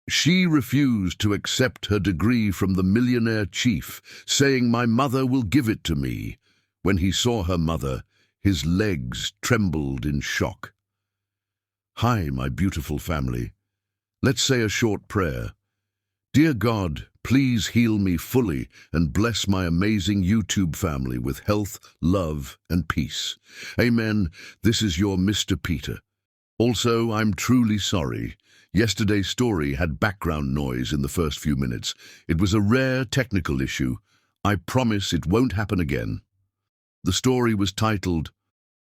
She refused to accept her degree from the millionaire chief, saying, "My mother will give it to me." When he saw her mother, his legs trembled in shock. "Hi, my beautiful family. Let's say a short prayer. Dear God, please heal me fully and bless my amazing YouTube family with health, love, and peace. Amen. This is your Mr. Peter. Also, I'm truly sorry. Yesterday's story had background noise in the first few minutes. It was a rare technical issue. I promise it won't happen again." The story was titled,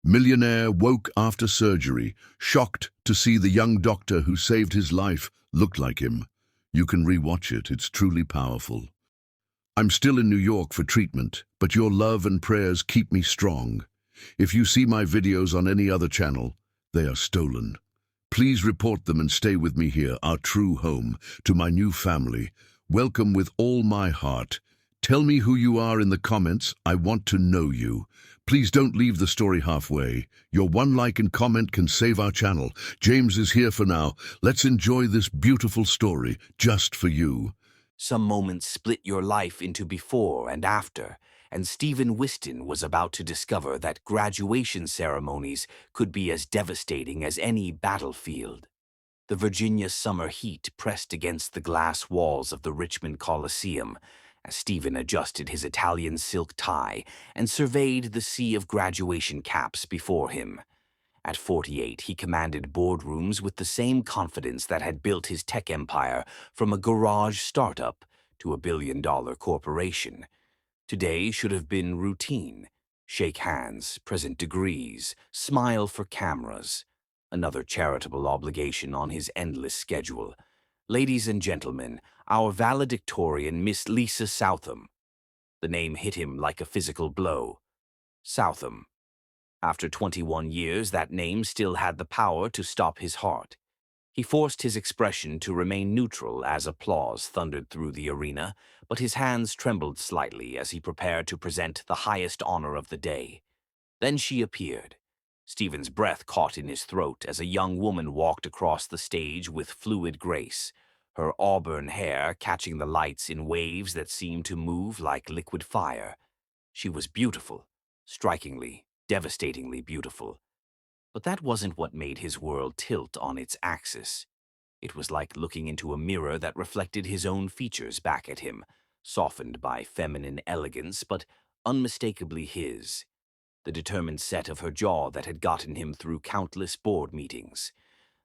"Millionaire Woke After Surgery, Shocked to See the Young Doctor Who Saved His Life Looked Like Him." You can rewatch it. It's truly powerful. I'm still in New York for treatment, but your love and prayers keep me strong. If you see my videos on any other channel, they are stolen. Please report them and stay with me here, our true home, to my new family. Welcome with all my heart. Tell me who you are in the comments. I want to know you. Please don't leave the story halfway. Your one like and comment can save our channel. James is here for now. Let's enjoy this beautiful story just for you. Some moments split your life into before and after, and Stephen Whiston was about to discover that graduation ceremonies could be as devastating as any battlefield. The Virginia summer heat pressed against the glass walls of the Richmond Coliseum as Stephen adjusted his Italian silk tie and surveyed the sea of graduation caps before him. At 48, he commanded boardrooms with the same confidence that had built his tech empire from a garage startup to a billion-dollar corporation. Today should have been routine. Shake hands, present degrees, smile for cameras. Another charitable obligation on his endless schedule. Ladies and gentlemen, our valedictorian, Miss Lisa Southam. The name hit him like a physical blow. Southam. After 21 years, that name still had the power to stop his heart. He forced his expression to remain neutral as applause thundered through the arena, but his hands trembled slightly as he prepared to present the highest honor of the day. Then she appeared. Stephen's breath caught in his throat as a young woman walked across the stage with fluid grace, her auburn hair catching the lights in waves that seemed to move like liquid fire. She was beautiful, strikingly, devastatingly beautiful. But that wasn't what made his world tilt on its axis. It was like looking into a mirror that reflected his own features back at him, softened by feminine elegance, but unmistakably his. The determined set of her jaw that had gotten him through countless board meetings.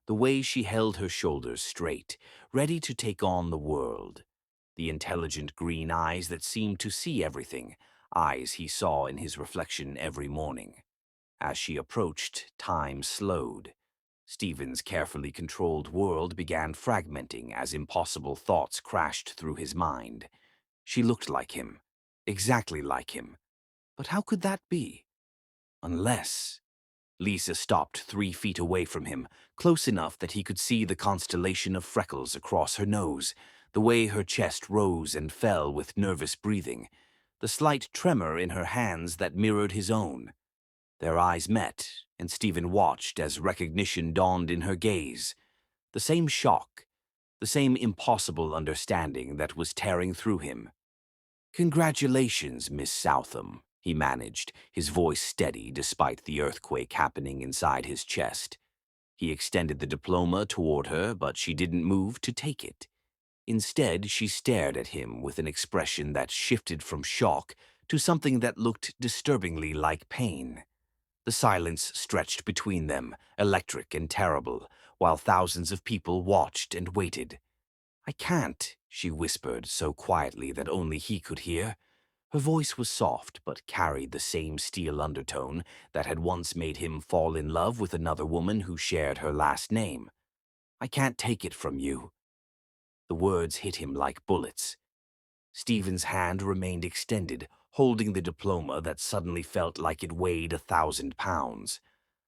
The way she held her shoulders straight, ready to take on the world. The intelligent green eyes that seemed to see everything, eyes he saw in his reflection every morning. As she approached, time slowed. Stephen's carefully controlled world began fragmenting as impossible thoughts crashed through his mind. She looked like him, exactly like him. But how could that be? Unless... Lisa stopped 3 feet away from him, close enough that he could see the constellation of freckles across her nose, the way her chest rose and fell with nervous breathing, the slight tremor in her hands that mirrored his own. Their eyes met, and Stephen watched as recognition dawned in her gaze. The same shock, the same impossible understanding that was tearing through him. "Congratulations, Miss Southam," he managed, his voice steady despite the earthquake happening inside his chest. He extended the diploma toward her, but she didn't move to take it. Instead, she stared at him with an expression that shifted from shock to something that looked disturbingly like pain. The silence stretched between them, electric and terrible, while thousands of people watched and waited. "I can't," she whispered so quietly that only he could hear. Her voice was soft but carried the same steel undertone that had once made him fall in love with another woman who shared her last name. "I can't take it from you." The words hit him like bullets. Stephen's hand remained extended, holding the diploma that suddenly felt like it weighed 1,000 pounds.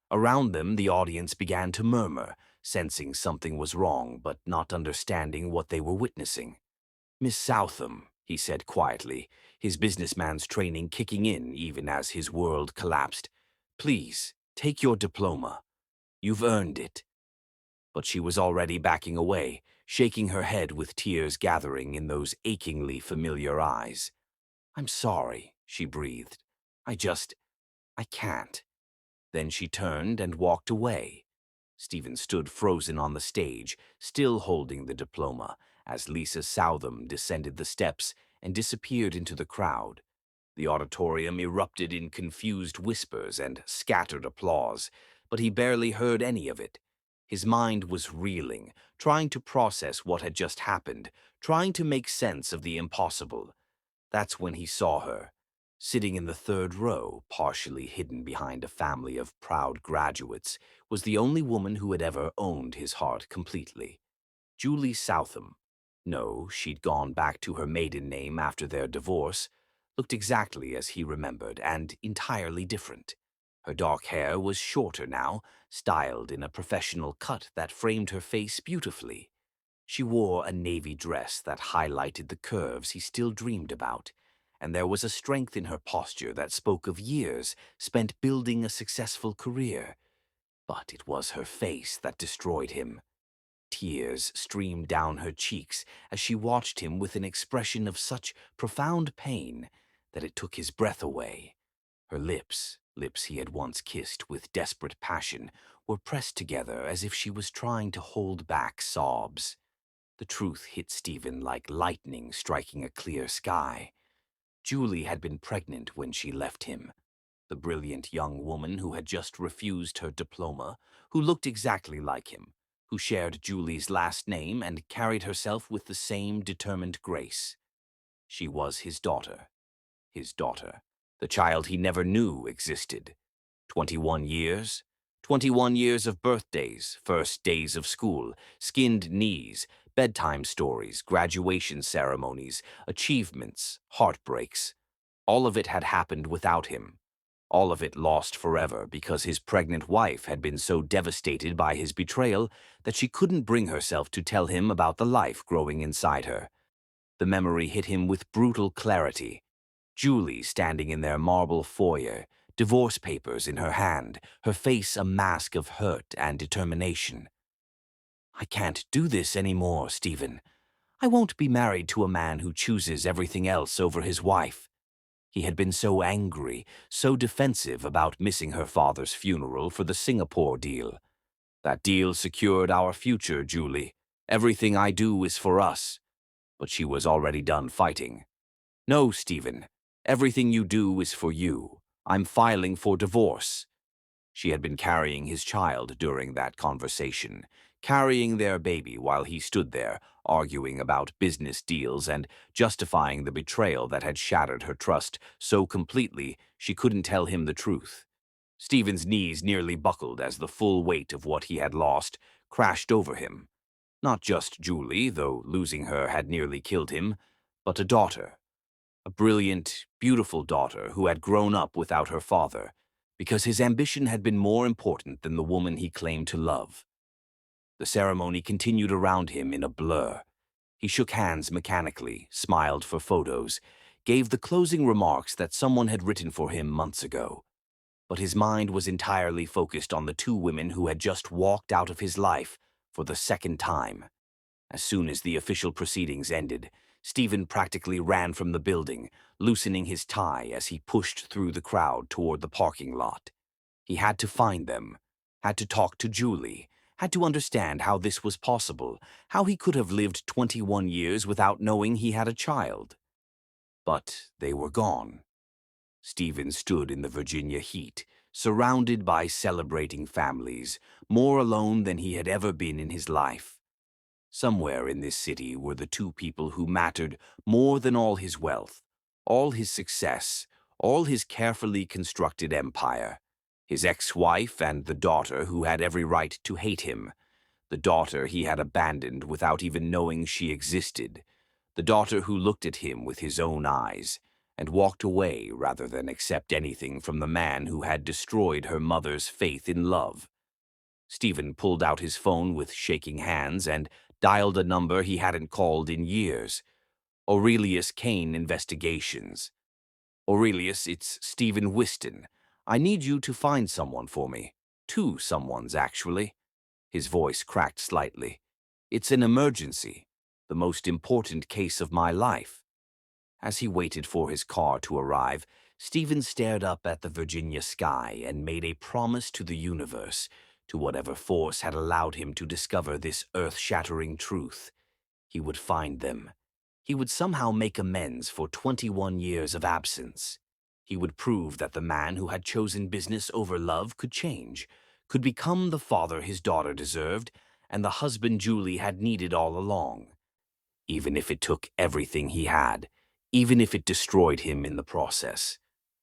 Around them, the audience began to murmur, sensing something was wrong but not understanding what they were witnessing. "Miss Southam," he said quietly, his businessman's training kicking in even as his world collapsed. "Please, take your diploma. You've earned it." But she was already backing away, shaking her head with tears gathering in those achingly familiar eyes. "I'm sorry," she breathed. I can't." Then she turned and walked away. Stephen stood frozen on the stage, still holding the diploma, as Lisa Southam descended the steps and disappeared into the crowd. The auditorium erupted in confused whispers and scattered applause, but he barely heard any of it. His mind was reeling, trying to process what had just happened, trying to make sense of the impossible. That's when he saw her, sitting in the third row, partially hidden behind a family of proud graduates, was the only woman who had ever owned his heart completely. Julie Southam. No, she'd gone back to her maiden name after their divorce, looked exactly as he remembered and entirely different. Her dark hair was shorter now, styled in a professional cut that framed her face beautifully. She wore a navy dress that highlighted the curves he still dreamed about, and there was a strength in her posture that spoke of years spent building a successful career. But it was her face that destroyed him. Tears streamed down her cheeks as she watched him with an expression of such profound pain that it took his breath away. Her lips he had once kissed with desperate passion, were pressed together as if she was trying to hold back sobs. The truth hit Stephen like lightning striking a clear sky. Julie had been pregnant when she left him. The brilliant young woman who had just refused her diploma, who looked exactly like him, who shared Julie's last name and carried herself with the same determined grace. She was his daughter. His daughter. The child he never knew existed. 21 years? 21 years of birthdays, first days of school, skinned knees, bedtime stories, graduation ceremonies, achievements, heartbreaks. All of it had happened without him. All of it lost forever because his pregnant wife had been so devastated by his betrayal that she couldn't bring herself to tell him about the life growing inside her. The memory hit him with brutal clarity. Julie standing in their marble foyer, divorce papers in her hand, her face a mask of hurt and determination. "I can't do this anymore, Stephen. I won't be married to a man who chooses everything else over his wife." He had been so angry, so defensive about missing her father's funeral for the Singapore deal. "That deal secured our future, Julie. Everything I do is for us." But she was already done fighting. "No, Stephen. Everything you do is for you. I'm filing for divorce." She had been carrying his child during that conversation, carrying their baby while he stood there, arguing about business deals and justifying the betrayal that had shattered her trust so completely she couldn't tell him the truth. Stephen's knees nearly buckled as the full weight of what he had lost crashed over him. Not just Julie, though losing her had nearly killed him, but a daughter. A brilliant, beautiful daughter who had grown up without her father, because his ambition had been more important than the woman he claimed to love. The ceremony continued around him in a blur. He shook hands mechanically, smiled for photos, gave the closing remarks that someone had written for him months ago. But his mind was entirely focused on the two women who had just walked out of his life for the second time. As soon as the official proceedings ended, Stephen practically ran from the building, loosening his tie as he pushed through the crowd toward the parking lot. He had to find them, had to talk to Julie, had to understand how this was possible, how he could have lived 21 years without knowing he had a child. But they were gone. Stephen stood in the Virginia heat, surrounded by celebrating families, more alone than he had ever been in his life. Somewhere in this city were the two people who mattered more than all his wealth, all his success, all his carefully constructed empire. His ex-wife and the daughter who had every right to hate him. The daughter he had abandoned without even knowing she existed. The daughter who looked at him with his own eyes and walked away rather than accept anything from the man who had destroyed her mother's faith in love. Stephen pulled out his phone with shaking hands and dialed a number he hadn't called in years. Aurelius Kane Investigations. "Aurelius, it's Stephen Whiston. I need you to find someone for me. Two someones, actually." His voice cracked slightly. It's an emergency, the most important case of my life." As he waited for his car to arrive, Stephen stared up at the Virginia sky and made a promise to the universe, to whatever force had allowed him to discover this earth-shattering truth. He would find them. He would somehow make amends for 21 years of absence. He would prove that the man who had chosen business over love could change, could become the father his daughter deserved, and the husband Julie had needed all along. Even if it took everything he had, even if it destroyed him in the process.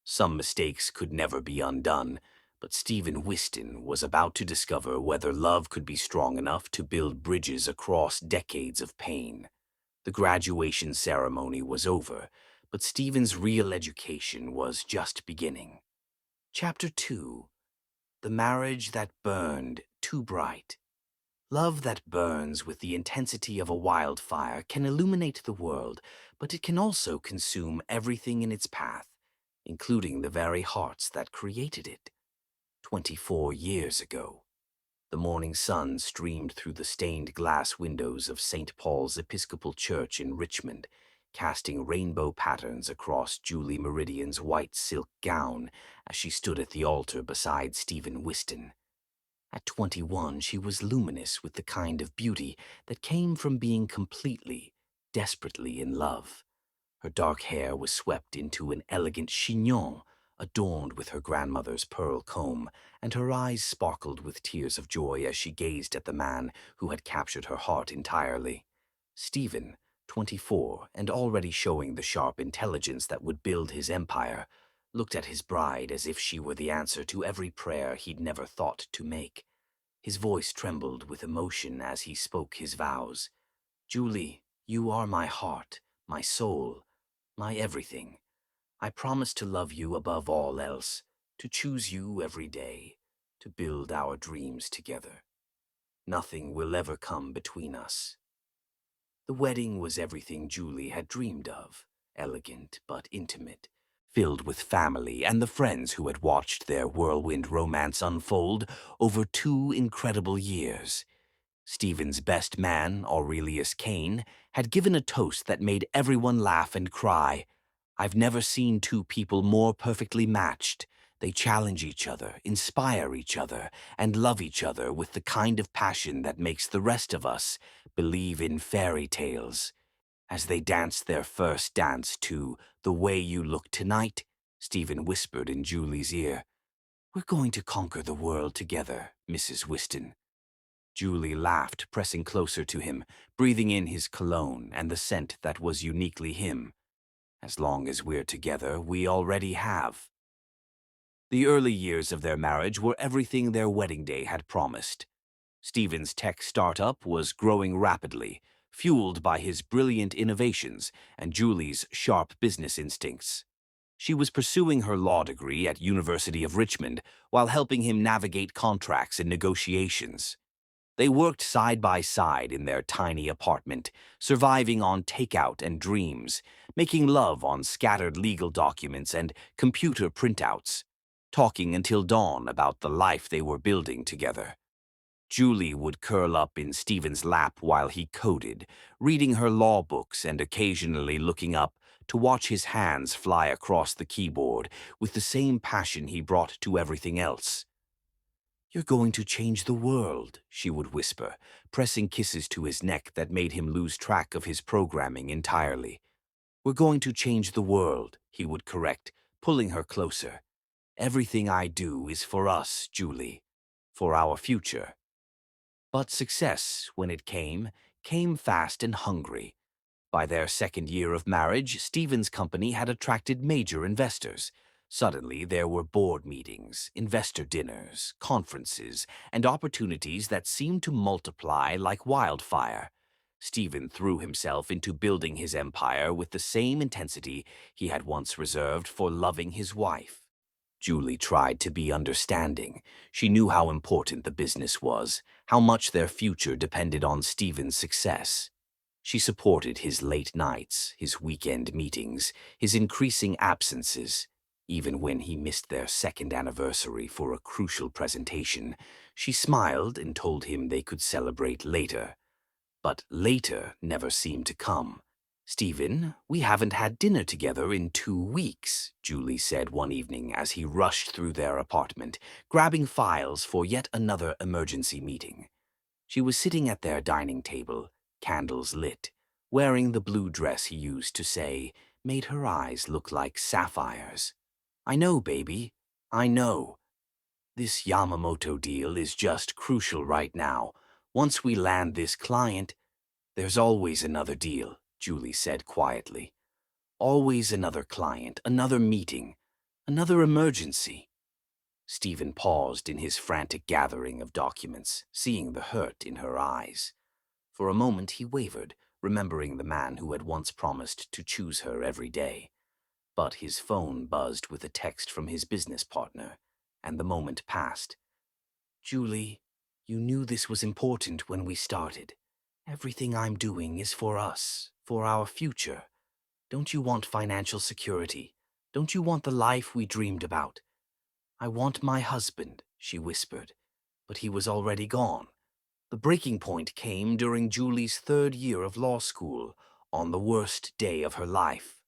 Some mistakes could never be undone, but Stephen Whiston was about to discover whether love could be strong enough to build bridges across decades of pain. The graduation ceremony was over, but Stephen's real education was just beginning. Chapter 2: The Marriage That Burned Too Bright. Love that burns with the intensity of a wildfire can illuminate the world, but it can also consume everything in its path, including the very hearts that created it. 24 years ago, the morning sun streamed through the stained glass windows of St. Paul's Episcopal Church in Richmond, casting rainbow patterns across Julie Meridian's white silk gown as she stood at the altar beside Stephen Whiston. At 21, she was luminous with the kind of beauty that came from being completely, desperately in love. Her dark hair was swept into an elegant chignon, adorned with her grandmother's pearl comb, and her eyes sparkled with tears of joy as she gazed at the man who had captured her heart entirely. Stephen, 24, and already showing the sharp intelligence that would build his empire, looked at his bride as if she were the answer to every prayer he'd never thought to make. His voice trembled with emotion as he spoke his vows. "Julie, you are my heart, my soul, my everything. I promise to love you above all else, to choose you every day, to build our dreams together. Nothing will ever come between us." The wedding was everything Julie had dreamed of, elegant but intimate, filled with family and the friends who had watched their whirlwind romance unfold over 2 incredible years. Stephen's best man, Aurelius Kane, had given a toast that made everyone laugh and cry. "I've never seen two people more perfectly matched. They challenge each other, inspire each other, and love each other with the kind of passion that makes the rest of us believe in fairy tales." As they danced their first dance to "The Way You Look Tonight," Stephen whispered in Julie's ear, "We're going to conquer the world together, Mrs. Whiston." Julie laughed, pressing closer to him, breathing in his cologne and the scent that was uniquely him. "As long as we're together, we already have." The early years of their marriage were everything their wedding day had promised. Stephen's tech startup was growing rapidly, fueled by his brilliant innovations and Julie's sharp business instincts. She was pursuing her law degree at University of Richmond while helping him navigate contracts and negotiations. They worked side by side in their tiny apartment, surviving on takeout and dreams, making love on scattered legal documents and computer printouts, talking until dawn about the life they were building together. Julie would curl up in Stephen's lap while he coded, reading her law books and occasionally looking up to watch his hands fly across the keyboard with the same passion he brought to everything else. "You're going to change the world," she would whisper, pressing kisses to his neck that made him lose track of his programming entirely. "We're going to change the world," he would correct, pulling her closer. "Everything I do is for us, Julie, for our future." But success, when it came fast and hungry. By their second year of marriage, Stephen's company had attracted major investors. Suddenly, there were board meetings, investor dinners, conferences, and opportunities that seemed to multiply like wildfire. Stephen threw himself into building his empire with the same intensity he had once reserved for loving his wife. Julie tried to be understanding. She knew how important the business was, how much their future depended on Stephen's success. She supported his late nights, his weekend meetings, his increasing absences. Even when he missed their second anniversary for a crucial presentation, she smiled and told him they could celebrate later. But later never seemed to come. "Stephen, we haven't had dinner together in 2 weeks," Julie said one evening as he rushed through their apartment, grabbing files for yet another emergency meeting. She was sitting at their dining table, candles lit, wearing the blue dress he used to say made her eyes look like sapphires. "I know, baby. I know. This Yamamoto deal is just crucial right now. Once we land this client, there's always another deal," Julie said quietly. "Always another client, another meeting, another emergency." Stephen paused in his frantic gathering of documents, seeing the hurt in her eyes. For a moment he wavered, remembering the man who had once promised to choose her every day. But his phone buzzed with a text from his business partner, and the moment passed. "Julie, you knew this was important when we started. Everything I'm doing is for us, for our future. Don't you want financial security? Don't you want the life we dreamed about?" "I want my husband," she whispered, but he was already gone. The breaking point came during Julie's 3rd year of law school, on the worst day of her life.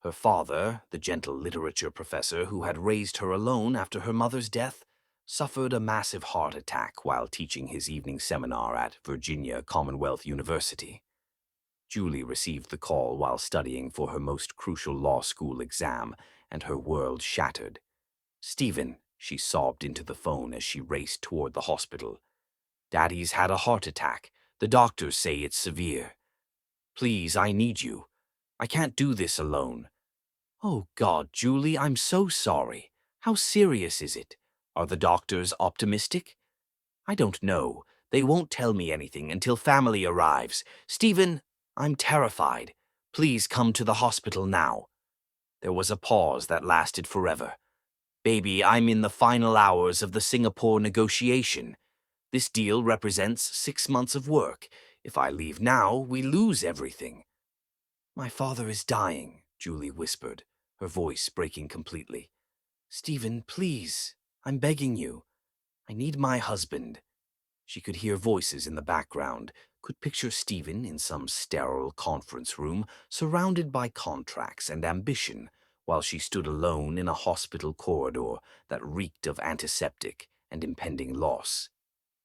Her father, the gentle literature professor who had raised her alone after her mother's death, suffered a massive heart attack while teaching his evening seminar at Virginia Commonwealth University. Julie received the call while studying for her most crucial law school exam, and her world shattered. "Stephen," she sobbed into the phone as she raced toward the hospital. "Daddy's had a heart attack. The doctors say it's severe. Please, I need you. I can't do this alone." "Oh God, Julie, I'm so sorry. How serious is it? Are the doctors optimistic?" "I don't know. They won't tell me anything until family arrives. Stephen, I'm terrified. Please come to the hospital now." There was a pause that lasted forever. "Baby, I'm in the final hours of the Singapore negotiation. This deal represents 6 months of work. If I leave now, we lose everything." "My father is dying," Julie whispered, her voice breaking completely. "Stephen, please, I'm begging you. I need my husband." She could hear voices in the background, could picture Stephen in some sterile conference room, surrounded by contracts and ambition, while she stood alone in a hospital corridor that reeked of antiseptic and impending loss.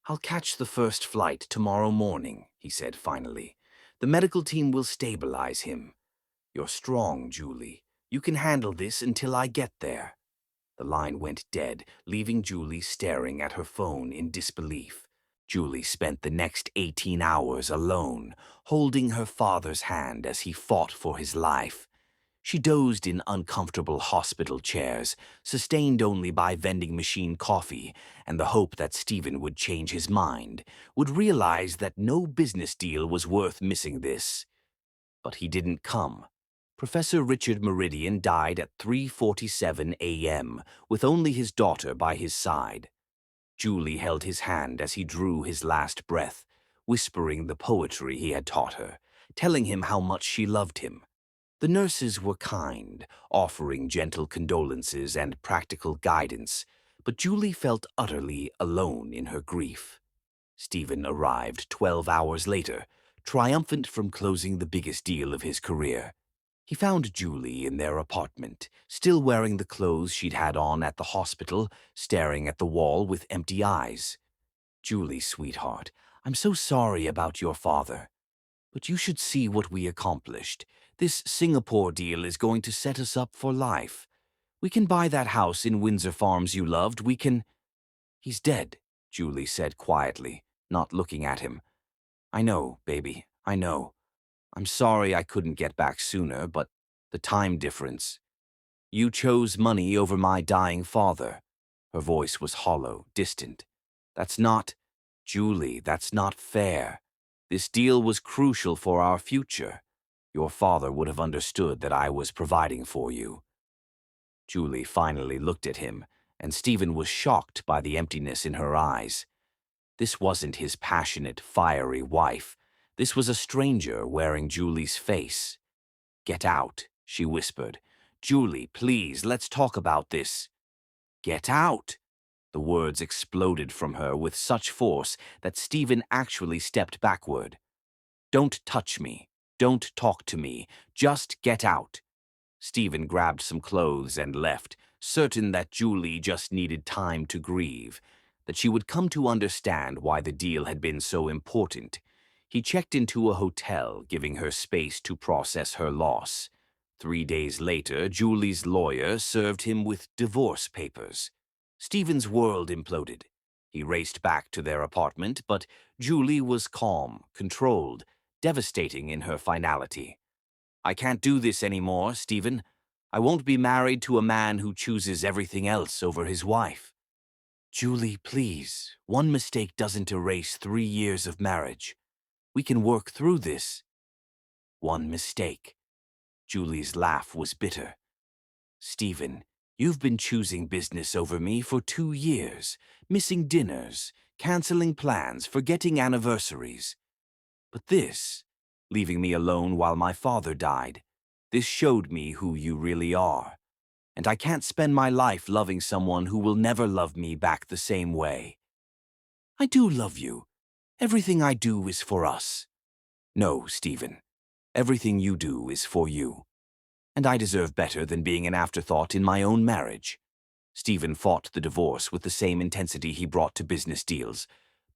"I'll catch the first flight tomorrow morning," he said finally. "The medical team will stabilize him. You're strong, Julie. You can handle this until I get there." The line went dead, leaving Julie staring at her phone in disbelief. Julie spent the next 18 hours alone, holding her father's hand as he fought for his life. She dozed in uncomfortable hospital chairs, sustained only by vending machine coffee and the hope that Stephen would change his mind, would realize that no business deal was worth missing this. But he didn't come. Professor Richard Meridian died at 3:47 a.m., with only his daughter by his side. Julie held his hand as he drew his last breath, whispering the poetry he had taught her, telling him how much she loved him. The nurses were kind, offering gentle condolences and practical guidance, but Julie felt utterly alone in her grief. Stephen arrived 12 hours later, triumphant from closing the biggest deal of his career. He found Julie in their apartment, still wearing the clothes she'd had on at the hospital, staring at the wall with empty eyes. "Julie, sweetheart, I'm so sorry about your father. But you should see what we accomplished. This Singapore deal is going to set us up for life. We can buy that house in Windsor Farms you loved. We can—" "He's dead," Julie said quietly, not looking at him. "I know, baby, I know. I'm sorry I couldn't get back sooner, but the time difference. You chose money over my dying father." Her voice was hollow, distant. "That's not— Julie, that's not fair. This deal was crucial for our future. Your father would have understood that I was providing for you." Julie finally looked at him, and Stephen was shocked by the emptiness in her eyes. This wasn't his passionate, fiery wife. This was a stranger wearing Julie's face. "Get out," she whispered. "Julie, please, let's talk about this." "Get out!" The words exploded from her with such force that Stephen actually stepped backward. Don't touch me. Don't talk to me. Just get out. Stephen grabbed some clothes and left, certain that Julie just needed time to grieve, that she would come to understand why the deal had been so important. He checked into a hotel, giving her space to process her loss. 3 days later, Julie's lawyer served him with divorce papers. Stephen's world imploded. He raced back to their apartment, but Julie was calm, controlled, devastating in her finality. I can't do this anymore, Stephen. I won't be married to a man who chooses everything else over his wife. Julie, please. One mistake doesn't erase 3 years of marriage. We can work through this. One mistake. Julie's laugh was bitter. Stephen, you've been choosing business over me for 2 years, missing dinners, canceling plans, forgetting anniversaries. But this, leaving me alone while my father died, this showed me who you really are. And I can't spend my life loving someone who will never love me back the same way. I do love you. Everything I do is for us. No, Stephen. Everything you do is for you. And I deserve better than being an afterthought in my own marriage. Stephen fought the divorce with the same intensity he brought to business deals,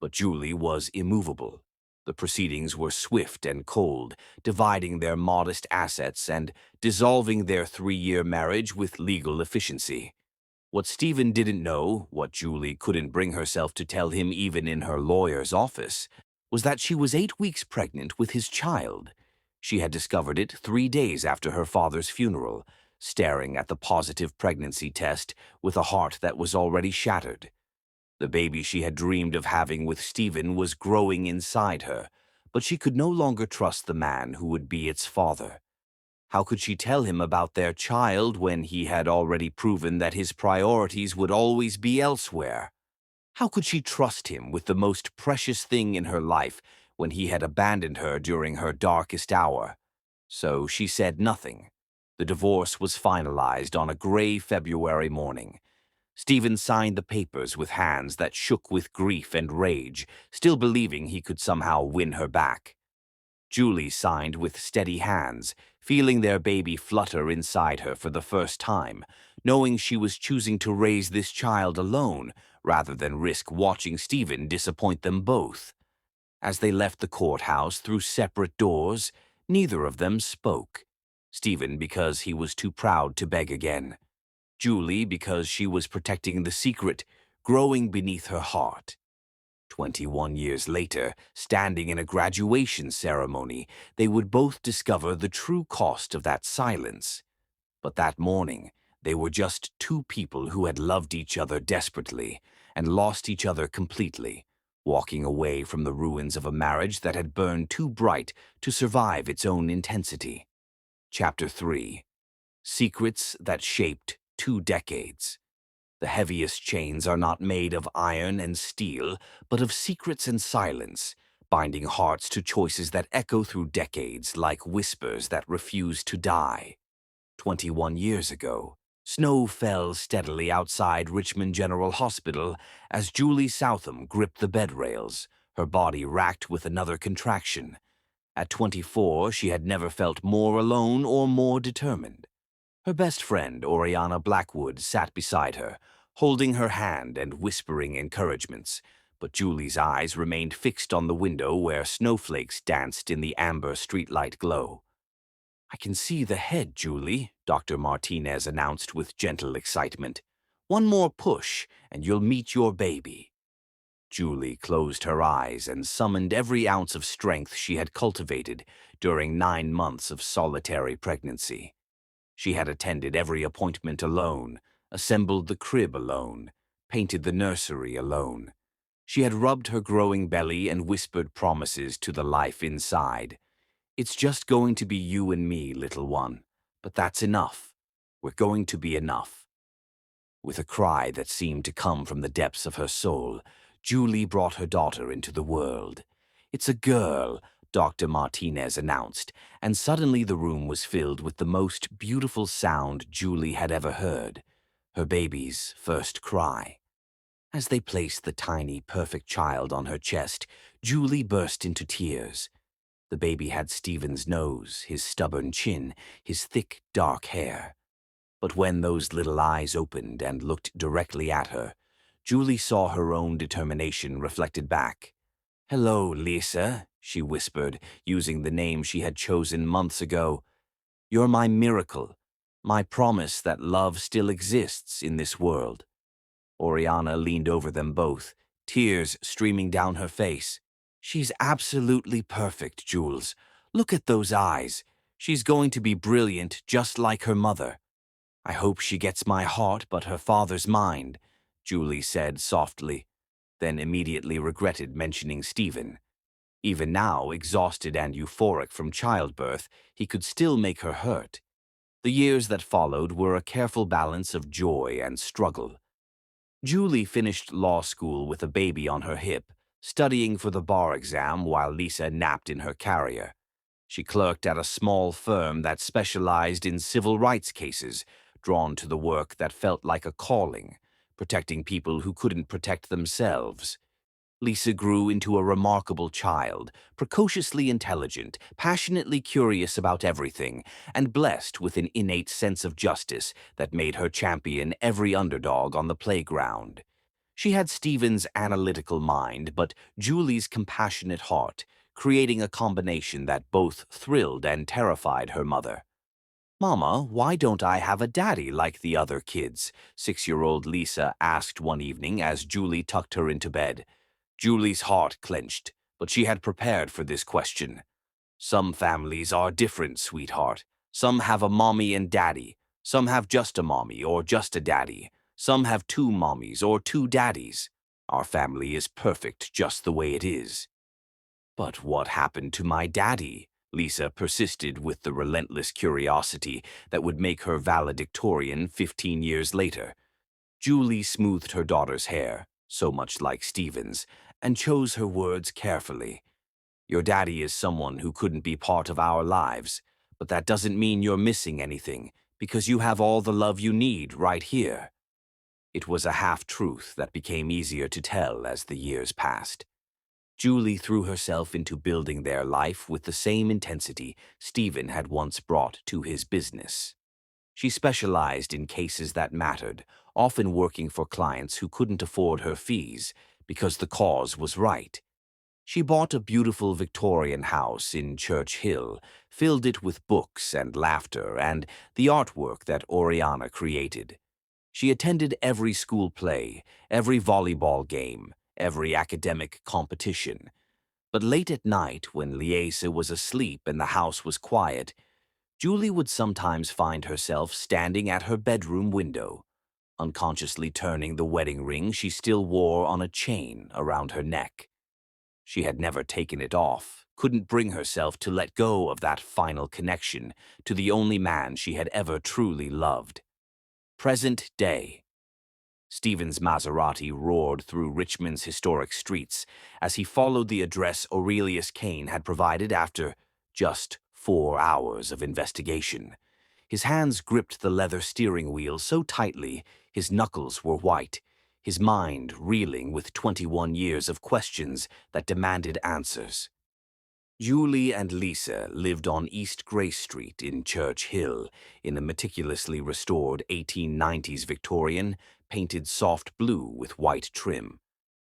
but Julie was immovable. The proceedings were swift and cold, dividing their modest assets and dissolving their 3-year marriage with legal efficiency. What Stephen didn't know, what Julie couldn't bring herself to tell him even in her lawyer's office, was that she was 8 weeks pregnant with his child. She had discovered it 3 days after her father's funeral, staring at the positive pregnancy test with a heart that was already shattered. The baby she had dreamed of having with Stephen was growing inside her, but she could no longer trust the man who would be its father. How could she tell him about their child when he had already proven that his priorities would always be elsewhere? How could she trust him with the most precious thing in her life when he had abandoned her during her darkest hour? So she said nothing. The divorce was finalized on a gray February morning. Stephen signed the papers with hands that shook with grief and rage, still believing he could somehow win her back. Julie signed with steady hands, feeling their baby flutter inside her for the first time, knowing she was choosing to raise this child alone rather than risk watching Stephen disappoint them both. As they left the courthouse through separate doors, neither of them spoke. Stephen because he was too proud to beg again. Julie because she was protecting the secret growing beneath her heart. 21 years later, standing in a graduation ceremony, they would both discover the true cost of that silence. But that morning, they were just two people who had loved each other desperately and lost each other completely, walking away from the ruins of a marriage that had burned too bright to survive its own intensity. Chapter 3. Secrets that shaped 2 decades. The heaviest chains are not made of iron and steel, but of secrets and silence, binding hearts to choices that echo through decades like whispers that refuse to die. 21 years ago, snow fell steadily outside Richmond General Hospital as Julie Southam gripped the bed rails, her body racked with another contraction. At 24, she had never felt more alone or more determined. Her best friend, Oriana Blackwood, sat beside her, holding her hand and whispering encouragements, but Julie's eyes remained fixed on the window where snowflakes danced in the amber streetlight glow. I can see the head, Julie, Dr. Martinez announced with gentle excitement. One more push, and you'll meet your baby. Julie closed her eyes and summoned every ounce of strength she had cultivated during 9 months of solitary pregnancy. She had attended every appointment alone, assembled the crib alone, painted the nursery alone. She had rubbed her growing belly and whispered promises to the life inside. It's just going to be you and me, little one, but that's enough. We're going to be enough. With a cry that seemed to come from the depths of her soul, Julie brought her daughter into the world. It's a girl, Dr. Martinez announced, and suddenly the room was filled with the most beautiful sound Julie had ever heard, her baby's first cry. As they placed the tiny, perfect child on her chest, Julie burst into tears. The baby had Stephen's nose, his stubborn chin, his thick, dark hair. But when those little eyes opened and looked directly at her, Julie saw her own determination reflected back. "Hello, Lisa," she whispered, using the name she had chosen months ago. "You're my miracle, my promise that love still exists in this world." Oriana leaned over them both, tears streaming down her face. "She's absolutely perfect, Jules. Look at those eyes. She's going to be brilliant, just like her mother." "I hope she gets my heart but her father's mind," Julie said softly, then immediately regretted mentioning Stephen. Even now, exhausted and euphoric from childbirth, he could still make her hurt. The years that followed were a careful balance of joy and struggle. Julie finished law school with a baby on her hip, studying for the bar exam while Lisa napped in her carrier. She clerked at a small firm that specialized in civil rights cases, drawn to the work that felt like a calling, protecting people who couldn't protect themselves. Lisa grew into a remarkable child, precociously intelligent, passionately curious about everything, and blessed with an innate sense of justice that made her champion every underdog on the playground. She had Stephen's analytical mind, but Julie's compassionate heart, creating a combination that both thrilled and terrified her mother. "Mama, why don't I have a daddy like the other kids?" 6-year-old Lisa asked one evening as Julie tucked her into bed. Julie's heart clenched, but she had prepared for this question. "Some families are different, sweetheart. Some have a mommy and daddy. Some have just a mommy or just a daddy. Some have two mommies or two daddies. Our family is perfect just the way it is." "But what happened to my daddy?" Lisa persisted with the relentless curiosity that would make her valedictorian 15 years later. Julie smoothed her daughter's hair, so much like Stephen's, and chose her words carefully. "Your daddy is someone who couldn't be part of our lives, but that doesn't mean you're missing anything, because you have all the love you need right here." It was a half-truth that became easier to tell as the years passed. Julie threw herself into building their life with the same intensity Stephen had once brought to his business. She specialized in cases that mattered, often working for clients who couldn't afford her fees because the cause was right. She bought a beautiful Victorian house in Church Hill, filled it with books and laughter and the artwork that Oriana created. She attended every school play, every volleyball game, every academic competition. But late at night, when Liesa was asleep and the house was quiet, Julie would sometimes find herself standing at her bedroom window, unconsciously turning the wedding ring she still wore on a chain around her neck. She had never taken it off, couldn't bring herself to let go of that final connection to the only man she had ever truly loved. Present day. Stephen's Maserati roared through Richmond's historic streets as he followed the address Aurelius Kane had provided after just 4 hours of investigation. His hands gripped the leather steering wheel so tightly his knuckles were white, his mind reeling with 21 years of questions that demanded answers. Julie and Lisa lived on East Grey Street in Church Hill in a meticulously restored 1890s Victorian, painted soft blue with white trim.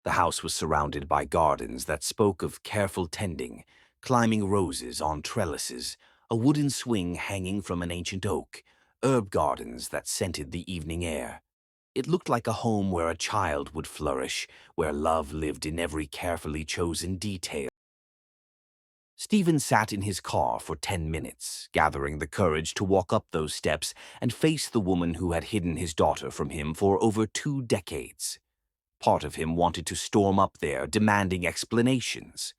The house was surrounded by gardens that spoke of careful tending, climbing roses on trellises, a wooden swing hanging from an ancient oak, herb gardens that scented the evening air. It looked like a home where a child would flourish, where love lived in every carefully chosen detail. Stephen sat in his car for 10 minutes, gathering the courage to walk up those steps and face the woman who had hidden his daughter from him for over 2 decades. Part of him wanted to storm up there, demanding explanations.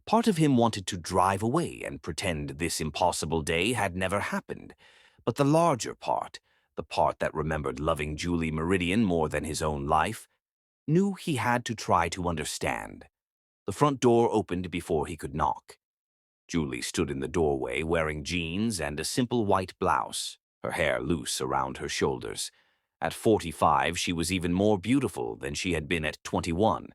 Part of him wanted to drive away and pretend this impossible day had never happened. But the larger part, the part that remembered loving Julie Meridian more than his own life, knew he had to try to understand. The front door opened before he could knock. Julie stood in the doorway wearing jeans and a simple white blouse, her hair loose around her shoulders. At 45, she was even more beautiful than she had been at 21.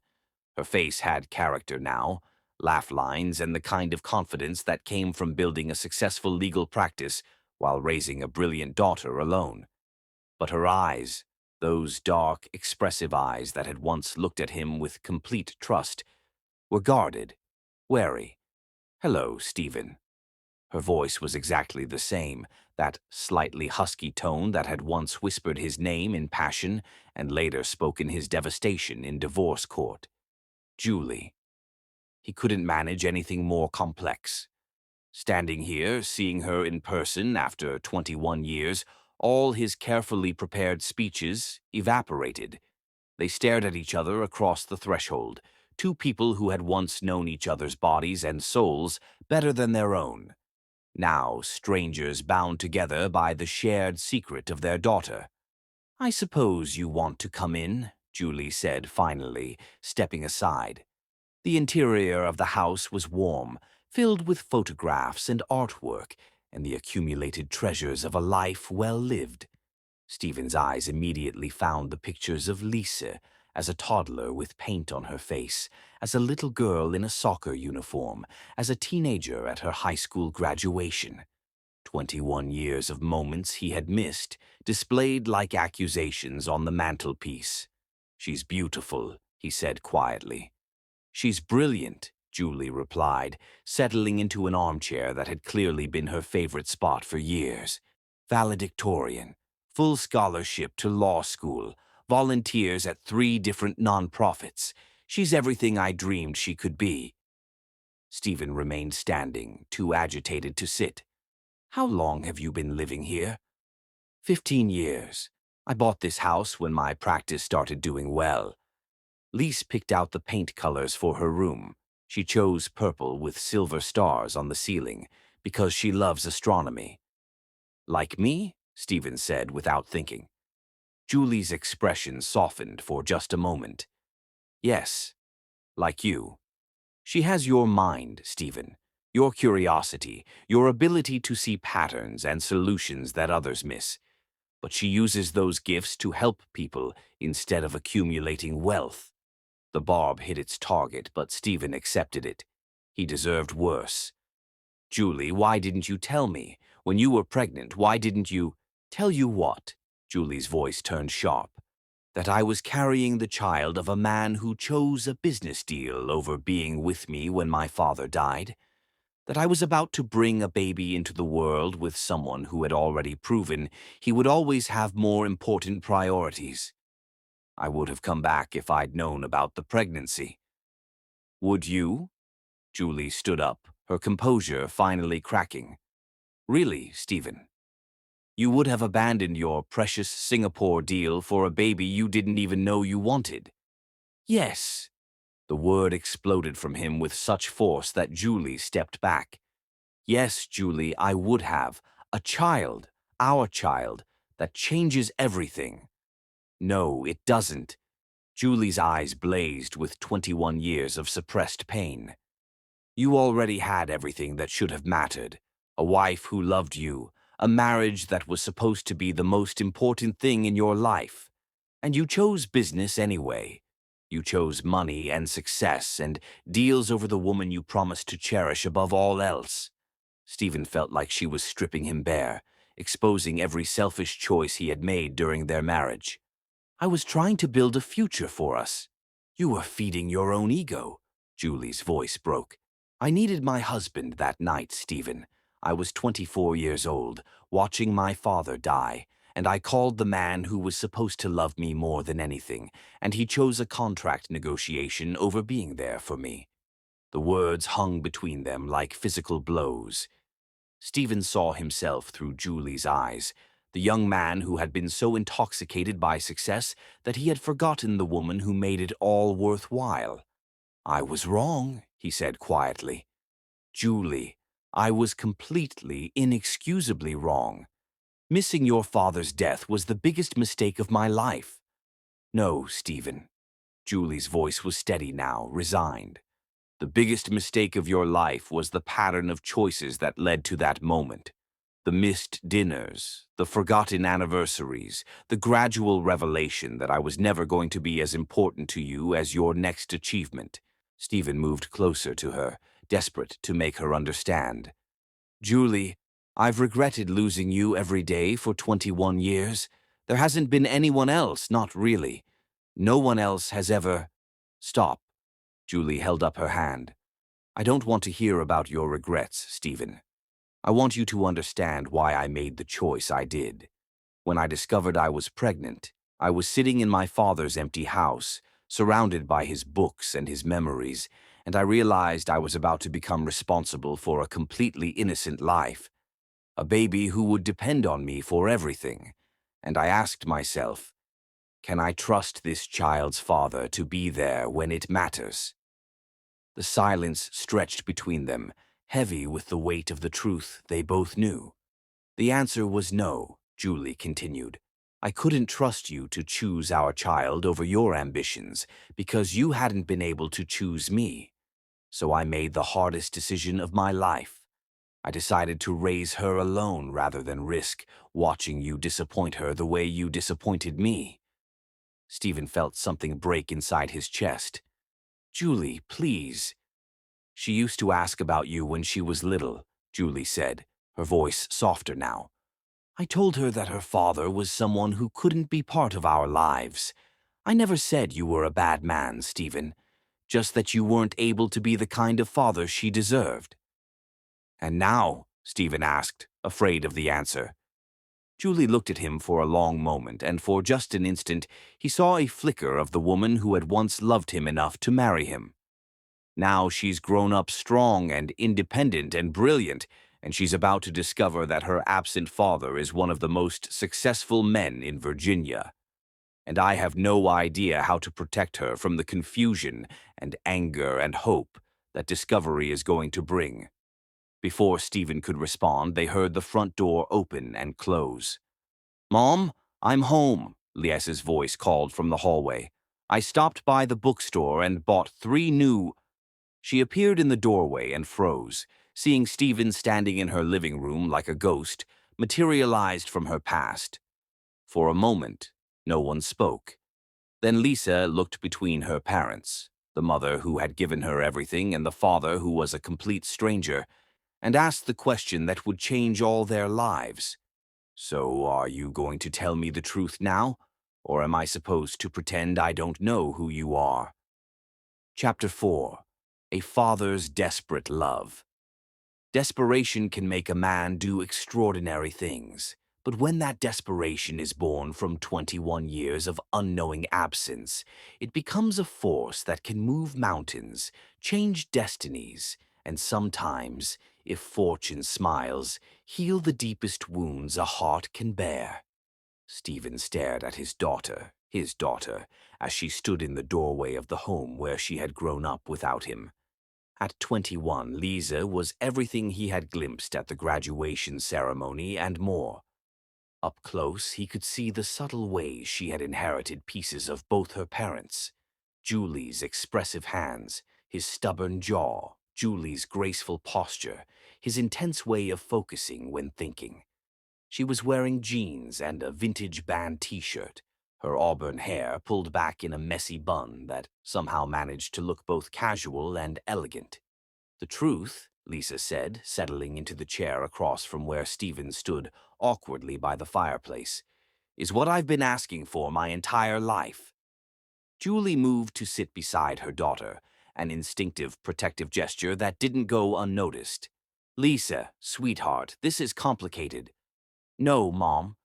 Her face had character now, laugh lines, and the kind of confidence that came from building a successful legal practice while raising a brilliant daughter alone. But her eyes, those dark, expressive eyes that had once looked at him with complete trust, were guarded, wary. "Hello, Stephen." Her voice was exactly the same, that slightly husky tone that had once whispered his name in passion and later spoken his devastation in divorce court. Julie. He couldn't manage anything more complex. Standing here, seeing her in person after 21 years, all his carefully prepared speeches evaporated. They stared at each other across the threshold, two people who had once known each other's bodies and souls better than their own. Now strangers bound together by the shared secret of their daughter. "I suppose you want to come in," Julie said finally, stepping aside. The interior of the house was warm, filled with photographs and artwork, and the accumulated treasures of a life well lived. Stephen's eyes immediately found the pictures of Lisa as a toddler with paint on her face, as a little girl in a soccer uniform, as a teenager at her high school graduation. 21 years of moments he had missed, displayed like accusations on the mantelpiece. "She's beautiful," he said quietly. "She's brilliant," Julie replied, settling into an armchair that had clearly been her favorite spot for years. "Valedictorian, full scholarship to law school, volunteers at 3 different nonprofits. She's everything I dreamed she could be." Stephen remained standing, too agitated to sit. "How long have you been living here?" 15 years. I bought this house when my practice started doing well." Lise picked out the paint colors for her room. She chose purple with silver stars on the ceiling because she loves astronomy. "Like me?" Stephen said without thinking. Julie's expression softened for just a moment. "Yes, like you. She has your mind, Stephen, your curiosity, your ability to see patterns and solutions that others miss. But she uses those gifts to help people instead of accumulating wealth." The barb hit its target, but Stephen accepted it. He deserved worse. "Julie, why didn't you tell me? When you were pregnant, why didn't you—" "Tell you what?" Julie's voice turned sharp. "That I was carrying the child of a man who chose a business deal over being with me when my father died. That I was about to bring a baby into the world with someone who had already proven he would always have more important priorities. I would have come back if I'd known about the pregnancy." "Would you?" Julie stood up, her composure finally cracking. "Really, Stephen? You would have abandoned your precious Singapore deal for a baby you didn't even know you wanted?" "Yes." The word exploded from him with such force that Julie stepped back. "Yes, Julie, I would have. A child, our child, that changes everything." "No, it doesn't." Julie's eyes blazed with 21 years of suppressed pain. "You already had everything that should have mattered. A wife who loved you, a marriage that was supposed to be the most important thing in your life. And you chose business anyway. You chose money and success and deals over the woman you promised to cherish above all else." Stephen felt like she was stripping him bare, exposing every selfish choice he had made during their marriage. "I was trying to build a future for us." "You were feeding your own ego." Julie's voice broke. "I needed my husband that night, Stephen. I was 24 years old, watching my father die, and I called the man who was supposed to love me more than anything, and he chose a contract negotiation over being there for me." The words hung between them like physical blows. Stephen saw himself through Julie's eyes, the young man who had been so intoxicated by success that he had forgotten the woman who made it all worthwhile. "I was wrong," he said quietly. "Julie, I was completely, inexcusably wrong. Missing your father's death was the biggest mistake of my life." "No, Stephen." Julie's voice was steady now, resigned. "The biggest mistake of your life was the pattern of choices that led to that moment. The missed dinners, the forgotten anniversaries, the gradual revelation that I was never going to be as important to you as your next achievement. Stephen moved closer to her, desperate to make her understand. Julie, I've regretted losing you every day for 21 years. There hasn't been anyone else, not really. No one else has ever... Stop. Julie held up her hand. I don't want to hear about your regrets, Stephen. I want you to understand why I made the choice I did. When I discovered I was pregnant, I was sitting in my father's empty house, surrounded by his books and his memories, and I realized I was about to become responsible for a completely innocent life, a baby who would depend on me for everything. And I asked myself, can I trust this child's father to be there when it matters? The silence stretched between them, heavy with the weight of the truth they both knew. The answer was no, Julie continued. I couldn't trust you to choose our child over your ambitions because you hadn't been able to choose me. So I made the hardest decision of my life. I decided to raise her alone rather than risk watching you disappoint her the way you disappointed me. Stephen felt something break inside his chest. Julie, please. She used to ask about you when she was little, Julie said, her voice softer now. I told her that her father was someone who couldn't be part of our lives. I never said you were a bad man, Stephen, just that you weren't able to be the kind of father she deserved. And now? Stephen asked, afraid of the answer. Julie looked at him for a long moment, and for just an instant he saw a flicker of the woman who had once loved him enough to marry him. Now she's grown up strong and independent and brilliant, and she's about to discover that her absent father is one of the most successful men in Virginia. And I have no idea how to protect her from the confusion and anger and hope that discovery is going to bring. Before Stephen could respond, they heard the front door open and close. Mom, I'm home, Lies's voice called from the hallway. I stopped by the bookstore and bought 3 new... She appeared in the doorway and froze, seeing Stephen standing in her living room like a ghost, materialized from her past. For a moment, no one spoke. Then Lisa looked between her parents, the mother who had given her everything and the father who was a complete stranger, and asked the question that would change all their lives. So are you going to tell me the truth now, or am I supposed to pretend I don't know who you are? Chapter 4. A Father's Desperate Love. Desperation can make a man do extraordinary things, but when that desperation is born from 21 years of unknowing absence, it becomes a force that can move mountains, change destinies, and sometimes, if fortune smiles, heal the deepest wounds a heart can bear. Stephen stared at his daughter, as she stood in the doorway of the home where she had grown up without him. At 21, Lisa was everything he had glimpsed at the graduation ceremony and more. Up close, he could see the subtle ways she had inherited pieces of both her parents. Julie's expressive hands, his stubborn jaw, Julie's graceful posture, his intense way of focusing when thinking. She was wearing jeans and a vintage band t-shirt, her auburn hair pulled back in a messy bun that somehow managed to look both casual and elegant. The truth, Lisa said, settling into the chair across from where Stephen stood awkwardly by the fireplace, is what I've been asking for my entire life. Julie moved to sit beside her daughter, an instinctive protective gesture that didn't go unnoticed. Lisa, sweetheart, this is complicated. No, Mom.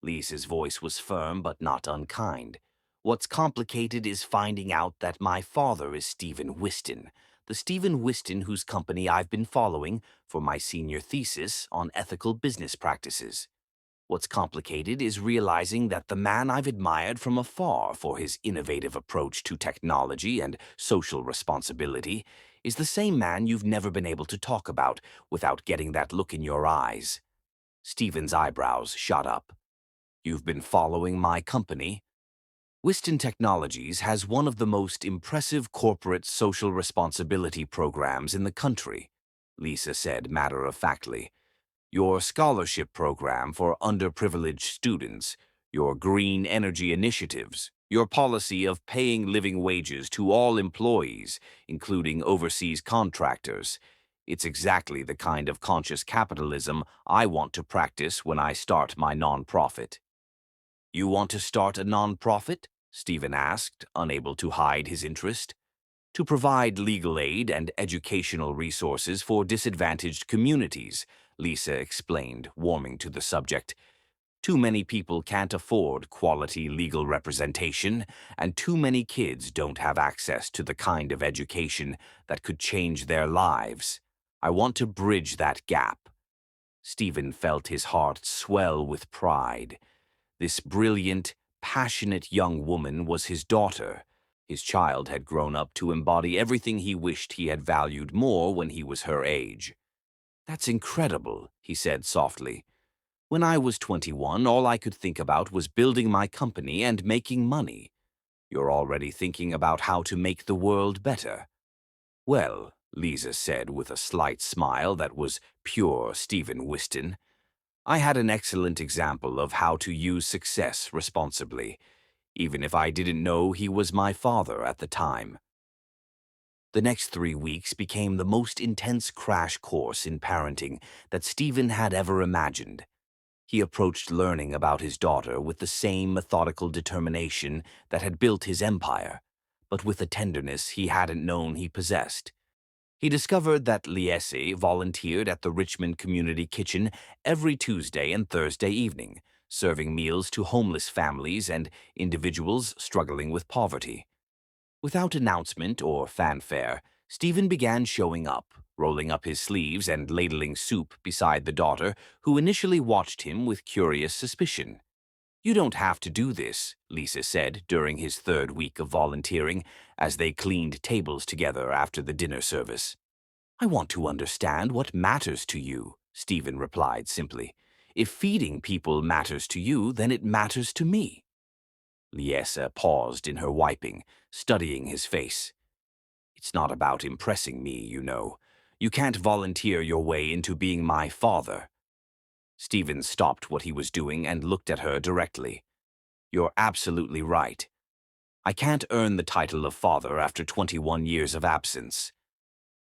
Lisa's voice was firm but not unkind. What's complicated is finding out that my father is Stephen Whiston, the Stephen Whiston whose company I've been following for my senior thesis on ethical business practices. What's complicated is realizing that the man I've admired from afar for his innovative approach to technology and social responsibility is the same man you've never been able to talk about without getting that look in your eyes. Stephen's eyebrows shot up. You've been following my company? Whiston Technologies has one of the most impressive corporate social responsibility programs in the country, Lisa said matter-of-factly. Your scholarship program for underprivileged students, your green energy initiatives, Your policy of paying living wages to all employees, including overseas contractors. It's exactly the kind of conscious capitalism I want to practice when I start my nonprofit. You want to start a nonprofit? Stephen asked, unable to hide his interest. To provide legal aid and educational resources for disadvantaged communities, Lisa explained, warming to the subject. Too many people can't afford quality legal representation, and too many kids don't have access to the kind of education that could change their lives. I want to bridge that gap. Stephen felt his heart swell with pride. This brilliant, passionate young woman was his daughter. His child had grown up to embody everything he wished he had valued more when he was her age. "That's incredible," he said softly. "When I was 21, all I could think about was building my company and making money. You're already thinking about how to make the world better." "Well," Lisa said with a slight smile that was pure Stephen Whiston, "I had an excellent example of how to use success responsibly, even if I didn't know he was my father at the time." The next 3 weeks became the most intense crash course in parenting that Stephen had ever imagined. He approached learning about his daughter with the same methodical determination that had built his empire, but with a tenderness he hadn't known he possessed. He discovered that Liese volunteered at the Richmond Community Kitchen every Tuesday and Thursday evening, serving meals to homeless families and individuals struggling with poverty. Without announcement or fanfare, Stephen began showing up, rolling up his sleeves and ladling soup beside the daughter, who initially watched him with curious suspicion. "You don't have to do this," Lisa said during his 3rd week of volunteering, as they cleaned tables together after the dinner service. "I want to understand what matters to you," Stephen replied simply. "If feeding people matters to you, then it matters to me." Liesa paused in her wiping, studying his face. "It's not about impressing me, you know. You can't volunteer your way into being my father." Stephen stopped what he was doing and looked at her directly. "You're absolutely right. I can't earn the title of father after 21 years of absence.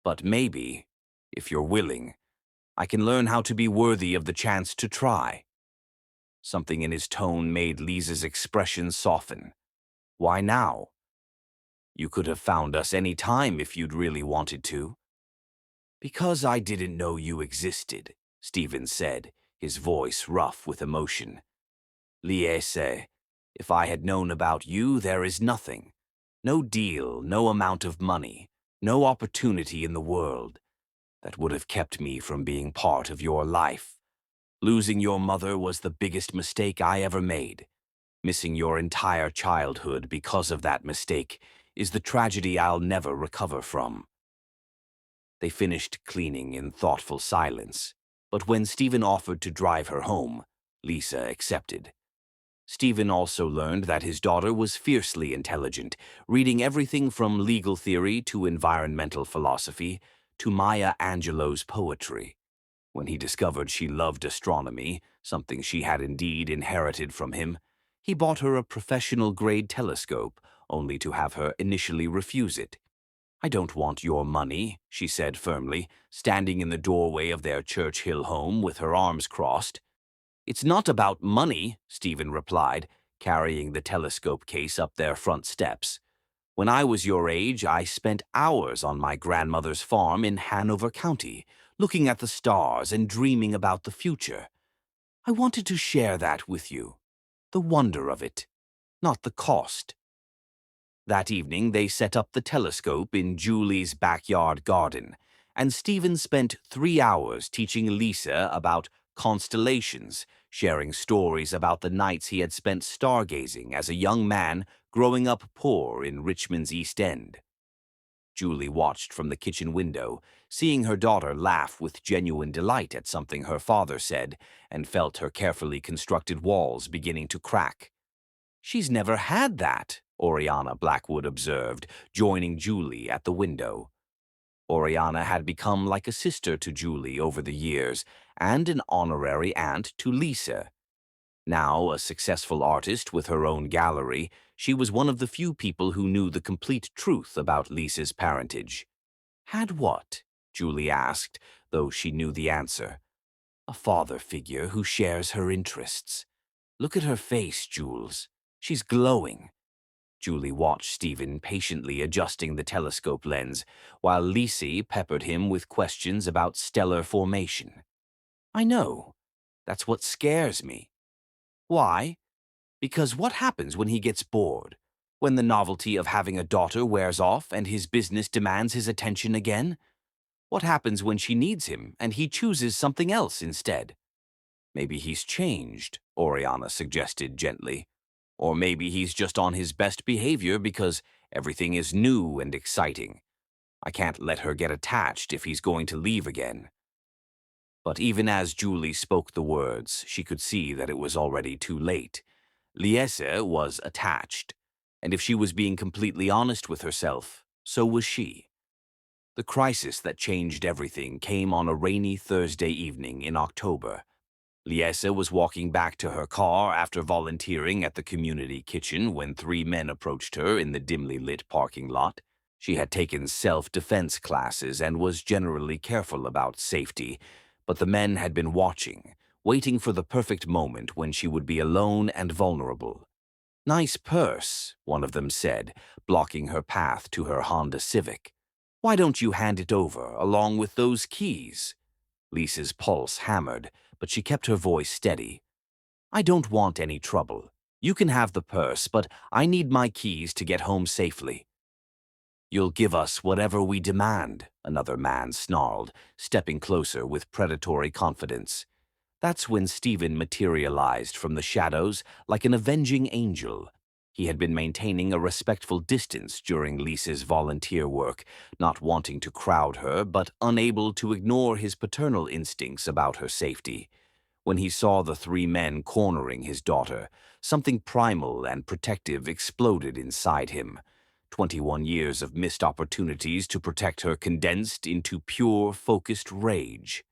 But maybe, if you're willing, I can learn how to be worthy of the chance to try." Something in his tone made Lisa's expression soften. "Why now?" "You could have found us any time if you'd really wanted to." "Because I didn't know you existed," Stephen said, his voice rough with emotion. "Liese, if I had known about you, there is nothing. No deal, no amount of money, no opportunity in the world that would have kept me from being part of your life. Losing your mother was the biggest mistake I ever made. Missing your entire childhood because of that mistake is the tragedy I'll never recover from." They finished cleaning in thoughtful silence, but when Stephen offered to drive her home, Lisa accepted. Stephen also learned that his daughter was fiercely intelligent, reading everything from legal theory to environmental philosophy to Maya Angelou's poetry. When he discovered she loved astronomy, something she had indeed inherited from him, he bought her a professional-grade telescope, only to have her initially refuse it. "I don't want your money," she said firmly, standing in the doorway of their Church Hill home with her arms crossed. "It's not about money," Stephen replied, carrying the telescope case up their front steps. "When I was your age, I spent hours on my grandmother's farm in Hanover County, looking at the stars and dreaming about the future. I wanted to share that with you, the wonder of it, not the cost." That evening, they set up the telescope in Julie's backyard garden, and Stephen spent 3 hours teaching Lisa about constellations, sharing stories about the nights he had spent stargazing as a young man growing up poor in Richmond's East End. Julie watched from the kitchen window, seeing her daughter laugh with genuine delight at something her father said, and felt her carefully constructed walls beginning to crack. "She's never had that," Oriana Blackwood observed, joining Julie at the window. Oriana had become like a sister to Julie over the years, and an honorary aunt to Lisa. Now a successful artist with her own gallery, she was one of the few people who knew the complete truth about Lisa's parentage. Had what? Julie asked, though she knew the answer. A father figure who shares her interests. Look at her face, Jules. She's glowing. Julie watched Stephen patiently adjusting the telescope lens, while Lisi peppered him with questions about stellar formation. I know. That's what scares me. Why? Because what happens when he gets bored? When the novelty of having a daughter wears off and his business demands his attention again? What happens when she needs him and he chooses something else instead? Maybe he's changed, Oriana suggested gently. Or maybe he's just on his best behavior because everything is new and exciting. I can't let her get attached if he's going to leave again. But even as Julie spoke the words, she could see that it was already too late. Liese was attached, and if she was being completely honest with herself, so was she. The crisis that changed everything came on a rainy Thursday evening in October. Liese was walking back to her car after volunteering at the community kitchen when three men approached her in the dimly lit parking lot. She had taken self-defense classes and was generally careful about safety, but the men had been watching, waiting for the perfect moment when she would be alone and vulnerable. Nice purse, one of them said, blocking her path to her Honda Civic. Why don't you hand it over, along with those keys? Lisa's pulse hammered, but she kept her voice steady. I don't want any trouble. You can have the purse, but I need my keys to get home safely. You'll give us whatever we demand, another man snarled, stepping closer with predatory confidence. That's when Stephen materialized from the shadows like an avenging angel. He had been maintaining a respectful distance during Lisa's volunteer work, not wanting to crowd her but unable to ignore his paternal instincts about her safety. When he saw the three men cornering his daughter, something primal and protective exploded inside him. 21 years of missed opportunities to protect her condensed into pure, focused rage.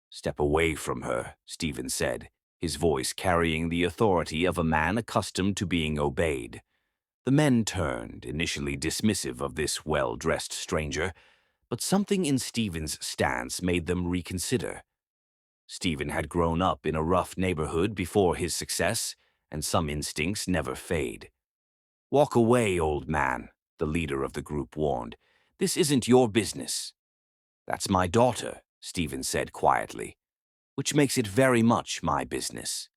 Step away from her, Stephen said, his voice carrying the authority of a man accustomed to being obeyed. The men turned, initially dismissive of this well-dressed stranger, but something in Stephen's stance made them reconsider. Stephen had grown up in a rough neighborhood before his success, and some instincts never fade. Walk away, old man, the leader of the group warned. This isn't your business. That's my daughter, Stephen said quietly, which makes it very much my business.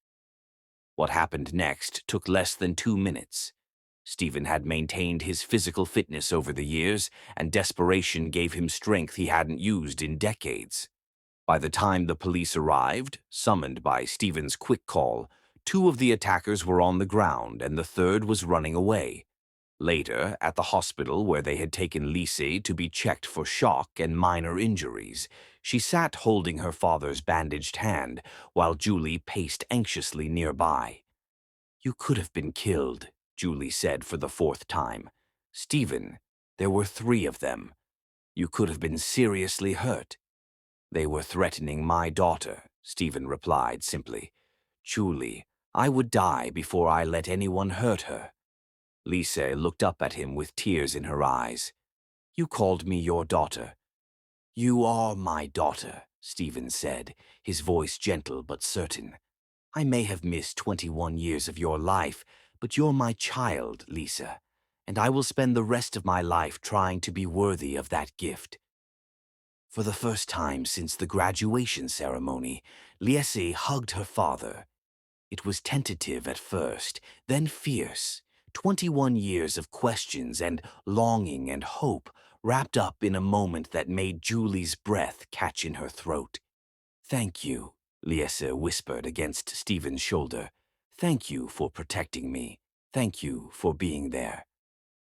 What happened next took less than 2 minutes. Stephen had maintained his physical fitness over the years, and desperation gave him strength he hadn't used in decades. By the time the police arrived, summoned by Stephen's quick call, 2 of the attackers were on the ground and the third was running away. Later, at the hospital where they had taken Lise to be checked for shock and minor injuries, she sat holding her father's bandaged hand while Julie paced anxiously nearby. You could have been killed, Julie said for the 4th time. Stephen, there were 3 of them. You could have been seriously hurt. They were threatening my daughter, Stephen replied simply. Julie, I would die before I let anyone hurt her. Lise looked up at him with tears in her eyes. You called me your daughter. You are my daughter, Stephen said, his voice gentle but certain. I may have missed 21 years of your life, but you're my child, Lisa, and I will spend the rest of my life trying to be worthy of that gift. For the first time since the graduation ceremony, Liese hugged her father. It was tentative at first, then fierce. 21 years of questions and longing and hope wrapped up in a moment that made Julie's breath catch in her throat. Thank you, Liese whispered against Stephen's shoulder. Thank you for protecting me. Thank you for being there.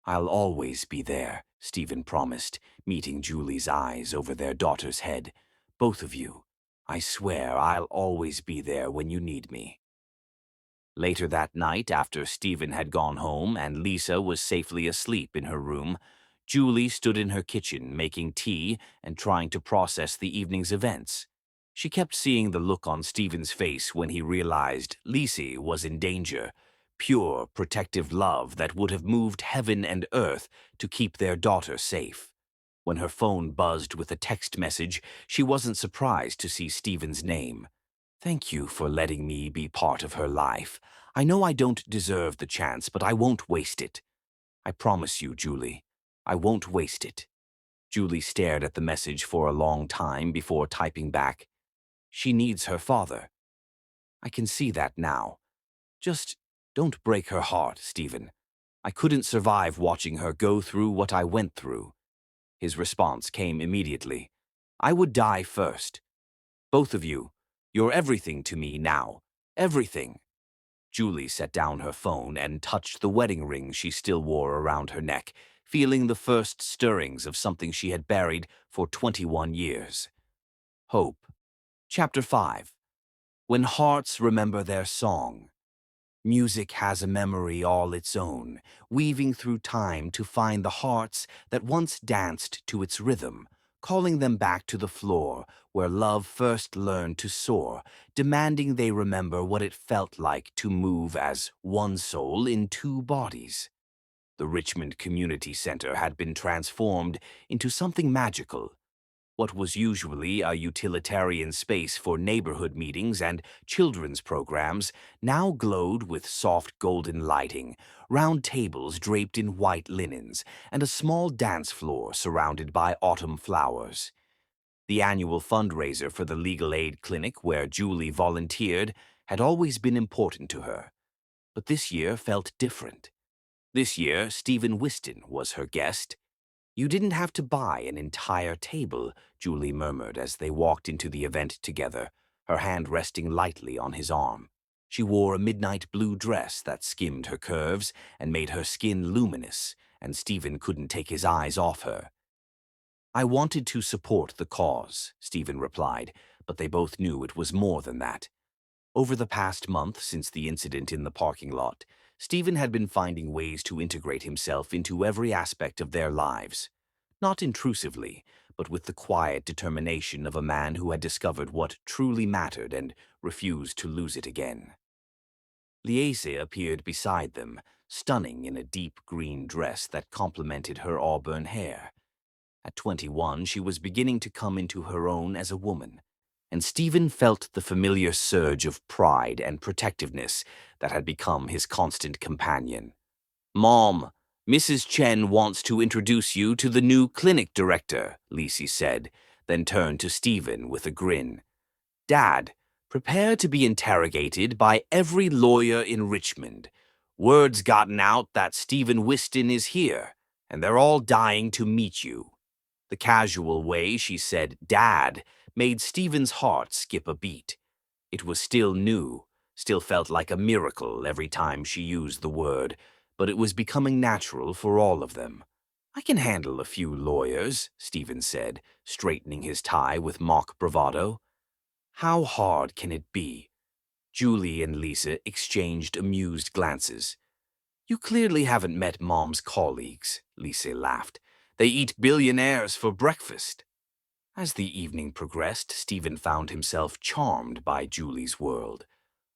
I'll always be there, Stephen promised, meeting Julie's eyes over their daughter's head. Both of you. I swear I'll always be there when you need me. Later that night, after Stephen had gone home and Lisa was safely asleep in her room, Julie stood in her kitchen making tea and trying to process the evening's events. She kept seeing the look on Stephen's face when he realized Lisi was in danger, pure, protective love that would have moved heaven and earth to keep their daughter safe. When her phone buzzed with a text message, she wasn't surprised to see Stephen's name. "Thank you for letting me be part of her life. I know I don't deserve the chance, but I won't waste it. I promise you, Julie, I won't waste it." Julie stared at the message for a long time before typing back, "She needs her father." "I can see that now. Just don't break her heart, Stephen. I couldn't survive watching her go through what I went through." His response came immediately. "I would die first. Both of you, you're everything to me now. Everything." Julie set down her phone and touched the wedding ring she still wore around her neck, feeling the first stirrings of something she had buried for 21 years. Hope. Chapter 5. When Hearts Remember Their Song. Music has a memory all its own, weaving through time to find the hearts that once danced to its rhythm, calling them back to the floor where love first learned to soar, demanding they remember what it felt like to move as one soul in two bodies. The Richmond Community Center had been transformed into something magical. What was usually a utilitarian space for neighborhood meetings and children's programs now glowed with soft golden lighting, round tables draped in white linens, and a small dance floor surrounded by autumn flowers. The annual fundraiser for the legal aid clinic where Julie volunteered had always been important to her. But this year felt different. This year, Stephen Whiston was her guest. "You didn't have to buy an entire table," Julie murmured as they walked into the event together, her hand resting lightly on his arm. She wore a midnight blue dress that skimmed her curves and made her skin luminous, and Stephen couldn't take his eyes off her. "I wanted to support the cause," Stephen replied, but they both knew it was more than that. Over the past month since the incident in the parking lot, Stephen had been finding ways to integrate himself into every aspect of their lives. Not intrusively, but with the quiet determination of a man who had discovered what truly mattered and refused to lose it again. Liese appeared beside them, stunning in a deep green dress that complemented her auburn hair. At 21, she was beginning to come into her own as a woman, and Stephen felt the familiar surge of pride and protectiveness that had become his constant companion. "Mom, Mrs. Chen wants to introduce you to the new clinic director," Lisi said, then turned to Stephen with a grin. "Dad, prepare to be interrogated by every lawyer in Richmond. Word's gotten out that Stephen Whiston is here, and they're all dying to meet you." The casual way she said "Dad" made Stephen's heart skip a beat. It was still new, still felt like a miracle every time she used the word, but it was becoming natural for all of them. "I can handle a few lawyers," Stephen said, straightening his tie with mock bravado. "How hard can it be?" Julie and Lisa exchanged amused glances. "You clearly haven't met Mom's colleagues," Lisa laughed. "They eat billionaires for breakfast." As the evening progressed, Stephen found himself charmed by Julie's world.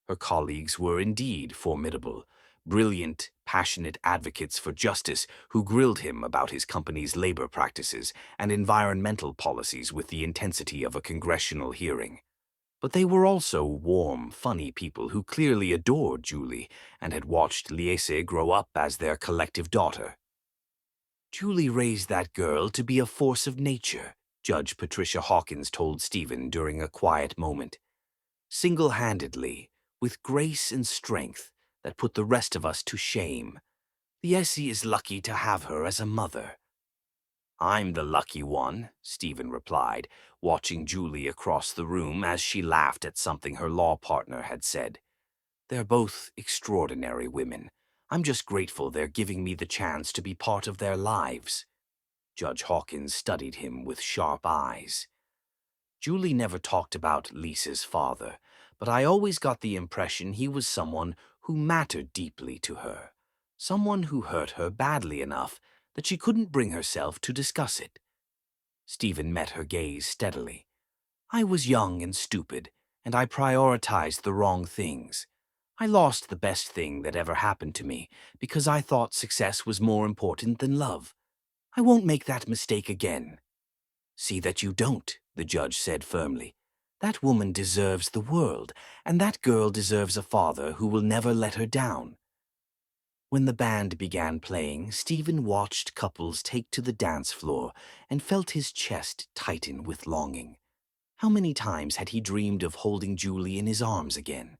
Her colleagues were indeed formidable, brilliant, passionate advocates for justice who grilled him about his company's labor practices and environmental policies with the intensity of a congressional hearing. But they were also warm, funny people who clearly adored Julie and had watched Liese grow up as their collective daughter. "Julie raised that girl to be a force of nature," Judge Patricia Hawkins told Stephen during a quiet moment. "Single-handedly, with grace and strength that put the rest of us to shame. Liese is lucky to have her as a mother." "I'm the lucky one," Stephen replied, watching Julie across the room as she laughed at something her law partner had said. "They're both extraordinary women. I'm just grateful they're giving me the chance to be part of their lives." Judge Hawkins studied him with sharp eyes. "Julie never talked about Lisa's father, but I always got the impression he was someone who mattered deeply to her, someone who hurt her badly enough that she couldn't bring herself to discuss it." Stephen met her gaze steadily. I was young and stupid, and I prioritized the wrong things. I lost the best thing that ever happened to me because I thought success was more important than love. I won't make that mistake again." "See that you don't," the judge said firmly. "That woman deserves the world, and that girl deserves a father who will never let her down." When the band began playing, Stephen watched couples take to the dance floor and felt his chest tighten with longing. How many times had he dreamed of holding Julie in his arms again?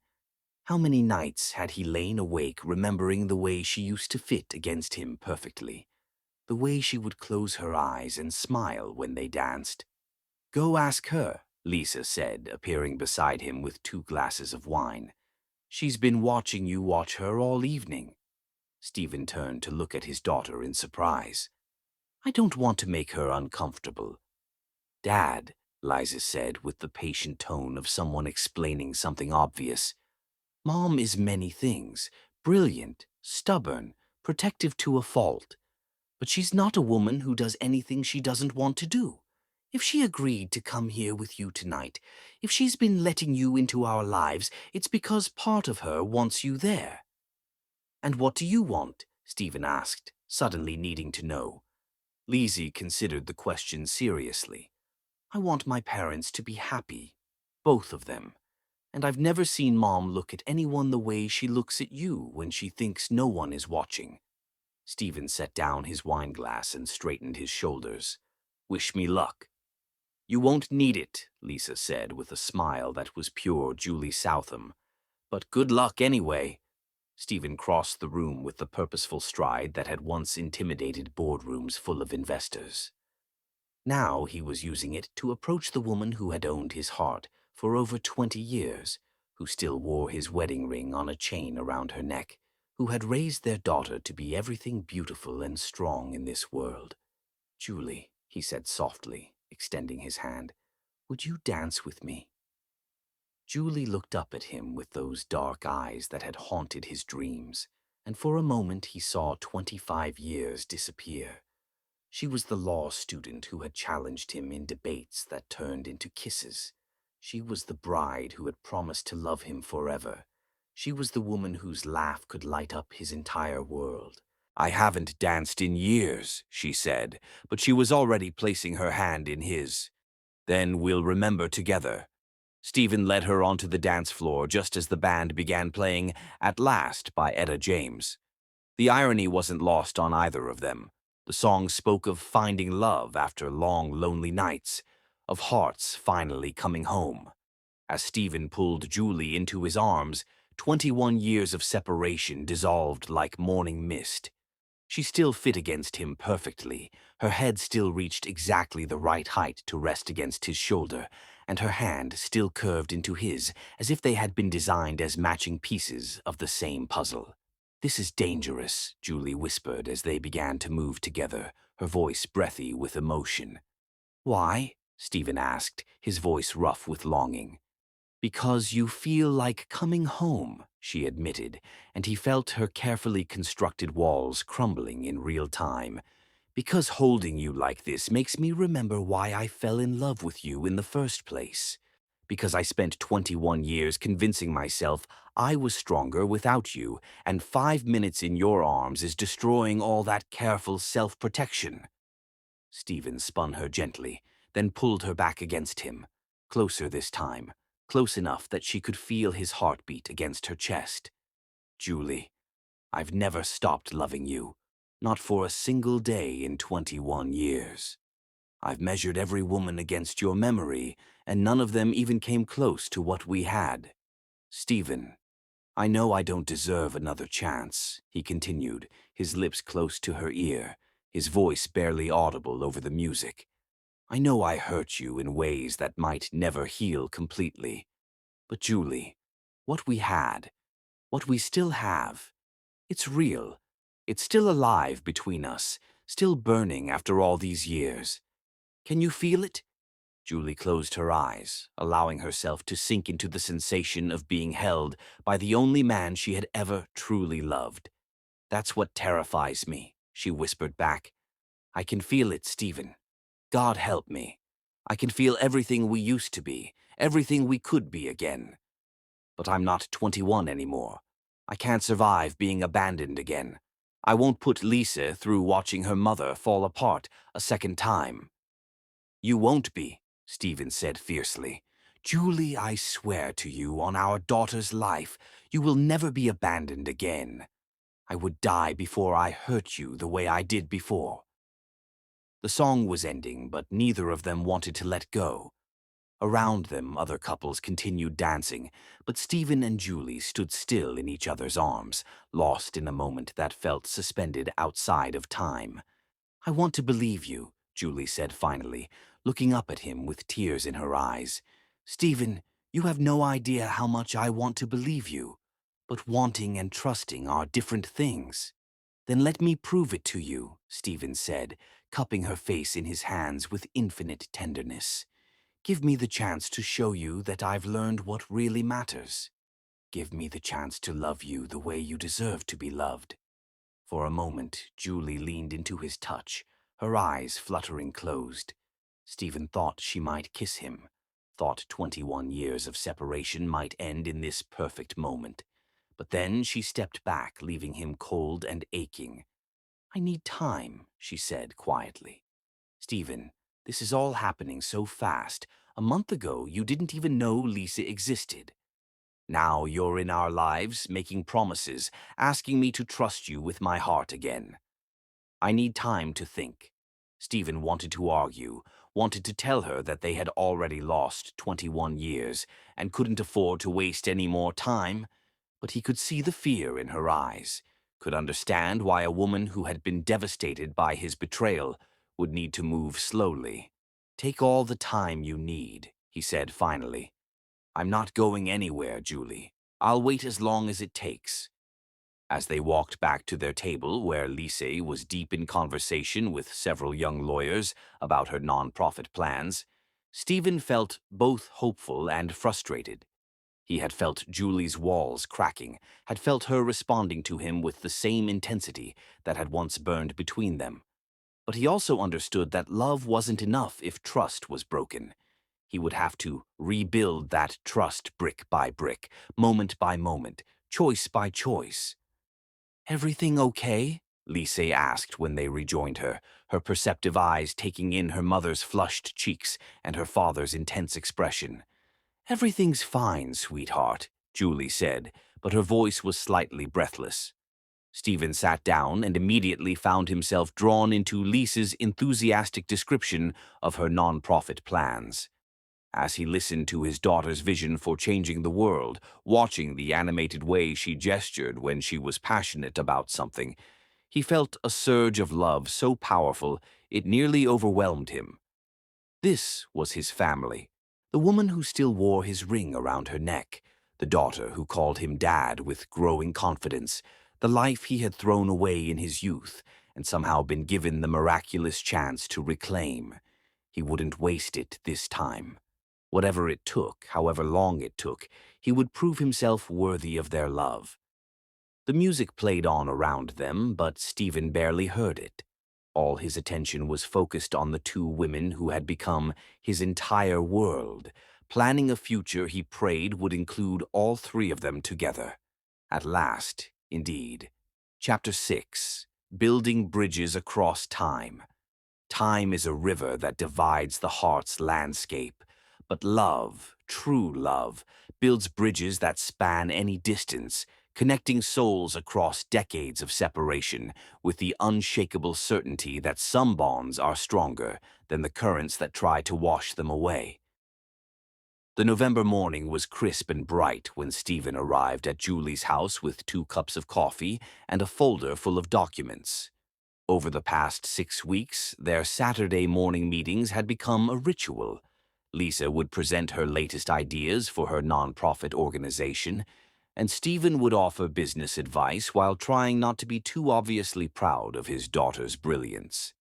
How many nights had he lain awake remembering the way she used to fit against him perfectly, the way she would close her eyes and smile when they danced? "Go ask her," Lisa said, appearing beside him with 2 glasses of wine. "She's been watching you watch her all evening." Stephen turned to look at his daughter in surprise. "I don't want to make her uncomfortable." "Dad," Liza said with the patient tone of someone explaining something obvious, "Mom is many things, brilliant, stubborn, protective to a fault. But she's not a woman who does anything she doesn't want to do. If she agreed to come here with you tonight, if she's been letting you into our lives, it's because part of her wants you there." "And what do you want?" Stephen asked, suddenly needing to know. Lizzie considered the question seriously. "I want my parents to be happy, both of them. And I've never seen Mom look at anyone the way she looks at you when she thinks no one is watching." Stephen set down his wineglass and straightened his shoulders. "Wish me luck." "You won't need it," Lisa said with a smile that was pure Julie Southam. "But good luck anyway." Stephen crossed the room with the purposeful stride that had once intimidated boardrooms full of investors. Now he was using it to approach the woman who had owned his heart for over 20 years, who still wore his wedding ring on a chain around her neck, who had raised their daughter to be everything beautiful and strong in this world. "Julie," he said softly, extending his hand, "would you dance with me?" Julie looked up at him with those dark eyes that had haunted his dreams, and for a moment he saw 25 years disappear. She was the law student who had challenged him in debates that turned into kisses. She was the bride who had promised to love him forever. She was the woman whose laugh could light up his entire world. "I haven't danced in years," she said, but she was already placing her hand in his. "Then we'll remember together." Stephen led her onto the dance floor just as the band began playing At Last by Etta James. The irony wasn't lost on either of them. The song spoke of finding love after long, lonely nights, of hearts finally coming home. As Stephen pulled Julie into his arms, 21 years of separation dissolved like morning mist. She still fit against him perfectly. Her head still reached exactly the right height to rest against his shoulder, and her hand still curved into his as if they had been designed as matching pieces of the same puzzle. "This is dangerous," Julie whispered as they began to move together, her voice breathy with emotion. "Why?" Stephen asked, his voice rough with longing. "Because you feel like coming home," she admitted, and he felt her carefully constructed walls crumbling in real time. "Because holding you like this makes me remember why I fell in love with you in the first place. Because I spent 21 years convincing myself I was stronger without you, and 5 minutes in your arms is destroying all that careful self-protection." Stephen spun her gently, then pulled her back against him, closer this time, close enough that she could feel his heartbeat against her chest. "Julie, I've never stopped loving you, not for a single day in 21 years. I've measured every woman against your memory, and none of them even came close to what we had. Stephen, I know I don't deserve another chance," he continued, his lips close to her ear, his voice barely audible over the music. "I know I hurt you in ways that might never heal completely. But Julie, what we had, what we still have, it's real. It's still alive between us, still burning after all these years. Can you feel it?" Julie closed her eyes, allowing herself to sink into the sensation of being held by the only man she had ever truly loved. "That's what terrifies me," she whispered back. "I can feel it, Stephen. God help me. I can feel everything we used to be, everything we could be again. But I'm not 21 anymore. I can't survive being abandoned again. I won't put Lisa through watching her mother fall apart a second time." "You won't be," Stephen said fiercely. "Julie, I swear to you on our daughter's life, you will never be abandoned again. I would die before I hurt you the way I did before." The song was ending, but neither of them wanted to let go. Around them, other couples continued dancing, but Stephen and Julie stood still in each other's arms, lost in a moment that felt suspended outside of time. "I want to believe you," Julie said finally, looking up at him with tears in her eyes. "Stephen, you have no idea how much I want to believe you. But wanting and trusting are different things." "Then let me prove it to you," Stephen said, cupping her face in his hands with infinite tenderness. "Give me the chance to show you that I've learned what really matters. Give me the chance to love you the way you deserve to be loved." For a moment, Julie leaned into his touch, her eyes fluttering closed. Stephen thought she might kiss him, thought 21 years of separation might end in this perfect moment. But then she stepped back, leaving him cold and aching. "I need time," she said quietly. "Stephen, this is all happening so fast. A month ago, you didn't even know Lisa existed. Now you're in our lives, making promises, asking me to trust you with my heart again. I need time to think." Stephen wanted to argue, wanted to tell her that they had already lost 21 years and couldn't afford to waste any more time, but he could see the fear in her eyes, could understand why a woman who had been devastated by his betrayal would need to move slowly. "Take all the time you need," he said finally. "I'm not going anywhere, Julie. I'll wait as long as it takes." As they walked back to their table, where Lise was deep in conversation with several young lawyers about her nonprofit plans, Stephen felt both hopeful and frustrated. He had felt Julie's walls cracking, had felt her responding to him with the same intensity that had once burned between them. But he also understood that love wasn't enough if trust was broken. He would have to rebuild that trust brick by brick, moment by moment, choice by choice. "Everything okay?" Lise asked when they rejoined her, her perceptive eyes taking in her mother's flushed cheeks and her father's intense expression. "Everything's fine, sweetheart," Julie said, but her voice was slightly breathless. Stephen sat down and immediately found himself drawn into Lisa's enthusiastic description of her nonprofit plans. As he listened to his daughter's vision for changing the world, watching the animated way she gestured when she was passionate about something, he felt a surge of love so powerful it nearly overwhelmed him. This was his family, the woman who still wore his ring around her neck, the daughter who called him dad with growing confidence, the life he had thrown away in his youth and somehow been given the miraculous chance to reclaim. He wouldn't waste it this time. Whatever it took, however long it took, he would prove himself worthy of their love. The music played on around them, but Stephen barely heard it. All his attention was focused on the two women who had become his entire world, planning a future he prayed would include all three of them together. At last, indeed. Chapter 6. Building Bridges Across Time. Time is a river that divides the heart's landscape, but love, true love, builds bridges that span any distance, connecting souls across decades of separation with the unshakable certainty that some bonds are stronger than the currents that try to wash them away. The November morning was crisp and bright when Stephen arrived at Julie's house with 2 cups of coffee and a folder full of documents. Over the past 6 weeks, their Saturday morning meetings had become a ritual. Lisa would present her latest ideas for her nonprofit organization, and Stephen would offer business advice while trying not to be too obviously proud of his daughter's brilliance.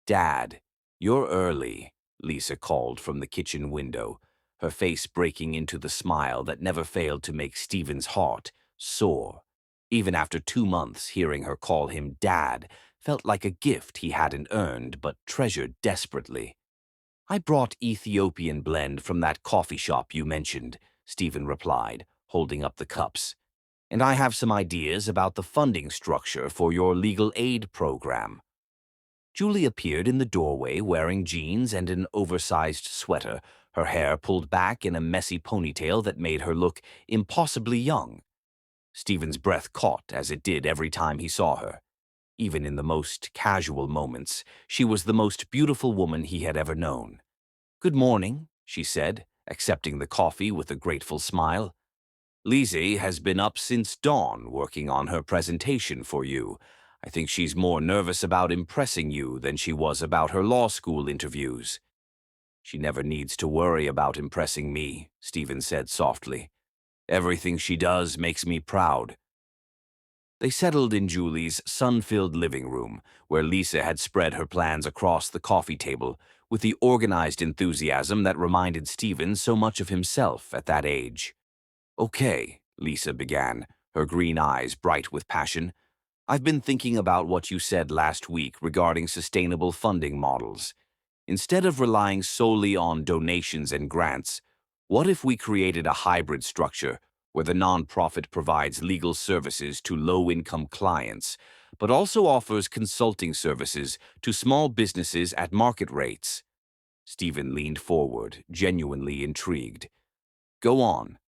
"Dad, you're early," Lisa called from the kitchen window, her face breaking into the smile that never failed to make Stephen's heart soar. Even after 2 months, hearing her call him Dad felt like a gift he hadn't earned but treasured desperately. I brought Ethiopian blend from that coffee shop you mentioned, Stephen replied, holding up the cups. And I have some ideas about the funding structure for your legal aid program. Julie appeared in the doorway wearing jeans and an oversized sweater, her hair pulled back in a messy ponytail that made her look impossibly young. Stephen's breath caught, as it did every time he saw her. Even in the most casual moments, she was the most beautiful woman he had ever known. "Good morning," she said, accepting the coffee with a grateful smile. "Lizzie has been up since dawn working on her presentation for you. I think she's more nervous about impressing you than she was about her law school interviews." "She never needs to worry about impressing me," Stephen said softly. "Everything she does makes me proud." They settled in Julie's sun-filled living room, where Lisa had spread her plans across the coffee table with the organized enthusiasm that reminded Stephen so much of himself at that age. "Okay," Lisa began, her green eyes bright with passion. "I've been thinking about what you said last week regarding sustainable funding models. Instead of relying solely on donations and grants, what if we created a hybrid structure where the nonprofit provides legal services to low-income clients, but also offers consulting services to small businesses at market rates?" Stephen leaned forward, genuinely intrigued. "Go on."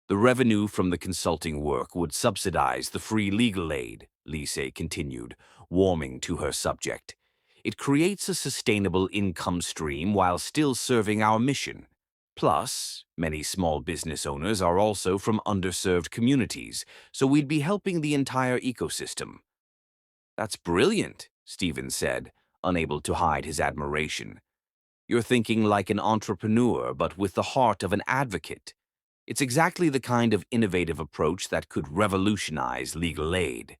"The revenue from the consulting work would subsidize the free legal aid," Lise continued, warming to her subject. "It creates a sustainable income stream while still serving our mission. Plus, many small business owners are also from underserved communities, so we'd be helping the entire ecosystem." "That's brilliant," Stephen said, unable to hide his admiration. "You're thinking like an entrepreneur, but with the heart of an advocate. It's exactly the kind of innovative approach that could revolutionize legal aid."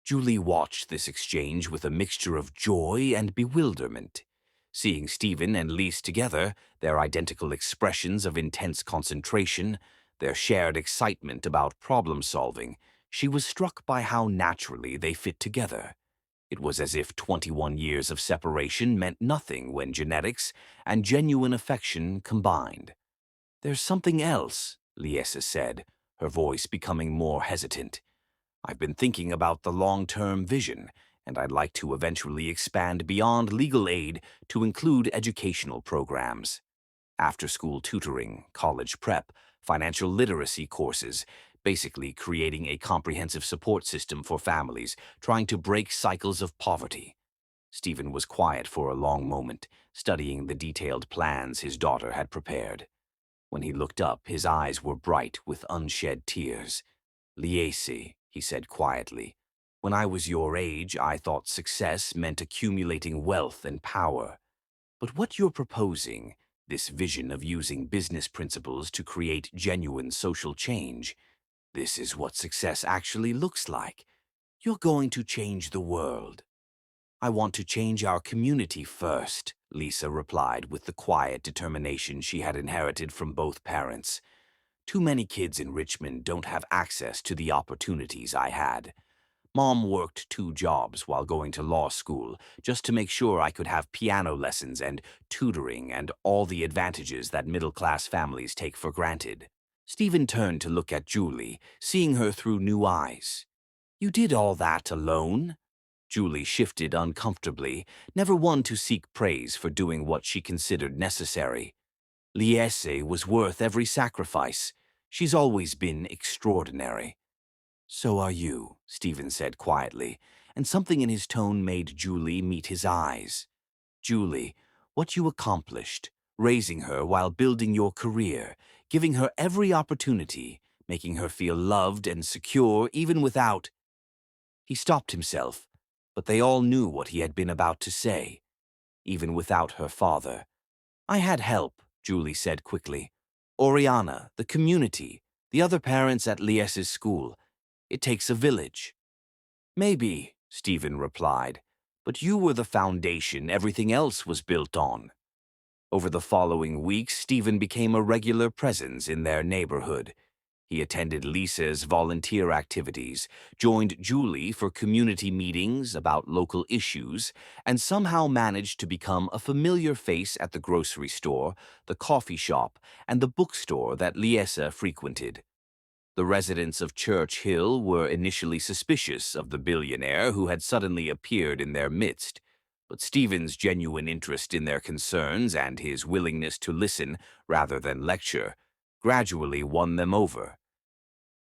Julie watched this exchange with a mixture of joy and bewilderment. Seeing Stephen and Lise together, their identical expressions of intense concentration, their shared excitement about problem-solving, she was struck by how naturally they fit together. It was as if 21 years of separation meant nothing when genetics and genuine affection combined. "There's something else," Liesa said, her voice becoming more hesitant. "I've been thinking about the long-term vision, and I'd like to eventually expand beyond legal aid to include educational programs. After-school tutoring, college prep, financial literacy courses, basically creating a comprehensive support system for families trying to break cycles of poverty." Stephen was quiet for a long moment, studying the detailed plans his daughter had prepared. When he looked up, his eyes were bright with unshed tears. "Liesi," he said quietly, "when I was your age, I thought success meant accumulating wealth and power. But what you're proposing, this vision of using business principles to create genuine social change, this is what success actually looks like. You're going to change the world." "I want to change our community first," Lisa replied with the quiet determination she had inherited from both parents. "Too many kids in Richmond don't have access to the opportunities I had. Mom worked 2 jobs while going to law school just to make sure I could have piano lessons and tutoring and all the advantages that middle-class families take for granted." Stephen turned to look at Julie, seeing her through new eyes. "You did all that alone?" Julie shifted uncomfortably, never one to seek praise for doing what she considered necessary. "Liese was worth every sacrifice. She's always been extraordinary." "So are you," Stephen said quietly, and something in his tone made Julie meet his eyes. "Julie, what you accomplished, raising her while building your career, giving her every opportunity, making her feel loved and secure even without—" He stopped himself, but they all knew what he had been about to say. "Even without her father." "I had help," Julie said quickly. "Oriana, the community, the other parents at Liese's school. It takes a village." "Maybe," Stephen replied, "but you were the foundation everything else was built on." Over the following weeks, Stephen became a regular presence in their neighborhood. He attended Lisa's volunteer activities, joined Julie for community meetings about local issues, and somehow managed to become a familiar face at the grocery store, the coffee shop, and the bookstore that Lisa frequented. The residents of Church Hill were initially suspicious of the billionaire who had suddenly appeared in their midst, but Stephen's genuine interest in their concerns and his willingness to listen rather than lecture gradually won them over.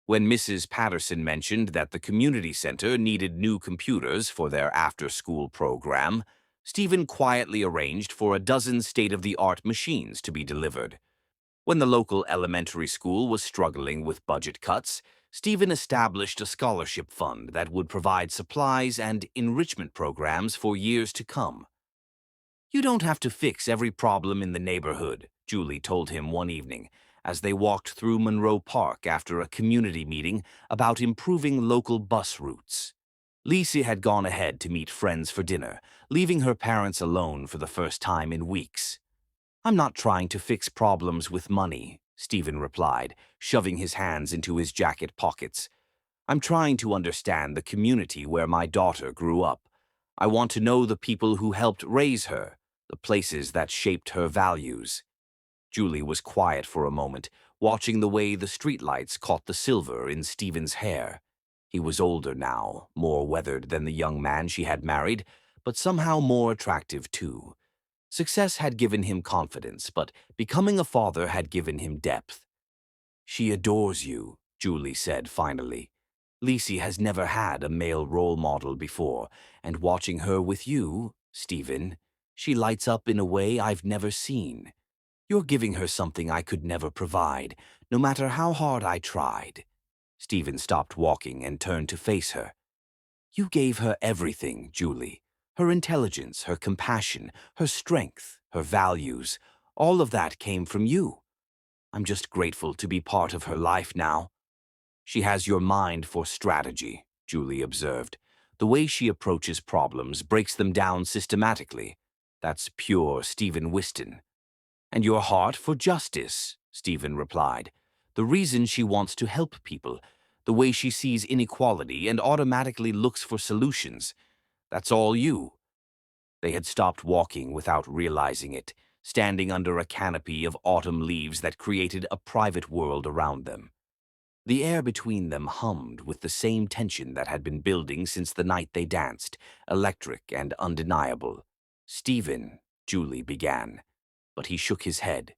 When Mrs. Patterson mentioned that the community center needed new computers for their after-school program, Stephen quietly arranged for a dozen state-of-the-art machines to be delivered. When the local elementary school was struggling with budget cuts, Stephen established a scholarship fund that would provide supplies and enrichment programs for years to come. "You don't have to fix every problem in the neighborhood," Julie told him one evening, as they walked through Monroe Park after a community meeting about improving local bus routes. Lisa had gone ahead to meet friends for dinner, leaving her parents alone for the first time in weeks. "I'm not trying to fix problems with money," Stephen replied, shoving his hands into his jacket pockets. "I'm trying to understand the community where my daughter grew up. I want to know the people who helped raise her, the places that shaped her values." Julie was quiet for a moment, watching the way the streetlights caught the silver in Stephen's hair. He was older now, more weathered than the young man she had married, but somehow more attractive too. Success had given him confidence, but becoming a father had given him depth. "She adores you," Julie said finally. "Lisa has never had a male role model before, and watching her with you, Stephen, she lights up in a way I've never seen. You're giving her something I could never provide, no matter how hard I tried." Stephen stopped walking and turned to face her. "You gave her everything, Julie. Her intelligence, her compassion, her strength, her values, all of that came from you. I'm just grateful to be part of her life now." "She has your mind for strategy," Julie observed. "The way she approaches problems breaks them down systematically. That's pure Stephen Whiston." "And your heart for justice," Stephen replied. "The reason she wants to help people, the way she sees inequality and automatically looks for solutions. That's all you." They had stopped walking without realizing it, standing under a canopy of autumn leaves that created a private world around them. The air between them hummed with the same tension that had been building since the night they danced, electric and undeniable. "Stephen," Julie began, but he shook his head.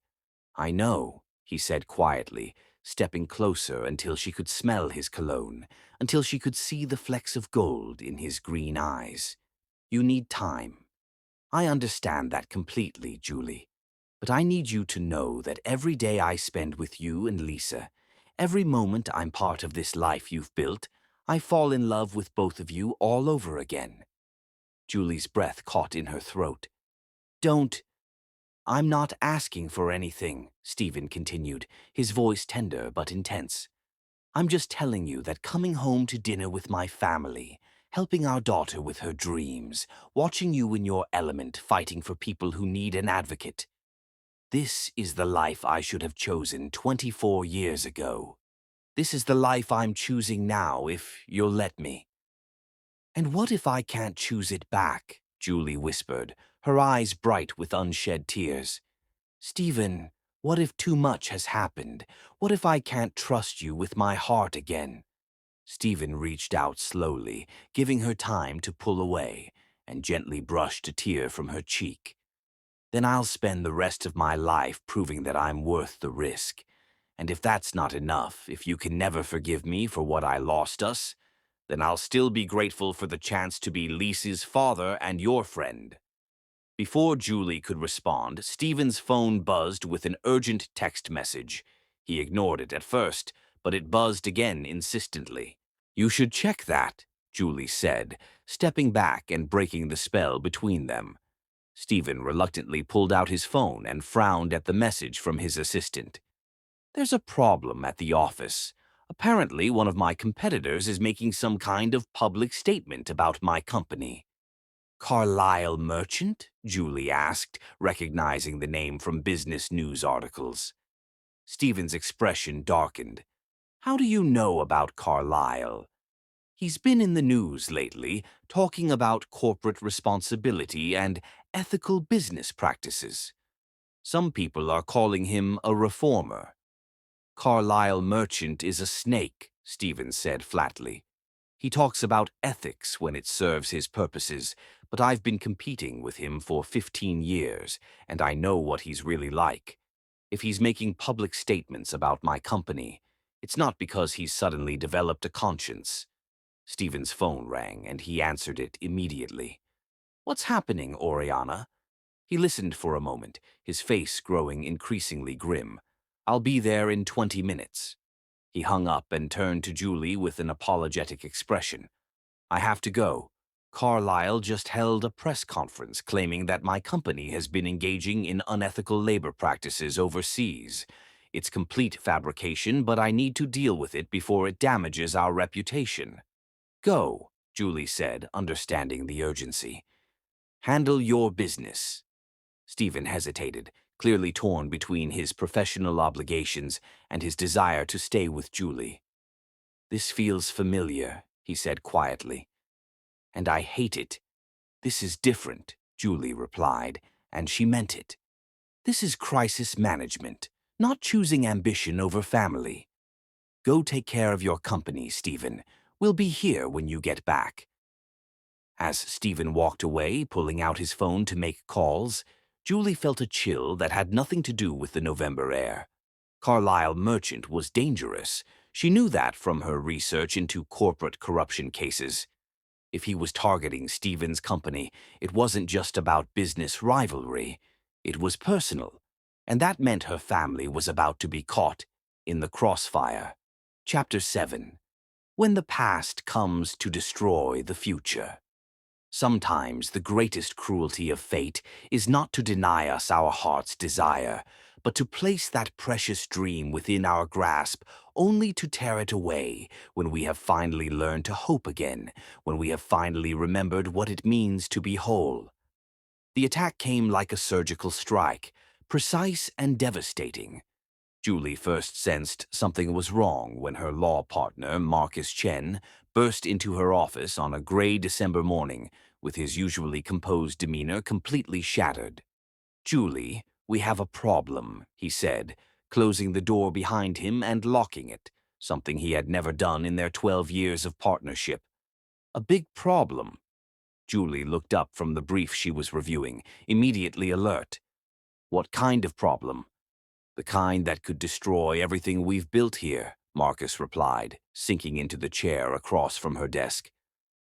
"I know," he said quietly, stepping closer until she could smell his cologne, until she could see the flecks of gold in his green eyes. "You need time. I understand that completely, Julie. But I need you to know that every day I spend with you and Lisa, every moment I'm part of this life you've built, I fall in love with both of you all over again." Julie's breath caught in her throat. "Don't—" "I'm not asking for anything," Stephen continued, his voice tender but intense. "I'm just telling you that coming home to dinner with my family, helping our daughter with her dreams, watching you in your element fighting for people who need an advocate, this is the life I should have chosen 24 years ago. This is the life I'm choosing now, if you'll let me." "And what if I can't choose it back?" Julie whispered, her eyes bright with unshed tears. "Stephen, what if too much has happened? What if I can't trust you with my heart again?" Stephen reached out slowly, giving her time to pull away, and gently brushed a tear from her cheek. "Then I'll spend the rest of my life proving that I'm worth the risk. And if that's not enough, if you can never forgive me for what I lost us, then I'll still be grateful for the chance to be Lisa's father and your friend." Before Julie could respond, Stephen's phone buzzed with an urgent text message. He ignored it at first, but it buzzed again insistently. "You should check that," Julie said, stepping back and breaking the spell between them. Stephen reluctantly pulled out his phone and frowned at the message from his assistant. "There's a problem at the office. Apparently, one of my competitors is making some kind of public statement about my company." "Carlisle Merchant?" Julie asked, recognizing the name from business news articles. Stephen's expression darkened. How do you know about Carlyle? He's been in the news lately, talking about corporate responsibility and ethical business practices. Some people are calling him a reformer. Carlyle Merchant is a snake, Stevens said flatly. He talks about ethics when it serves his purposes, but I've been competing with him for 15 years, and I know what he's really like. If he's making public statements about my company, it's not because he's suddenly developed a conscience. Stephen's phone rang, and he answered it immediately. What's happening, Oriana? He listened for a moment, his face growing increasingly grim. I'll be there in 20 minutes. He hung up and turned to Julie with an apologetic expression. I have to go. Carlyle just held a press conference claiming that my company has been engaging in unethical labor practices overseas. It's complete fabrication, but I need to deal with it before it damages our reputation. Go, Julie said, understanding the urgency. Handle your business. Stephen hesitated, clearly torn between his professional obligations and his desire to stay with Julie. This feels familiar, he said quietly. And I hate it. This is different, Julie replied, and she meant it. This is crisis management, not choosing ambition over family. Go take care of your company, Stephen. We'll be here when you get back. As Stephen walked away, pulling out his phone to make calls, Julie felt a chill that had nothing to do with the November air. Carlyle Merchant was dangerous. She knew that from her research into corporate corruption cases. If he was targeting Stephen's company, it wasn't just about business rivalry. It was personal, and that meant her family was about to be caught in the crossfire. Chapter 7. When the past comes to destroy the future. Sometimes the greatest cruelty of fate is not to deny us our heart's desire, but to place that precious dream within our grasp only to tear it away when we have finally learned to hope again, when we have finally remembered what it means to be whole. The attack came like a surgical strike, precise and devastating. Julie first sensed something was wrong when her law partner, Marcus Chen, burst into her office on a gray December morning with his usually composed demeanor completely shattered. Julie, we have a problem, he said, closing the door behind him and locking it, something he had never done in their 12 years of partnership. A big problem. Julie looked up from the brief she was reviewing, immediately alert. What kind of problem? The kind that could destroy everything we've built here, Marcus replied, sinking into the chair across from her desk.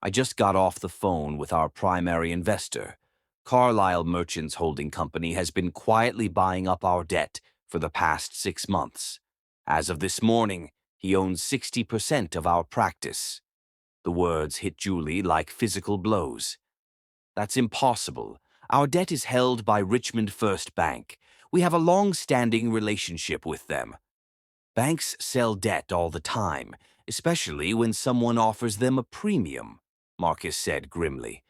I just got off the phone with our primary investor. Carlyle Merchants Holding Company has been quietly buying up our debt for the past 6 months. As of this morning, he owns 60% of our practice. The words hit Julie like physical blows. That's impossible. Our debt is held by Richmond First Bank. We have a long-standing relationship with them. Banks sell debt all the time, especially when someone offers them a premium, Marcus said grimly.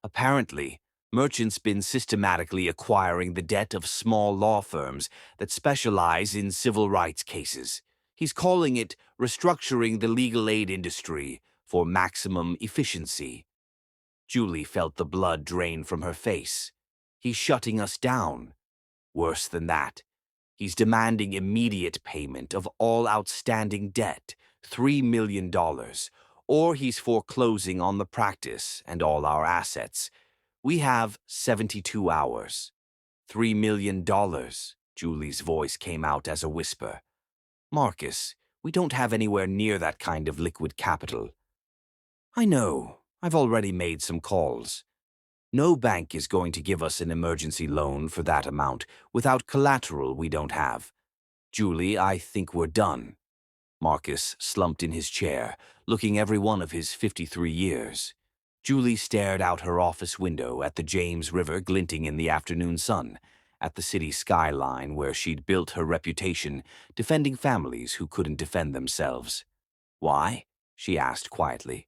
Apparently, Merchant's been systematically acquiring the debt of small law firms that specialize in civil rights cases. He's calling it restructuring the legal aid industry for maximum efficiency. Julie felt the blood drain from her face. He's shutting us down. Worse than that, he's demanding immediate payment of all outstanding debt, $3 million, or he's foreclosing on the practice and all our assets. We have 72 hours. $3 million, Julie's voice came out as a whisper. Marcus, we don't have anywhere near that kind of liquid capital. I know. I've already made some calls. No bank is going to give us an emergency loan for that amount without collateral we don't have. Julie, I think we're done. Marcus slumped in his chair, looking every one of his 53 years. Julie stared out her office window at the James River glinting in the afternoon sun, at the city skyline where she'd built her reputation defending families who couldn't defend themselves. Why? She asked quietly.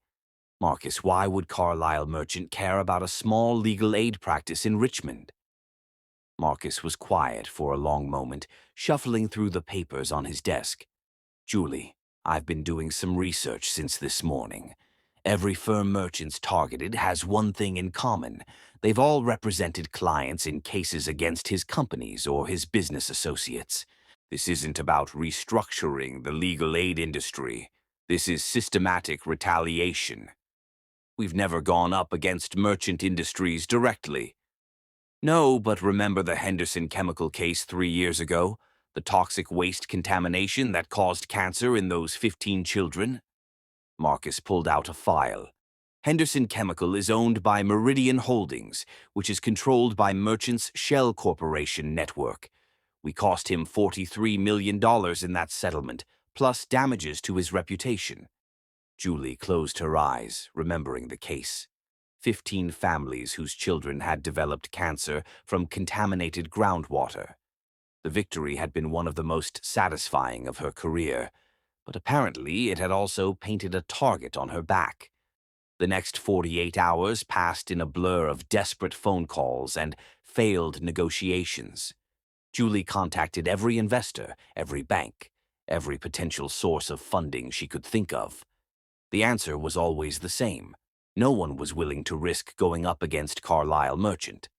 Marcus, why would Carlyle Merchant care about a small legal aid practice in Richmond? Marcus was quiet for a long moment, shuffling through the papers on his desk. Julie, I've been doing some research since this morning. Every firm merchants targeted has one thing in common. They've all represented clients in cases against his companies or his business associates. This isn't about restructuring the legal aid industry. This is systematic retaliation. We've never gone up against merchant industries directly. No, but remember the Henderson chemical case 3 years ago? The toxic waste contamination that caused cancer in those 15 children? Marcus pulled out a file. Henderson Chemical is owned by Meridian Holdings, which is controlled by Merchants Shell Corporation network. We cost him $43 million in that settlement, plus damages to his reputation. Julie closed her eyes, remembering the case. 15 families whose children had developed cancer from contaminated groundwater. The victory had been one of the most satisfying of her career, but apparently it had also painted a target on her back. The next 48 hours passed in a blur of desperate phone calls and failed negotiations. Julie contacted every investor, every bank, every potential source of funding she could think of. The answer was always the same. No one was willing to risk going up against Carlisle Merchant.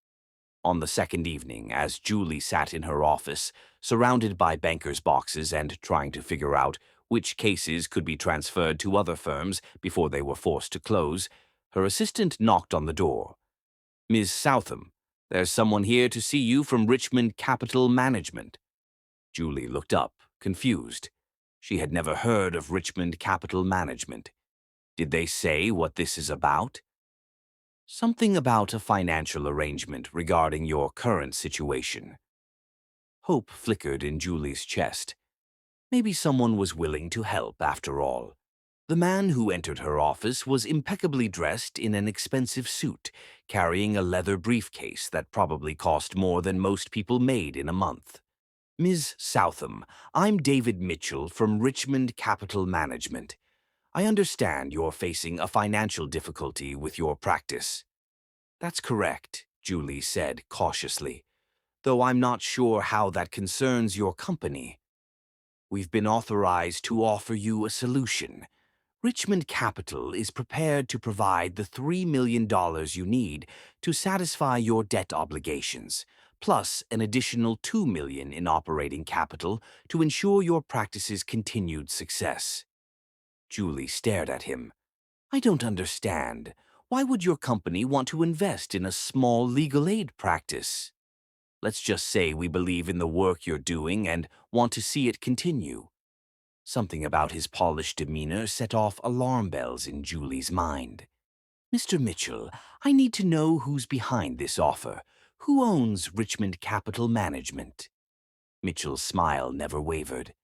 On the second evening, as Julie sat in her office, surrounded by bankers' boxes and trying to figure out which cases could be transferred to other firms before they were forced to close, her assistant knocked on the door. "Ms. Southam, there's someone here to see you from Richmond Capital Management." Julie looked up, confused. She had never heard of Richmond Capital Management. Did they say what this is about? "Something about a financial arrangement regarding your current situation." Hope flickered in Julie's chest. Maybe someone was willing to help after all. The man who entered her office was impeccably dressed in an expensive suit, carrying a leather briefcase that probably cost more than most people made in a month. "Ms. Southam, I'm David Mitchell from Richmond Capital Management. I understand you're facing a financial difficulty with your practice." "That's correct," Julie said cautiously, "though I'm not sure how that concerns your company." "We've been authorized to offer you a solution. Richmond Capital is prepared to provide the $3 million you need to satisfy your debt obligations, plus an additional $2 million in operating capital to ensure your practice's continued success." Julie stared at him. "I don't understand. Why would your company want to invest in a small legal aid practice?" "Let's just say we believe in the work you're doing and want to see it continue." Something about his polished demeanor set off alarm bells in Julie's mind. "Mr. Mitchell, I need to know who's behind this offer. Who owns Richmond Capital Management?" Mitchell's smile never wavered.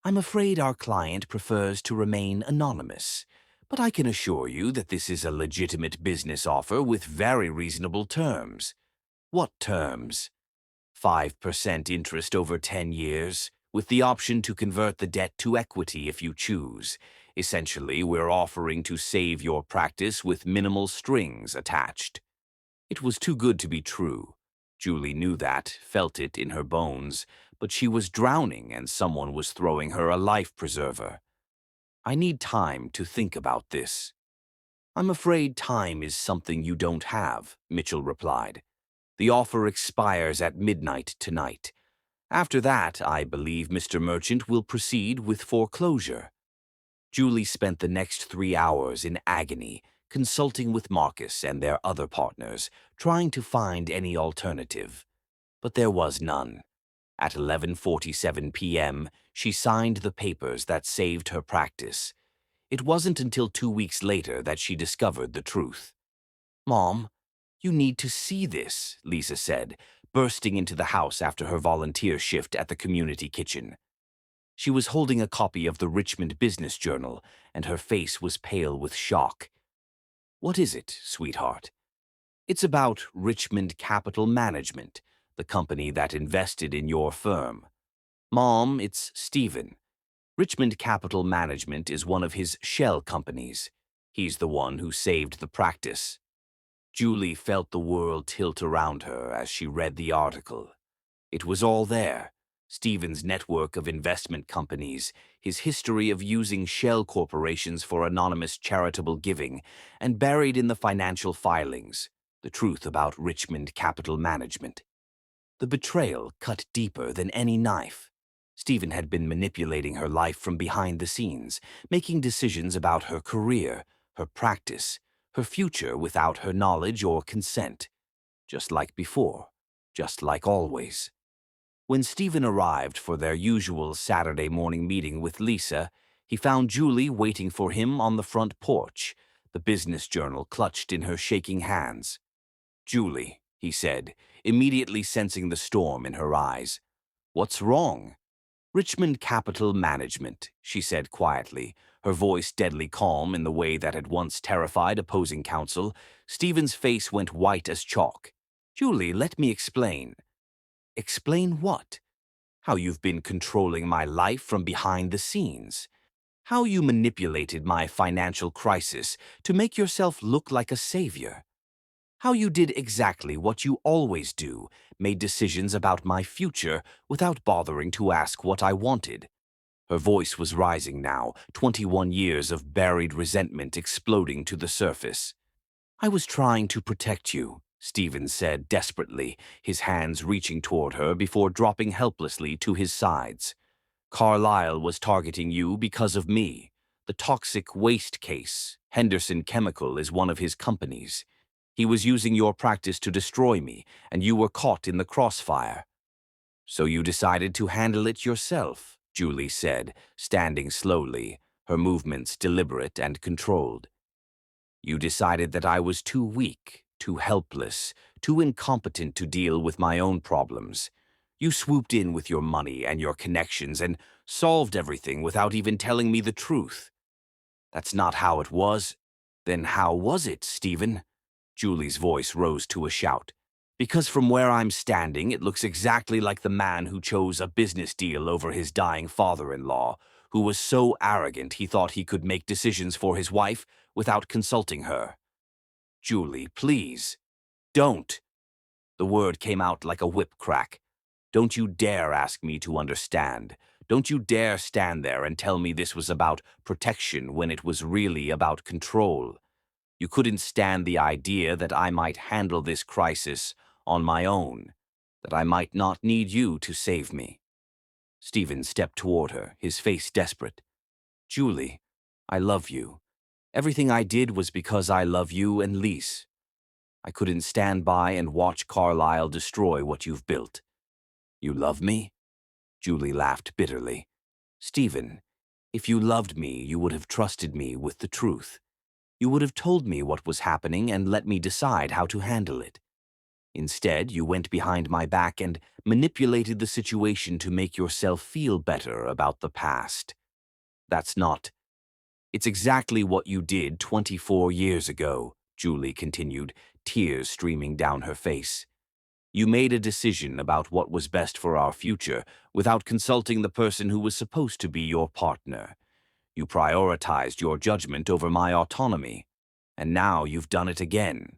"I'm afraid our client prefers to remain anonymous, but I can assure you that this is a legitimate business offer with very reasonable terms." "What terms?" 5% interest over 10 years, with the option to convert the debt to equity if you choose. Essentially, we're offering to save your practice with minimal strings attached. It was too good to be true. Julie knew that, felt it in her bones, but she was drowning and someone was throwing her a life preserver. "I need time to think about this." "I'm afraid time is something you don't have," Mitchell replied. "The offer expires at midnight tonight. After that, I believe Mr. Merchant will proceed with foreclosure." Julie spent the next 3 hours in agony, consulting with Marcus and their other partners, trying to find any alternative. But there was none. At 11:47 p.m., she signed the papers that saved her practice. It wasn't until 2 weeks later that she discovered the truth. "Mom, you need to see this," Lisa said, bursting into the house after her volunteer shift at the community kitchen. She was holding a copy of the Richmond Business Journal, and her face was pale with shock. "What is it, sweetheart?" "It's about Richmond Capital Management, the company that invested in your firm." "Mom, it's Stephen. Richmond Capital Management is one of his shell companies. He's the one who saved the practice." Julie felt the world tilt around her as she read the article. It was all there. Stephen's network of investment companies, his history of using shell corporations for anonymous charitable giving, and buried in the financial filings, the truth about Richmond Capital Management. The betrayal cut deeper than any knife. Stephen had been manipulating her life from behind the scenes, making decisions about her career, her practice, her future without her knowledge or consent. Just like before, just like always. When Stephen arrived for their usual Saturday morning meeting with Lisa, he found Julie waiting for him on the front porch, the business journal clutched in her shaking hands. "Julie," he said, immediately sensing the storm in her eyes. "What's wrong?" "Richmond Capital Management," she said quietly, her voice deadly calm in the way that had once terrified opposing counsel. Stephen's face went white as chalk. "Julie, let me explain." "Explain what?" "How you've been controlling my life from behind the scenes. How you manipulated my financial crisis to make yourself look like a savior. How you did exactly what you always do, made decisions about my future without bothering to ask what I wanted." Her voice was rising now, 21 years of buried resentment exploding to the surface. "I was trying to protect you," Stephen said desperately, his hands reaching toward her before dropping helplessly to his sides. "Carlyle was targeting you because of me. The toxic waste case, Henderson Chemical, is one of his companies. He was using your practice to destroy me, and you were caught in the crossfire." "So you decided to handle it yourself," Julie said, standing slowly, her movements deliberate and controlled. "You decided that I was too weak, too helpless, too incompetent to deal with my own problems. You swooped in with your money and your connections and solved everything without even telling me the truth." "That's not how it was." "Then how was it, Stephen?" Julie's voice rose to a shout. "Because from where I'm standing, it looks exactly like the man who chose a business deal over his dying father-in-law, who was so arrogant he thought he could make decisions for his wife without consulting her." "Julie, please." "Don't." The word came out like a whip crack. "Don't you dare ask me to understand. Don't you dare stand there and tell me this was about protection when it was really about control. You couldn't stand the idea that I might handle this crisis on my own, that I might not need you to save me." Stephen stepped toward her, his face desperate. "Julie, I love you. Everything I did was because I love you and Lise. I couldn't stand by and watch Carlyle destroy what you've built." "You love me?" Julie laughed bitterly. "Stephen, if you loved me, you would have trusted me with the truth. You would have told me what was happening and let me decide how to handle it. Instead, you went behind my back and manipulated the situation to make yourself feel better about the past. That's not... It's exactly what you did 24 years ago," Julie continued, tears streaming down her face. "You made a decision about what was best for our future without consulting the person who was supposed to be your partner. You prioritized your judgment over my autonomy, and now you've done it again."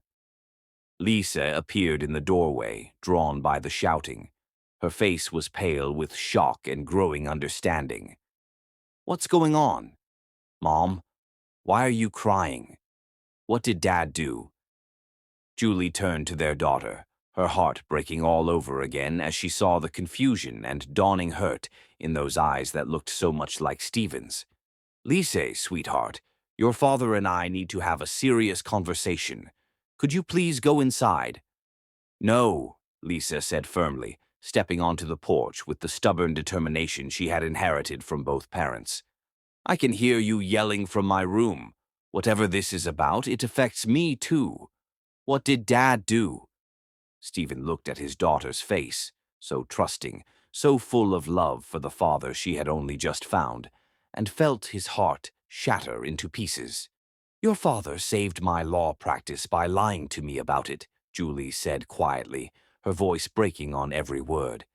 Lisa appeared in the doorway, drawn by the shouting. Her face was pale with shock and growing understanding. "What's going on? Mom, why are you crying? What did Dad do?" Julie turned to their daughter, her heart breaking all over again as she saw the confusion and dawning hurt in those eyes that looked so much like Stephen's. "Lise, sweetheart, your father and I need to have a serious conversation. Could you please go inside?" "No," Lisa said firmly, stepping onto the porch with the stubborn determination she had inherited from both parents. "I can hear you yelling from my room. Whatever this is about, it affects me too. What did Dad do?" Stephen looked at his daughter's face, so trusting, so full of love for the father she had only just found, and felt his heart shatter into pieces. "Your father saved my law practice by lying to me about it," Julie said quietly, her voice breaking on every word.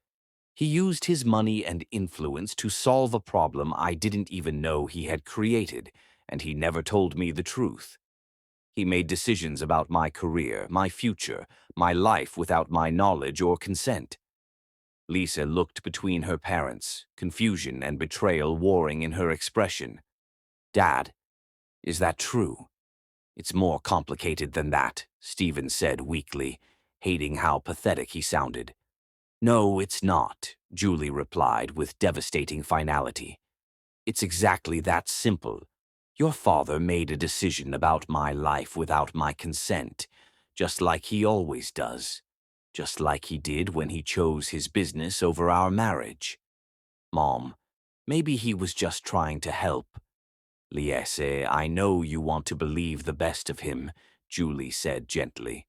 "He used his money and influence to solve a problem I didn't even know he had created, and he never told me the truth. He made decisions about my career, my future, my life without my knowledge or consent." Lisa looked between her parents, confusion and betrayal warring in her expression. "Dad, is that true?" "It's more complicated than that," Stephen said weakly, hating how pathetic he sounded. "No, it's not," Julie replied with devastating finality. "It's exactly that simple. Your father made a decision about my life without my consent, just like he always does. Just like he did when he chose his business over our marriage. Mom, maybe he was just trying to help." "Liese, I know you want to believe the best of him," Julie said gently.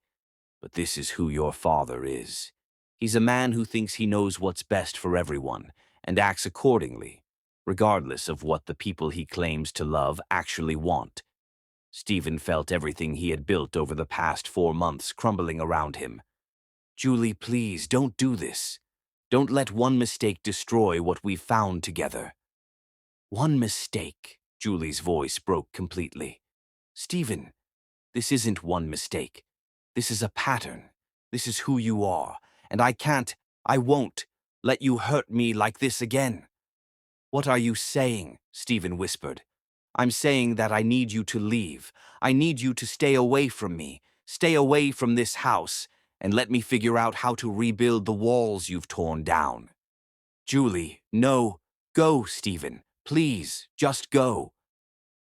"But this is who your father is. He's a man who thinks he knows what's best for everyone and acts accordingly, regardless of what the people he claims to love actually want." Stephen felt everything he had built over the past 4 months crumbling around him. "Julie, please, don't do this. Don't let one mistake destroy what we've found together." "One mistake," Julie's voice broke completely. "Stephen, this isn't one mistake. This is a pattern. This is who you are, and I won't let you hurt me like this again." "What are you saying?" Stephen whispered. "I'm saying that I need you to leave. I need you to stay away from me, stay away from this house, and let me figure out how to rebuild the walls you've torn down." "Julie, no. Go, Stephen. Please, just go."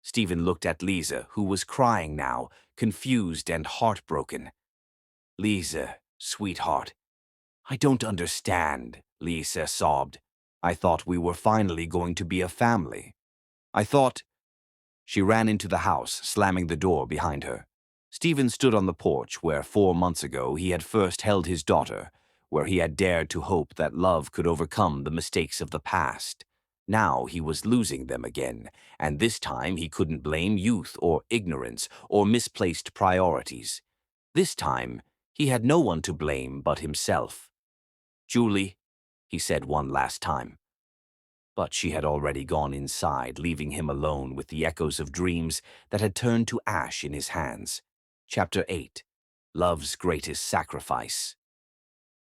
Stephen looked at Lisa, who was crying now, confused and heartbroken. "Lisa, sweetheart, I don't understand," Lisa sobbed. "I thought we were finally going to be a family. I thought—" She ran into the house, slamming the door behind her. Stephen stood on the porch where 4 months ago he had first held his daughter, where he had dared to hope that love could overcome the mistakes of the past. Now he was losing them again, and this time he couldn't blame youth or ignorance or misplaced priorities. This time, he had no one to blame but himself. "Julie," he said one last time. But she had already gone inside, leaving him alone with the echoes of dreams that had turned to ash in his hands. Chapter 8. Love's Greatest Sacrifice.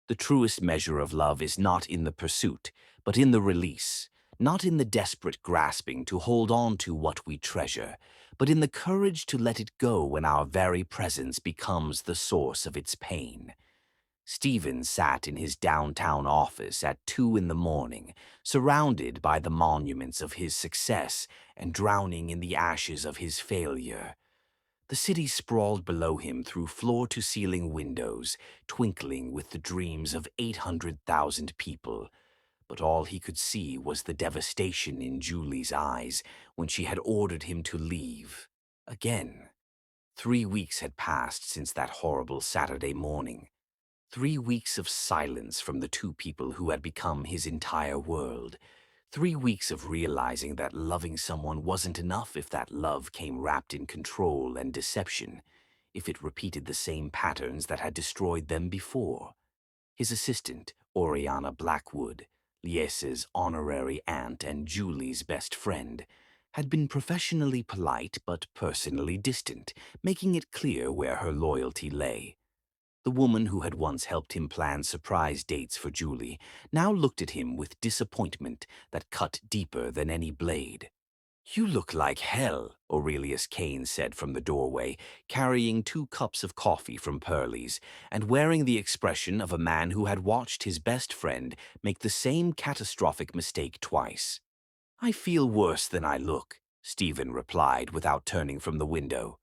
The truest measure of love is not in the pursuit, but in the release, not in the desperate grasping to hold on to what we treasure, but in the courage to let it go when our very presence becomes the source of its pain. Stephen sat in his downtown office at 2 in the morning, surrounded by the monuments of his success and drowning in the ashes of his failure. The city sprawled below him through floor-to-ceiling windows, twinkling with the dreams of 800,000 people. But all he could see was the devastation in Julie's eyes when she had ordered him to leave. Again. 3 weeks had passed since that horrible Saturday morning. 3 weeks of silence from the two people who had become his entire world. 3 weeks of realizing that loving someone wasn't enough if that love came wrapped in control and deception, if it repeated the same patterns that had destroyed them before. His assistant, Oriana Blackwood, Liese's honorary aunt and Julie's best friend, had been professionally polite but personally distant, making it clear where her loyalty lay. The woman who had once helped him plan surprise dates for Julie now looked at him with disappointment that cut deeper than any blade. "You look like hell," Aurelius Kane said from the doorway, carrying 2 cups of coffee from Pearlie's, and wearing the expression of a man who had watched his best friend make the same catastrophic mistake twice. "I feel worse than I look," Stephen replied without turning from the window.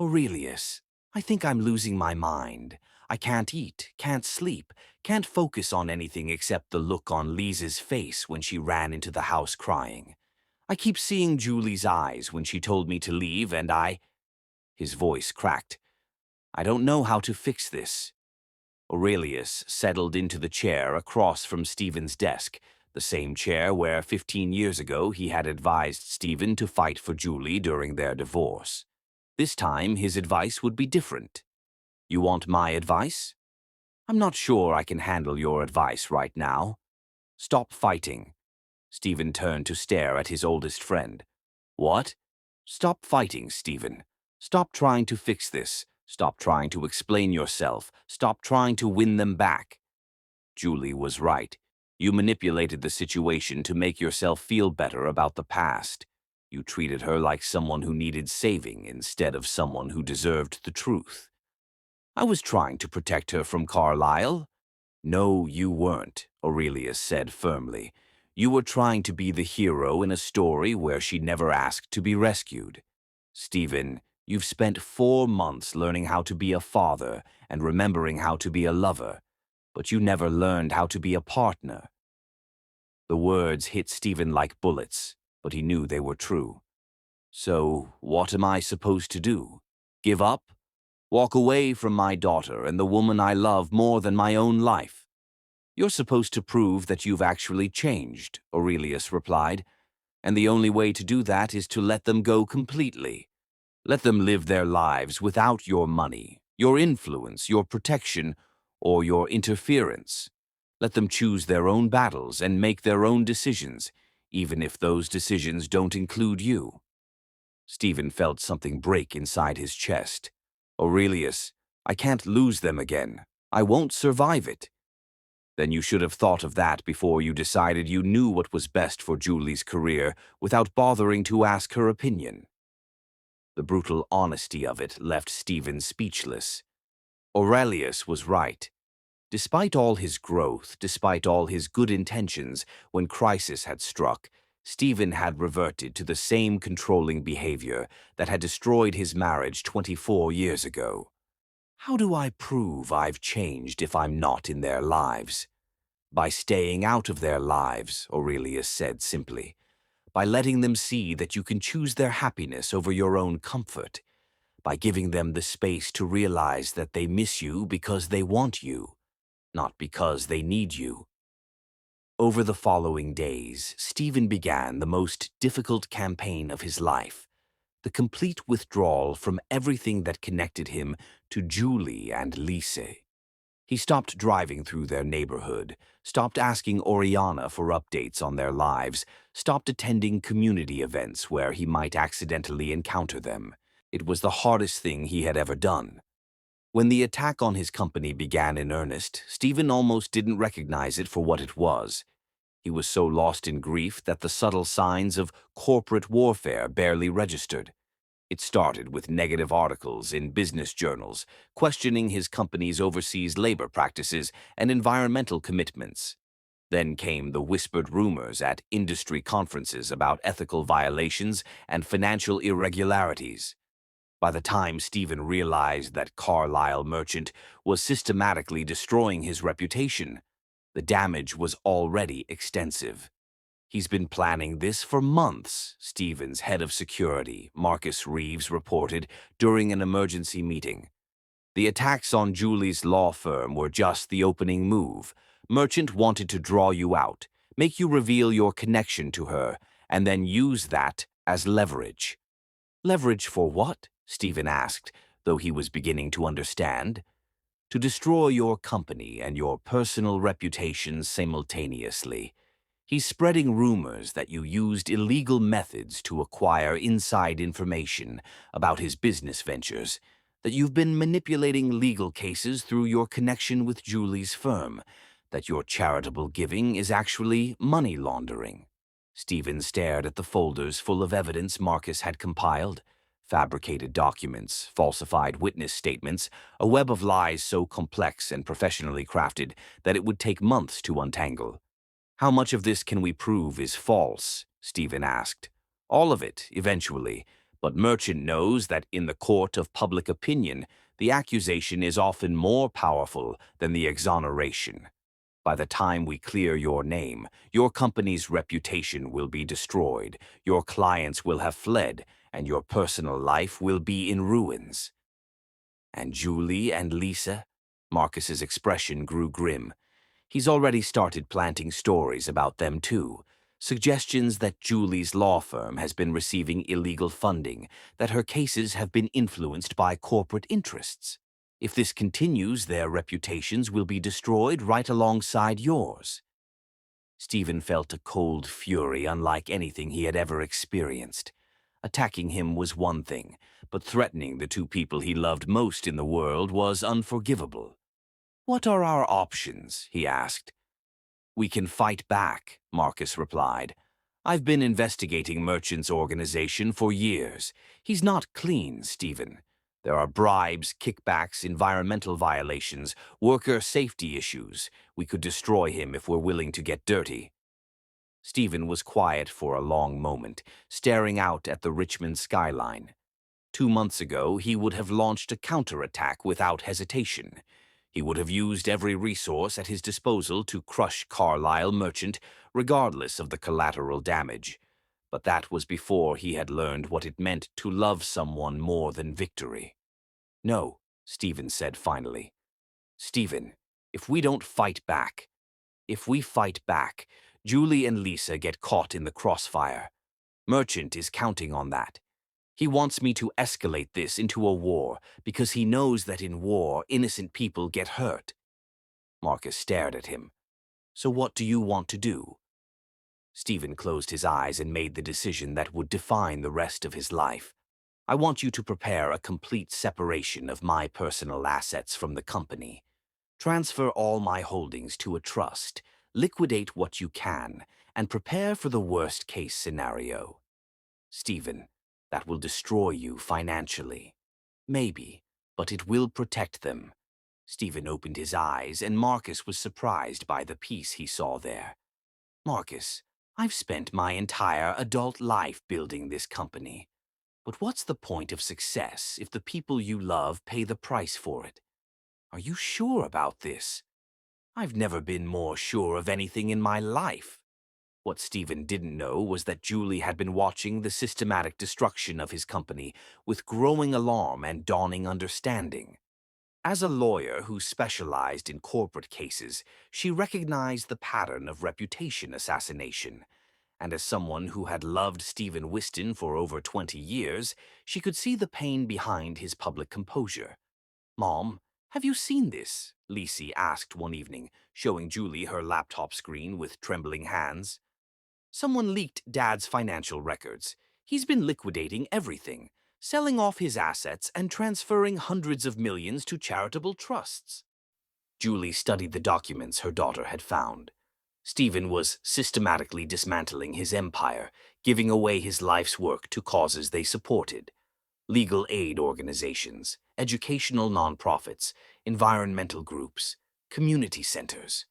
"Aurelius, I think I'm losing my mind. I can't eat, can't sleep, can't focus on anything except the look on Lisa's face when she ran into the house crying. I keep seeing Julie's eyes when she told me to leave and His voice cracked. "I don't know how to fix this." Aurelius settled into the chair across from Stephen's desk, the same chair where 15 years ago he had advised Stephen to fight for Julie during their divorce. This time his advice would be different. "You want my advice? I'm not sure I can handle your advice right now. Stop fighting." Stephen turned to stare at his oldest friend. "What?" "Stop fighting, Stephen. Stop trying to fix this. Stop trying to explain yourself. Stop trying to win them back." Julie was right. You manipulated the situation to make yourself feel better about the past. You treated her like someone who needed saving instead of someone who deserved the truth. I was trying to protect her from Carlyle. No, you weren't, Aurelius said firmly. You were trying to be the hero in a story where she never asked to be rescued. Stephen, you've spent 4 months learning how to be a father and remembering how to be a lover, but you never learned how to be a partner. The words hit Stephen like bullets, but he knew they were true. So, what am I supposed to do? Give up? Walk away from my daughter and the woman I love more than my own life? You're supposed to prove that you've actually changed, Aurelius replied, and the only way to do that is to let them go completely. Let them live their lives without your money, your influence, your protection, or your interference. Let them choose their own battles and make their own decisions, even if those decisions don't include you. Stephen felt something break inside his chest. Aurelius, I can't lose them again. I won't survive it. Then you should have thought of that before you decided you knew what was best for Julie's career without bothering to ask her opinion. The brutal honesty of it left Stephen speechless. Aurelius was right. Despite all his growth, despite all his good intentions, when crisis had struck, Stephen had reverted to the same controlling behavior that had destroyed his marriage 24 years ago. How do I prove I've changed if I'm not in their lives? By staying out of their lives, Aurelius said simply. By letting them see that you can choose their happiness over your own comfort. By giving them the space to realize that they miss you because they want you, not because they need you. Over the following days, Stephen began the most difficult campaign of his life. The complete withdrawal from everything that connected him to Julie and Lise. He stopped driving through their neighborhood, stopped asking Oriana for updates on their lives, stopped attending community events where he might accidentally encounter them. It was the hardest thing he had ever done. When the attack on his company began in earnest, Stephen almost didn't recognize it for what it was. He was so lost in grief that the subtle signs of corporate warfare barely registered. It started with negative articles in business journals, questioning his company's overseas labor practices and environmental commitments. Then came the whispered rumors at industry conferences about ethical violations and financial irregularities. By the time Stephen realized that Carlyle Merchant was systematically destroying his reputation, the damage was already extensive. He's been planning this for months, Stephen's head of security, Marcus Reeves, reported during an emergency meeting. The attacks on Julie's law firm were just the opening move. Merchant wanted to draw you out, make you reveal your connection to her, and then use that as leverage. Leverage for what? Stephen asked, though he was beginning to understand. To destroy your company and your personal reputation simultaneously. He's spreading rumors that you used illegal methods to acquire inside information about his business ventures, that you've been manipulating legal cases through your connection with Julie's firm, that your charitable giving is actually money laundering. Stephen stared at the folders full of evidence Marcus had compiled. Fabricated documents, falsified witness statements, a web of lies so complex and professionally crafted that it would take months to untangle. How much of this can we prove is false? Stephen asked. All of it, eventually, but Merchant knows that in the court of public opinion, the accusation is often more powerful than the exoneration. By the time we clear your name, your company's reputation will be destroyed, your clients will have fled, and your personal life will be in ruins. And Julie and Lisa? Marcus's expression grew grim. He's already started planting stories about them too. Suggestions that Julie's law firm has been receiving illegal funding, that her cases have been influenced by corporate interests. If this continues, their reputations will be destroyed right alongside yours. Stephen felt a cold fury unlike anything he had ever experienced. Attacking him was one thing, but threatening the two people he loved most in the world was unforgivable. "What are our options?" he asked. "We can fight back," Marcus replied. "I've been investigating Merchant's organization for years. He's not clean, Stephen. There are bribes, kickbacks, environmental violations, worker safety issues. We could destroy him if we're willing to get dirty." Stephen was quiet for a long moment, staring out at the Richmond skyline. 2 months ago, he would have launched a counterattack without hesitation. He would have used every resource at his disposal to crush Carlisle Merchant, regardless of the collateral damage. But that was before he had learned what it meant to love someone more than victory. "No," Stephen said finally. "Stephen, if we don't fight back, if we fight back, Julie and Lisa get caught in the crossfire. Merchant is counting on that. He wants me to escalate this into a war because he knows that in war, innocent people get hurt." Marcus stared at him. "So what do you want to do?" Stephen closed his eyes and made the decision that would define the rest of his life. "I want you to prepare a complete separation of my personal assets from the company. Transfer all my holdings to a trust, liquidate what you can, and prepare for the worst-case scenario. Stephen, that will destroy you financially. Maybe, but it will protect them." Stephen opened his eyes, and Marcus was surprised by the peace he saw there. "Marcus, I've spent my entire adult life building this company. But what's the point of success if the people you love pay the price for it? Are you sure about this?" "I've never been more sure of anything in my life." What Stephen didn't know was that Julie had been watching the systematic destruction of his company with growing alarm and dawning understanding. As a lawyer who specialized in corporate cases, she recognized the pattern of reputation assassination. And as someone who had loved Stephen Whiston for over 20 years, she could see the pain behind his public composure. "Mom, have you seen this?" Lisi asked one evening, showing Julie her laptop screen with trembling hands. "Someone leaked Dad's financial records. He's been liquidating everything, selling off his assets and transferring hundreds of millions to charitable trusts." Julie studied the documents her daughter had found. Stephen was systematically dismantling his empire, giving away his life's work to causes they supported. Legal aid organizations, educational nonprofits, environmental groups, community centers.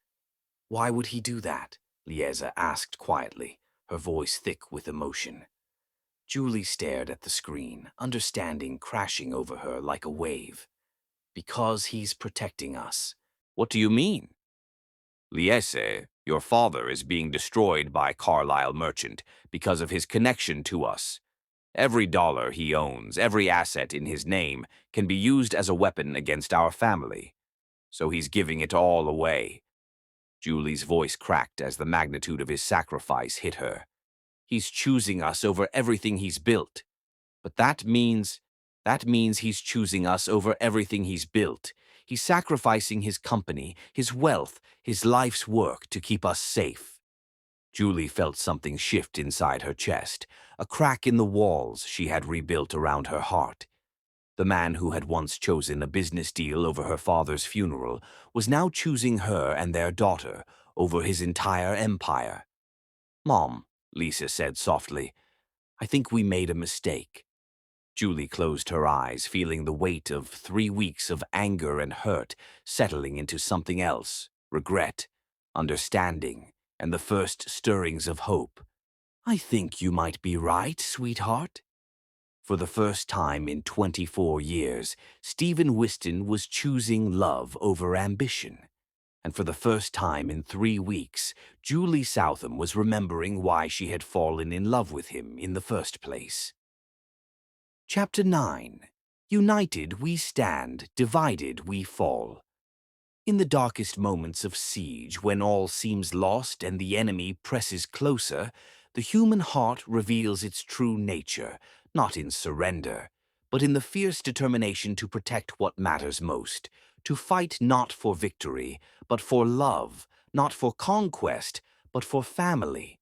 "Why would he do that?" Lieza asked quietly, her voice thick with emotion. Julie stared at the screen, understanding crashing over her like a wave. "Because he's protecting us." "What do you mean?" "Liese, your father is being destroyed by Carlisle Merchant because of his connection to us. Every dollar he owns, every asset in his name, can be used as a weapon against our family. So he's giving it all away." Julie's voice cracked as the magnitude of his sacrifice hit her. "He's choosing us over everything he's built." "But that means he's choosing us over everything he's built. He's sacrificing his company, his wealth, his life's work to keep us safe." Julie felt something shift inside her chest, a crack in the walls she had rebuilt around her heart. The man who had once chosen a business deal over her father's funeral was now choosing her and their daughter over his entire empire. "Mom," Lisa said softly, "I think we made a mistake." Julie closed her eyes, feeling the weight of 3 weeks of anger and hurt settling into something else, regret, understanding, and the first stirrings of hope. "I think you might be right, sweetheart." For the first time in 24 years, Stephen Whiston was choosing love over ambition. And for the first time in 3 weeks, Julie Southam was remembering why she had fallen in love with him in the first place. Chapter 9. United we stand, divided we fall. In the darkest moments of siege, when all seems lost and the enemy presses closer, the human heart reveals its true nature, not in surrender, but in the fierce determination to protect what matters most, to fight not for victory, but for love, not for conquest, but for family.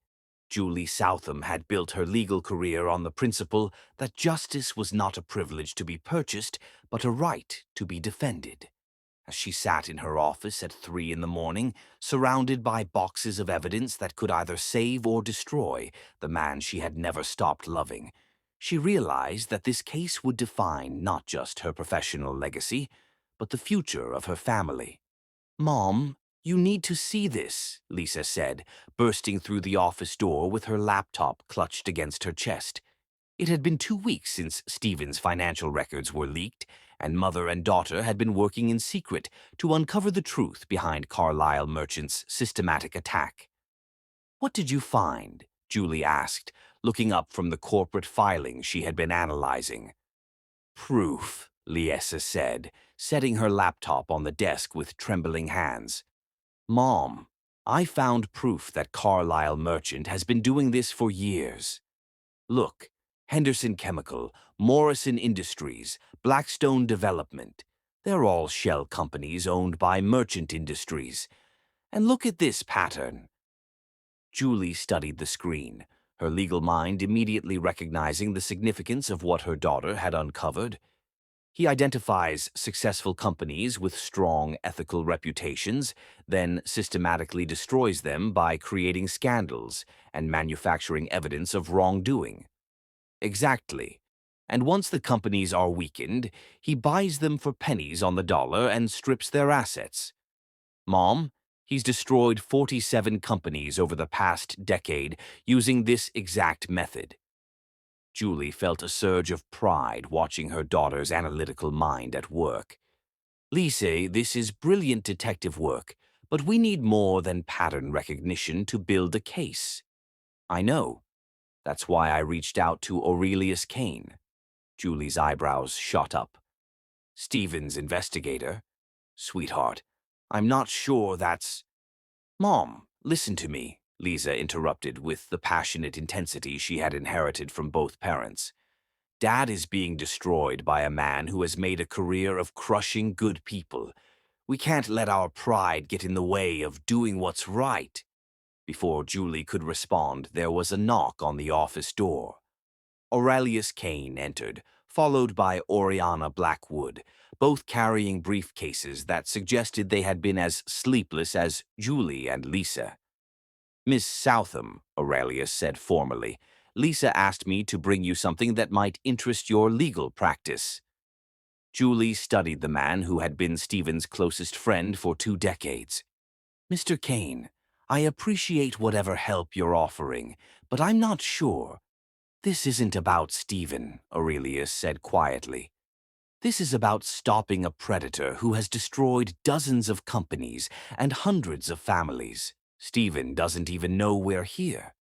Julie Southam had built her legal career on the principle that justice was not a privilege to be purchased, but a right to be defended. As she sat in her office at 3 in the morning, surrounded by boxes of evidence that could either save or destroy the man she had never stopped loving, she realized that this case would define not just her professional legacy, but the future of her family. "Mom, you need to see this," Lisa said, bursting through the office door with her laptop clutched against her chest. It had been 2 weeks since Stephen's financial records were leaked, and mother and daughter had been working in secret to uncover the truth behind Carlisle Merchant's systematic attack. "What did you find?" Julie asked, looking up from the corporate filings she had been analyzing. "Proof," Liesa said, setting her laptop on the desk with trembling hands. "Mom, I found proof that Carlisle Merchant has been doing this for years. Look, Henderson Chemical, Morrison Industries, Blackstone Development. They're all shell companies owned by Merchant Industries. And look at this pattern." Julie studied the screen, her legal mind immediately recognizing the significance of what her daughter had uncovered. He identifies successful companies with strong ethical reputations, then systematically destroys them by creating scandals and manufacturing evidence of wrongdoing. Exactly. And once the companies are weakened, he buys them for pennies on the dollar and strips their assets. Mom, he's destroyed 47 companies over the past decade using this exact method. Julie felt a surge of pride watching her daughter's analytical mind at work. "Lisa, this is brilliant detective work, but we need more than pattern recognition to build a case." "I know. That's why I reached out to Aurelius Kane." Julie's eyebrows shot up. "Stephen's investigator? Sweetheart, I'm not sure that's—" "Mom, listen to me," Lisa interrupted with the passionate intensity she had inherited from both parents. "Dad is being destroyed by a man who has made a career of crushing good people. We can't let our pride get in the way of doing what's right." Before Julie could respond, there was a knock on the office door. Aurelius Kane entered, followed by Oriana Blackwood, both carrying briefcases that suggested they had been as sleepless as Julie and Lisa. "Miss Southam," Aurelius said formally, "Lisa asked me to bring you something that might interest your legal practice." Julie studied the man who had been Stephen's closest friend for 2 decades. "Mr. Kane, I appreciate whatever help you're offering, but I'm not sure." "This isn't about Stephen," Aurelius said quietly. "This is about stopping a predator who has destroyed dozens of companies and hundreds of families. Stephen doesn't even know we're here."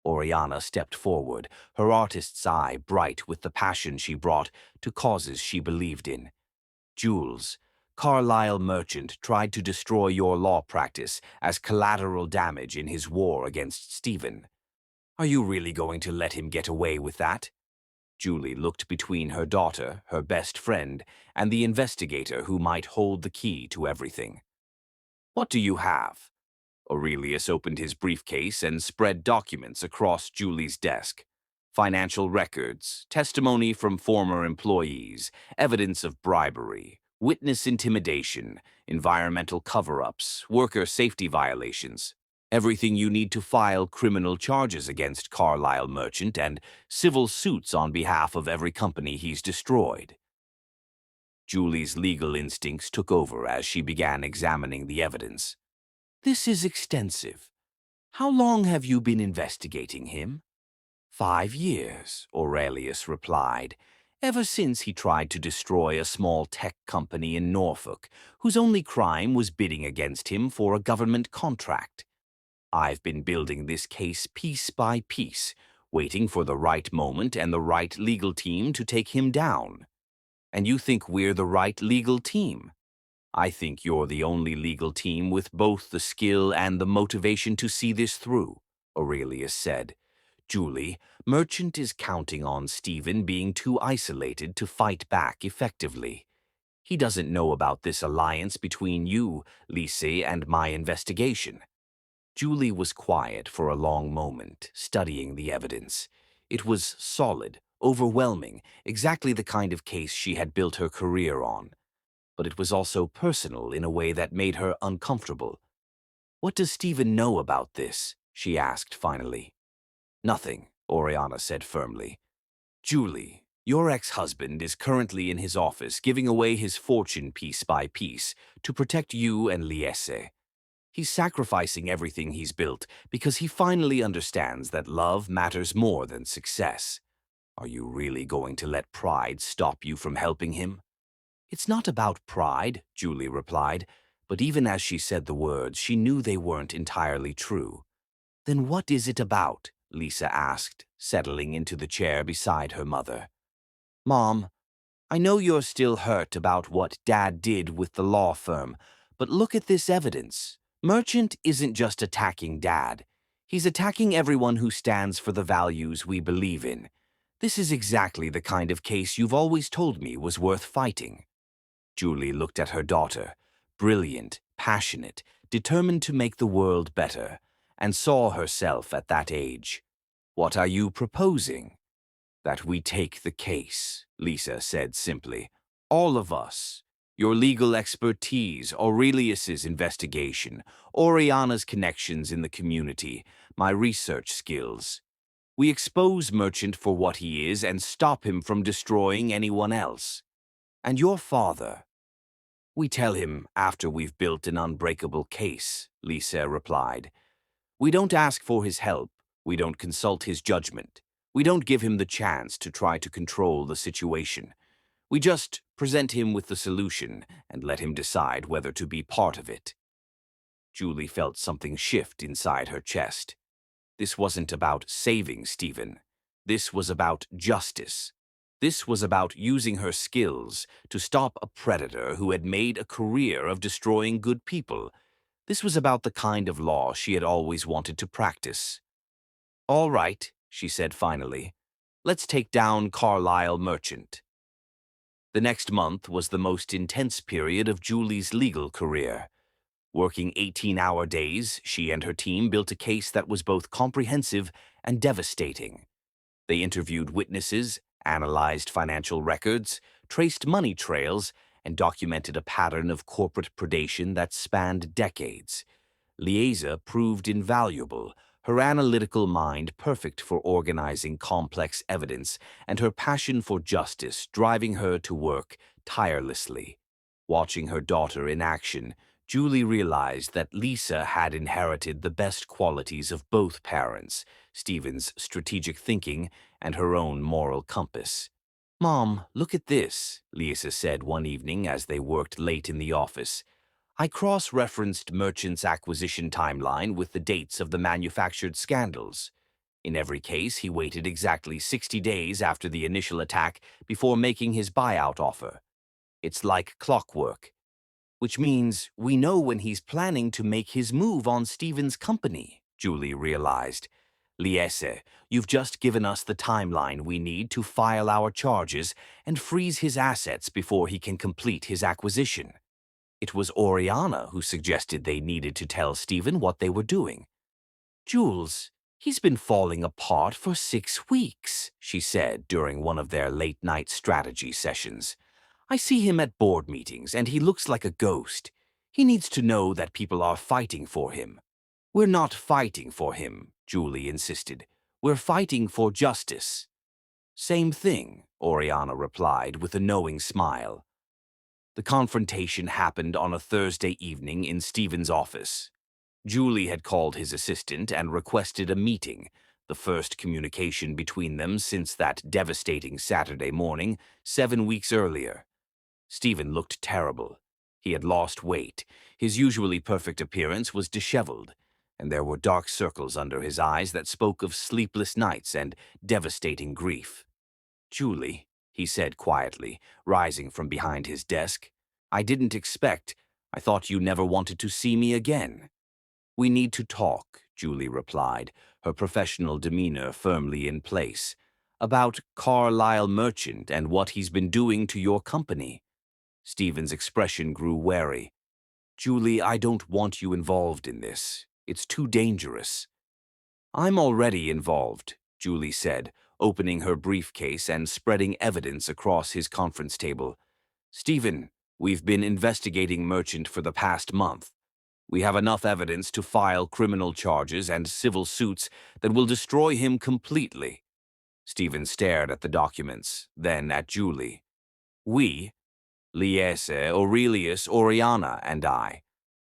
Oriana stepped forward, her artist's eye bright with the passion she brought to causes she believed in. "Jules, Carlisle Merchant tried to destroy your law practice as collateral damage in his war against Stephen. Are you really going to let him get away with that?" Julie looked between her daughter, her best friend, and the investigator who might hold the key to everything. "What do you have?" Aurelius opened his briefcase and spread documents across Julie's desk. Financial records, testimony from former employees, evidence of bribery, witness intimidation, environmental cover-ups, worker safety violations. Everything you need to file criminal charges against Carlisle Merchant and civil suits on behalf of every company he's destroyed. Julie's legal instincts took over as she began examining the evidence. "This is extensive. How long have you been investigating him?" 5 years, Aurelius replied, "ever since he tried to destroy a small tech company in Norfolk, whose only crime was bidding against him for a government contract. I've been building this case piece by piece, waiting for the right moment and the right legal team to take him down. And you think we're the right legal team? I think you're the only legal team with both the skill and the motivation to see this through," Aurelius said. "Julie, Merchant is counting on Stephen being too isolated to fight back effectively. He doesn't know about this alliance between you, Lisa, and my investigation." Julie was quiet for a long moment, studying the evidence. It was solid, overwhelming, exactly the kind of case she had built her career on. but it was also personal in a way that made her uncomfortable. "What does Stephen know about this?" she asked finally. "Nothing," Oriana said firmly. "Julie, your ex-husband is currently in his office giving away his fortune piece by piece to protect you and Liese. He's sacrificing everything he's built because he finally understands that love matters more than success. Are you really going to let pride stop you from helping him?" "It's not about pride," Julie replied, but even as she said the words, she knew they weren't entirely true. "Then what is it about?" Lisa asked, settling into the chair beside her mother. "Mom, I know you're still hurt about what Dad did with the law firm, but look at this evidence. Merchant isn't just attacking Dad. He's attacking everyone who stands for the values we believe in. This is exactly the kind of case you've always told me was worth fighting." Julie looked at her daughter, brilliant, passionate, determined to make the world better, and saw herself at that age. "What are you proposing?" "That we take the case," Lisa said simply. "All of us. Your legal expertise, Aurelius's investigation, Oriana's connections in the community, my research skills. We expose Merchant for what he is and stop him from destroying anyone else. And your father? We tell him after we've built an unbreakable case," Lisa replied. "We don't ask for his help. We don't consult his judgment. We don't give him the chance to try to control the situation. We just present him with the solution and let him decide whether to be part of it." Julie felt something shift inside her chest. This wasn't about saving Stephen. This was about justice. This was about using her skills to stop a predator who had made a career of destroying good people. This was about the kind of law she had always wanted to practice. "All right," she said finally. "Let's take down Carlisle Merchant." The next month was the most intense period of Julie's legal career. Working 18-hour days, she and her team built a case that was both comprehensive and devastating. They interviewed witnesses, analyzed financial records, traced money trails, and documented a pattern of corporate predation that spanned decades. Liesa proved invaluable, her analytical mind perfect for organizing complex evidence, and her passion for justice driving her to work tirelessly. Watching her daughter in action, Julie realized that Lisa had inherited the best qualities of both parents, Stephen's strategic thinking and her own moral compass. "Mom, look at this," Lisa said one evening as they worked late in the office. "I cross-referenced Merchant's acquisition timeline with the dates of the manufactured scandals. In every case, he waited exactly 60 days after the initial attack before making his buyout offer. It's like clockwork. Which means we know when he's planning to make his move on Stephen's company," Julie realized. "Liese, you've just given us the timeline we need to file our charges and freeze his assets before he can complete his acquisition." It was Oriana who suggested they needed to tell Stephen what they were doing. "Jules, he's been falling apart for 6 weeks," she said during one of their late-night strategy sessions. "I see him at board meetings, and he looks like a ghost. He needs to know that people are fighting for him." "We're not fighting for him," Julie insisted. "We're fighting for justice." "Same thing," Oriana replied with a knowing smile. The confrontation happened on a Thursday evening in Stephen's office. Julie had called his assistant and requested a meeting, the first communication between them since that devastating Saturday morning 7 weeks earlier. Stephen looked terrible. He had lost weight, his usually perfect appearance was disheveled, and there were dark circles under his eyes that spoke of sleepless nights and devastating grief. "Julie," he said quietly, rising from behind his desk, "I thought you never wanted to see me again." "We need to talk," Julie replied, her professional demeanor firmly in place, "about Carlisle Merchant and what he's been doing to your company." Stephen's expression grew wary. "Julie, I don't want you involved in this. It's too dangerous." "I'm already involved," Julie said, opening her briefcase and spreading evidence across his conference table. "Stephen, We've been investigating Merchant for the past month. We have enough evidence to file criminal charges and civil suits that will destroy him completely. Stephen stared at the documents, then at Julie. We, Liese, Aurelius, Oriana, and I,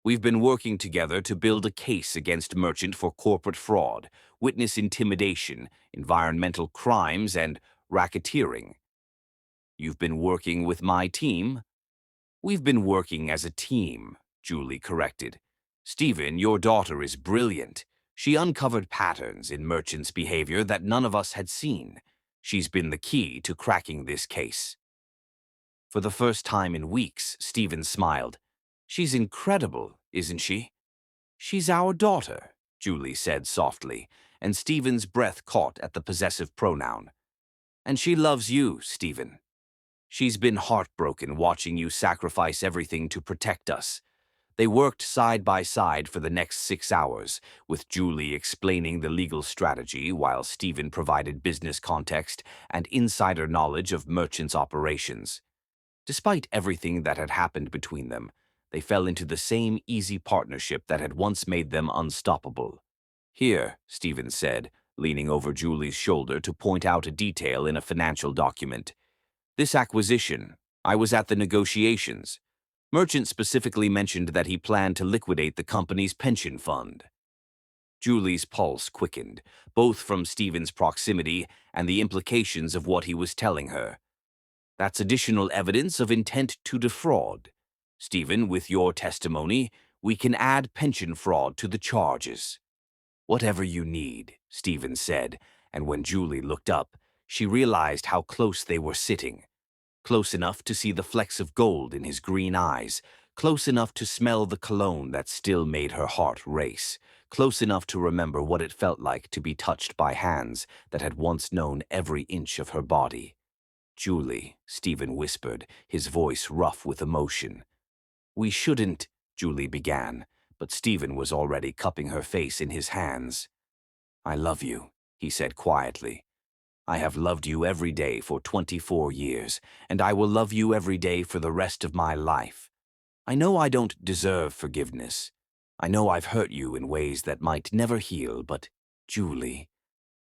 we've been working together to build a case against Merchant for corporate fraud, witness intimidation, environmental crimes, and racketeering. You've been working with my team? We've been working as a team, Julie corrected. Stephen, your daughter is brilliant. She uncovered patterns in Merchant's behavior that none of us had seen. She's been the key to cracking this case. For the first time in weeks, Stephen smiled. She's incredible, isn't she? She's our daughter, Julie said softly, and Stephen's breath caught at the possessive pronoun. And she loves you, Stephen. She's been heartbroken watching you sacrifice everything to protect us. They worked side by side for the next 6 hours, with Julie explaining the legal strategy while Stephen provided business context and insider knowledge of Merchant's operations. Despite everything that had happened between them, they fell into the same easy partnership that had once made them unstoppable. Here, Stephen said, leaning over Julie's shoulder to point out a detail in a financial document. This acquisition, I was at the negotiations. Merchant specifically mentioned that he planned to liquidate the company's pension fund. Julie's pulse quickened, both from Stephen's proximity and the implications of what he was telling her. That's additional evidence of intent to defraud. Stephen, with your testimony, we can add pension fraud to the charges. Whatever you need, Stephen said, and when Julie looked up, she realized how close they were sitting. Close enough to see the flecks of gold in his green eyes, close enough to smell the cologne that still made her heart race, close enough to remember what it felt like to be touched by hands that had once known every inch of her body. Julie, Stephen whispered, his voice rough with emotion. We shouldn't, Julie began, but Stephen was already cupping her face in his hands. I love you, he said quietly. I have loved you every day for 24 years, and I will love you every day for the rest of my life. I know I don't deserve forgiveness. I know I've hurt you in ways that might never heal, but, Julie,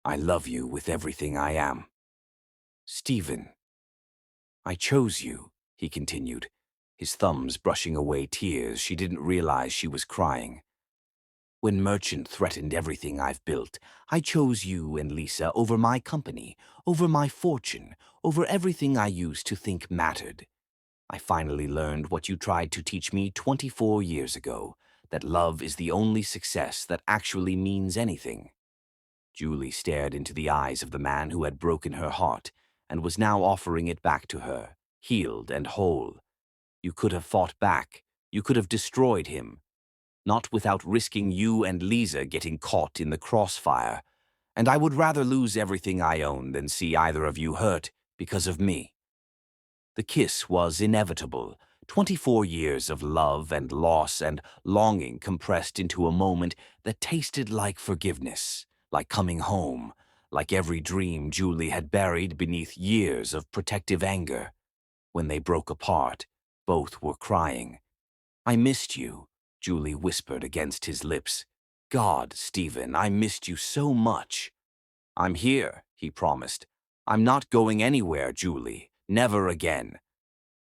I love you with everything I am. Stephen. I chose you, he continued, his thumbs brushing away tears she didn't realize she was crying. When Merchant threatened everything I've built, I chose you and Lisa over my company, over my fortune, over everything I used to think mattered. I finally learned what you tried to teach me 24 years ago, that love is the only success that actually means anything. Julie stared into the eyes of the man who had broken her heart and was now offering it back to her, healed and whole. You could have fought back. You could have destroyed him. Not without risking you and Lisa getting caught in the crossfire. And I would rather lose everything I own than see either of you hurt because of me. The kiss was inevitable. 24 years of love and loss and longing compressed into a moment that tasted like forgiveness, like coming home, like every dream Julie had buried beneath years of protective anger. When they broke apart, both were crying. I missed you, Julie whispered against his lips. God, Stephen, I missed you so much. I'm here, he promised. I'm not going anywhere, Julie. Never again.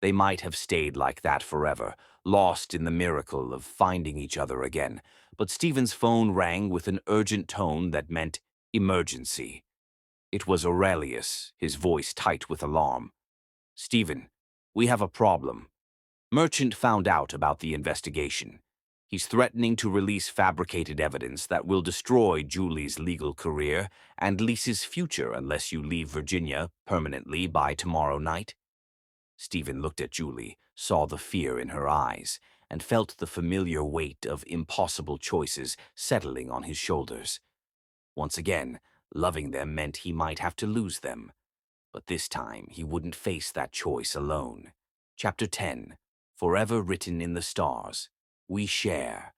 They might have stayed like that forever, lost in the miracle of finding each other again, but Stephen's phone rang with an urgent tone that meant emergency. It was Aurelius, his voice tight with alarm. Stephen, we have a problem. Merchant found out about the investigation. He's threatening to release fabricated evidence that will destroy Julie's legal career and Lisa's future unless you leave Virginia permanently by tomorrow night. Stephen looked at Julie, saw the fear in her eyes, and felt the familiar weight of impossible choices settling on his shoulders. Once again, loving them meant he might have to lose them. But this time he wouldn't face that choice alone. Chapter 10. Forever written in the stars. We share.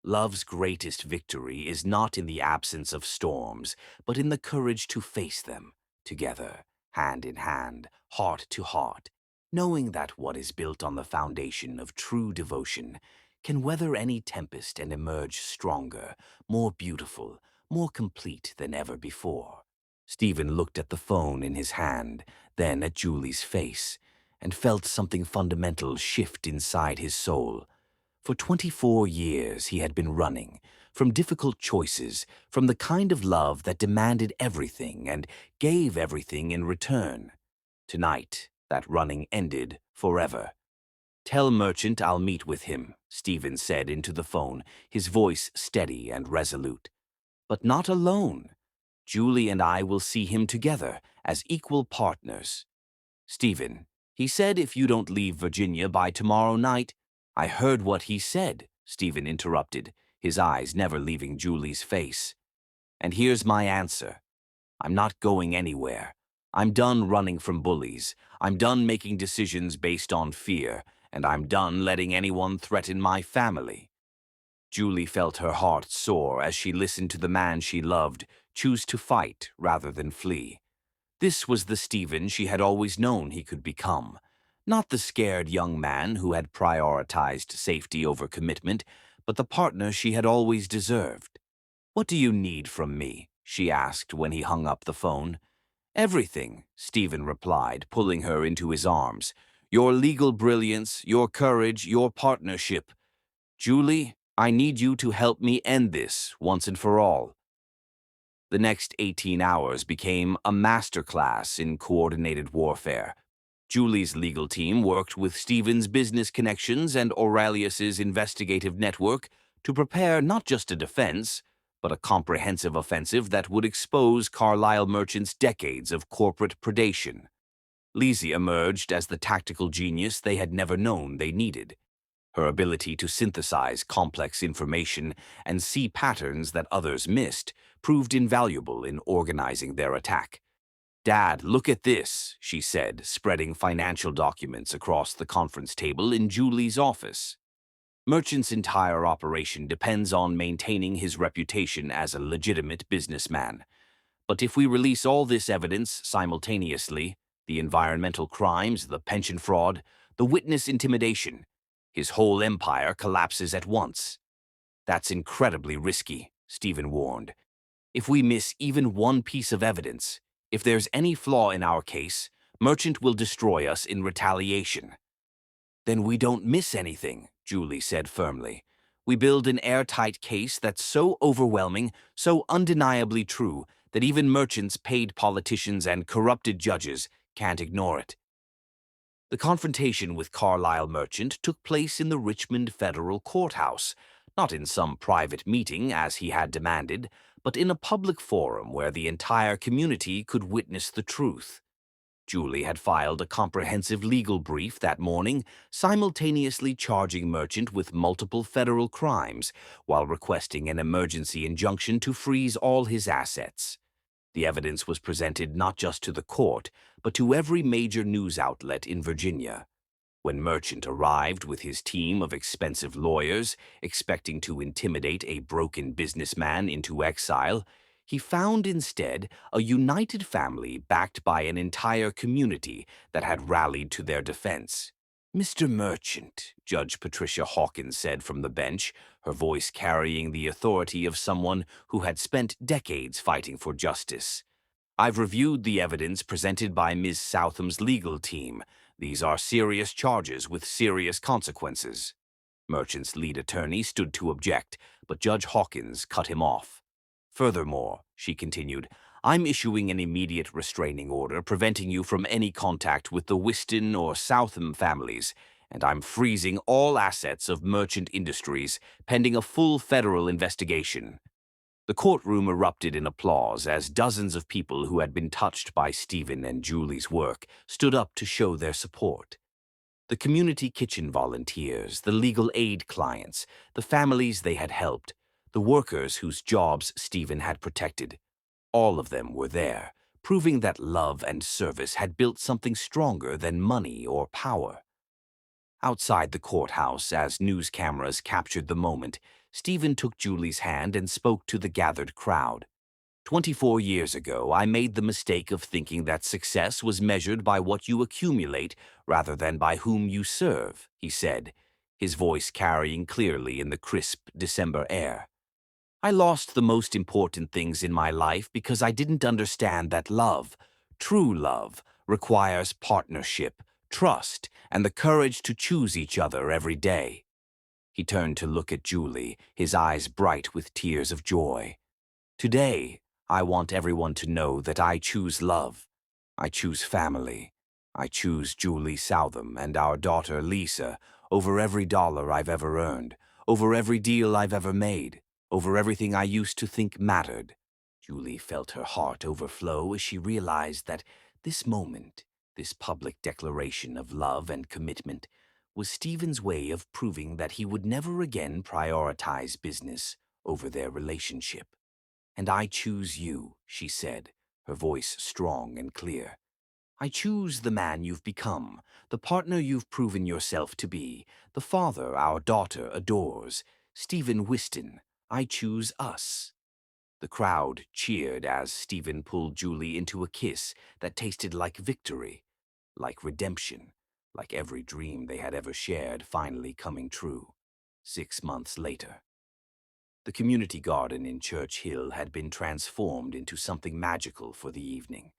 Love's greatest victory is not in the absence of storms, but in the courage to face them, together, hand in hand, heart to heart, knowing that what is built on the foundation of true devotion can weather any tempest and emerge stronger, more beautiful, more complete than ever before. Stephen looked at the phone in his hand, then at Julie's face, and felt something fundamental shift inside his soul. For 24 years he had been running, from difficult choices, from the kind of love that demanded everything and gave everything in return. Tonight, that running ended forever. "Tell Merchant I'll meet with him," Stephen said into the phone, his voice steady and resolute. "But not alone. Julie and I will see him together, as equal partners." "Stephen, he said if you don't leave Virginia by tomorrow night—" "I heard what he said," Stephen interrupted, his eyes never leaving Julie's face. "And here's my answer. I'm not going anywhere. I'm done running from bullies. I'm done making decisions based on fear, and I'm done letting anyone threaten my family." Julie felt her heart soar as she listened to the man she loved choose to fight rather than flee. This was the Stephen she had always known he could become. Not the scared young man who had prioritized safety over commitment, but the partner she had always deserved. "What do you need from me?" she asked when he hung up the phone. "Everything," Stephen replied, pulling her into his arms. "Your legal brilliance, your courage, your partnership. Julie, I need you to help me end this once and for all." The next 18 hours became a masterclass in coordinated warfare. Julie's legal team worked with Stephen's business connections and Aurelius's investigative network to prepare not just a defense, but a comprehensive offensive that would expose Carlisle Merchant's decades of corporate predation. Lizzie emerged as the tactical genius they had never known they needed. Her ability to synthesize complex information and see patterns that others missed proved invaluable in organizing their attack. "Dad, look at this," she said, spreading financial documents across the conference table in Julie's office. Merchant's entire operation depends on maintaining his reputation as a legitimate businessman. But if we release all this evidence simultaneously, the environmental crimes, the pension fraud, the witness intimidation, his whole empire collapses at once. "That's incredibly risky," Stephen warned. "If we miss even one piece of evidence, if there's any flaw in our case, Merchant will destroy us in retaliation." "Then we don't miss anything," Julie said firmly. "We build an airtight case that's so overwhelming, so undeniably true, that even Merchant's paid politicians and corrupted judges can't ignore it." The confrontation with Carlisle Merchant took place in the Richmond Federal Courthouse, not in some private meeting as he had demanded, but in a public forum where the entire community could witness the truth. Julie had filed a comprehensive legal brief that morning, simultaneously charging Merchant with multiple federal crimes while requesting an emergency injunction to freeze all his assets. The evidence was presented not just to the court, but to every major news outlet in Virginia. When Merchant arrived with his team of expensive lawyers, expecting to intimidate a broken businessman into exile, he found instead a united family backed by an entire community that had rallied to their defense. "Mr. Merchant," Judge Patricia Hawkins said from the bench, her voice carrying the authority of someone who had spent decades fighting for justice. "I've reviewed the evidence presented by Ms. Southam's legal team. These are serious charges with serious consequences." Merchant's lead attorney stood to object, but Judge Hawkins cut him off. "Furthermore," she continued, "I'm issuing an immediate restraining order preventing you from any contact with the Whiston or Southam families, and I'm freezing all assets of Merchant Industries pending a full federal investigation." The courtroom erupted in applause as dozens of people who had been touched by Stephen and Julie's work stood up to show their support. The community kitchen volunteers, the legal aid clients, the families they had helped, the workers whose jobs Stephen had protected. All of them were there, proving that love and service had built something stronger than money or power. Outside the courthouse, as news cameras captured the moment, Stephen took Julie's hand and spoke to the gathered crowd. 24 years ago, I made the mistake of thinking that success was measured by what you accumulate rather than by whom you serve, he said, his voice carrying clearly in the crisp December air. I lost the most important things in my life because I didn't understand that love, true love, requires partnership, trust, and the courage to choose each other every day. He turned to look at Julie, his eyes bright with tears of joy. Today, I want everyone to know that I choose love. I choose family. I choose Julie Southam and our daughter Lisa over every dollar I've ever earned, over every deal I've ever made, over everything I used to think mattered. Julie felt her heart overflow as she realized that this moment, this public declaration of love and commitment, was Stephen's way of proving that he would never again prioritize business over their relationship. "And I choose you," she said, her voice strong and clear. "I choose the man you've become, the partner you've proven yourself to be, the father our daughter adores. Stephen Whiston, I choose us." The crowd cheered as Stephen pulled Julie into a kiss that tasted like victory, like redemption, like every dream they had ever shared finally coming true. 6 months later. The community garden in Church Hill had been transformed into something magical for the evening.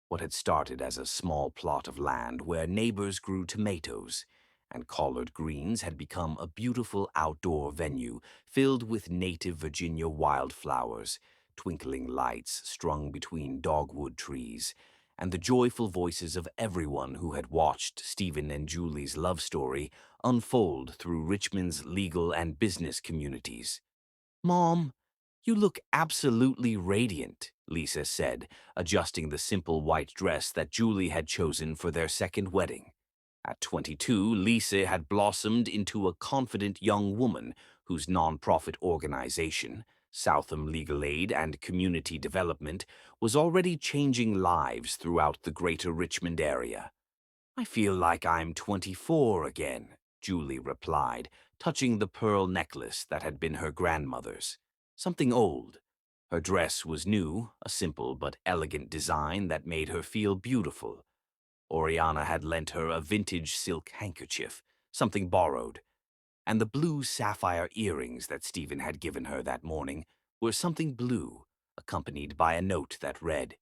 What had started as a small plot of land where neighbors grew tomatoes and collard greens had become a beautiful outdoor venue filled with native Virginia wildflowers, twinkling lights strung between dogwood trees, and the joyful voices of everyone who had watched Stephen and Julie's love story unfold through Richmond's legal and business communities. "Mom, you look absolutely radiant," Lisa said, adjusting the simple white dress that Julie had chosen for their second wedding. At 22, Lisa had blossomed into a confident young woman whose nonprofit organization, Southam Legal Aid and Community Development, was already changing lives throughout the greater Richmond area. "I feel like I'm 24 again," Julie replied, touching the pearl necklace that had been her grandmother's. Something old. Her dress was new, a simple but elegant design that made her feel beautiful. Oriana had lent her a vintage silk handkerchief, something borrowed, and the blue sapphire earrings that Stephen had given her that morning were something blue, accompanied by a note that read,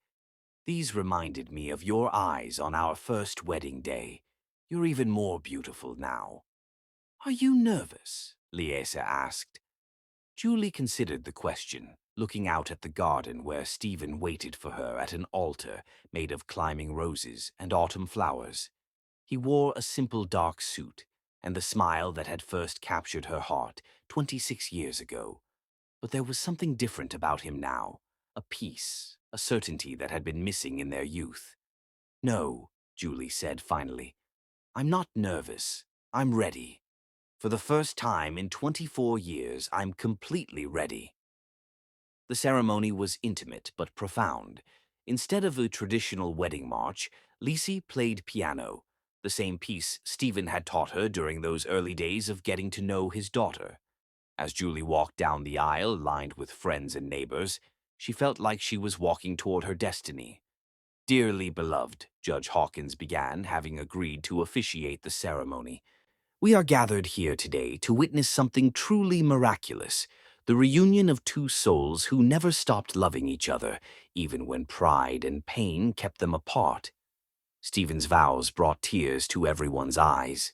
"These reminded me of your eyes on our first wedding day. You're even more beautiful now." "Are you nervous?" Liesa asked. Julie considered the question, looking out at the garden where Stephen waited for her at an altar made of climbing roses and autumn flowers. He wore a simple dark suit and the smile that had first captured her heart 26 years ago. But there was something different about him now, a peace, a certainty that had been missing in their youth. "No," Julie said finally. "I'm not nervous. I'm ready. For the first time in 24 years, I'm completely ready." The ceremony was intimate but profound. Instead of a traditional wedding march, Lisi played piano, the same piece Stephen had taught her during those early days of getting to know his daughter. As Julie walked down the aisle lined with friends and neighbors, she felt like she was walking toward her destiny. "Dearly beloved," Judge Hawkins began, having agreed to officiate the ceremony, "we are gathered here today to witness something truly miraculous, the reunion of two souls who never stopped loving each other, even when pride and pain kept them apart." Stephen's vows brought tears to everyone's eyes.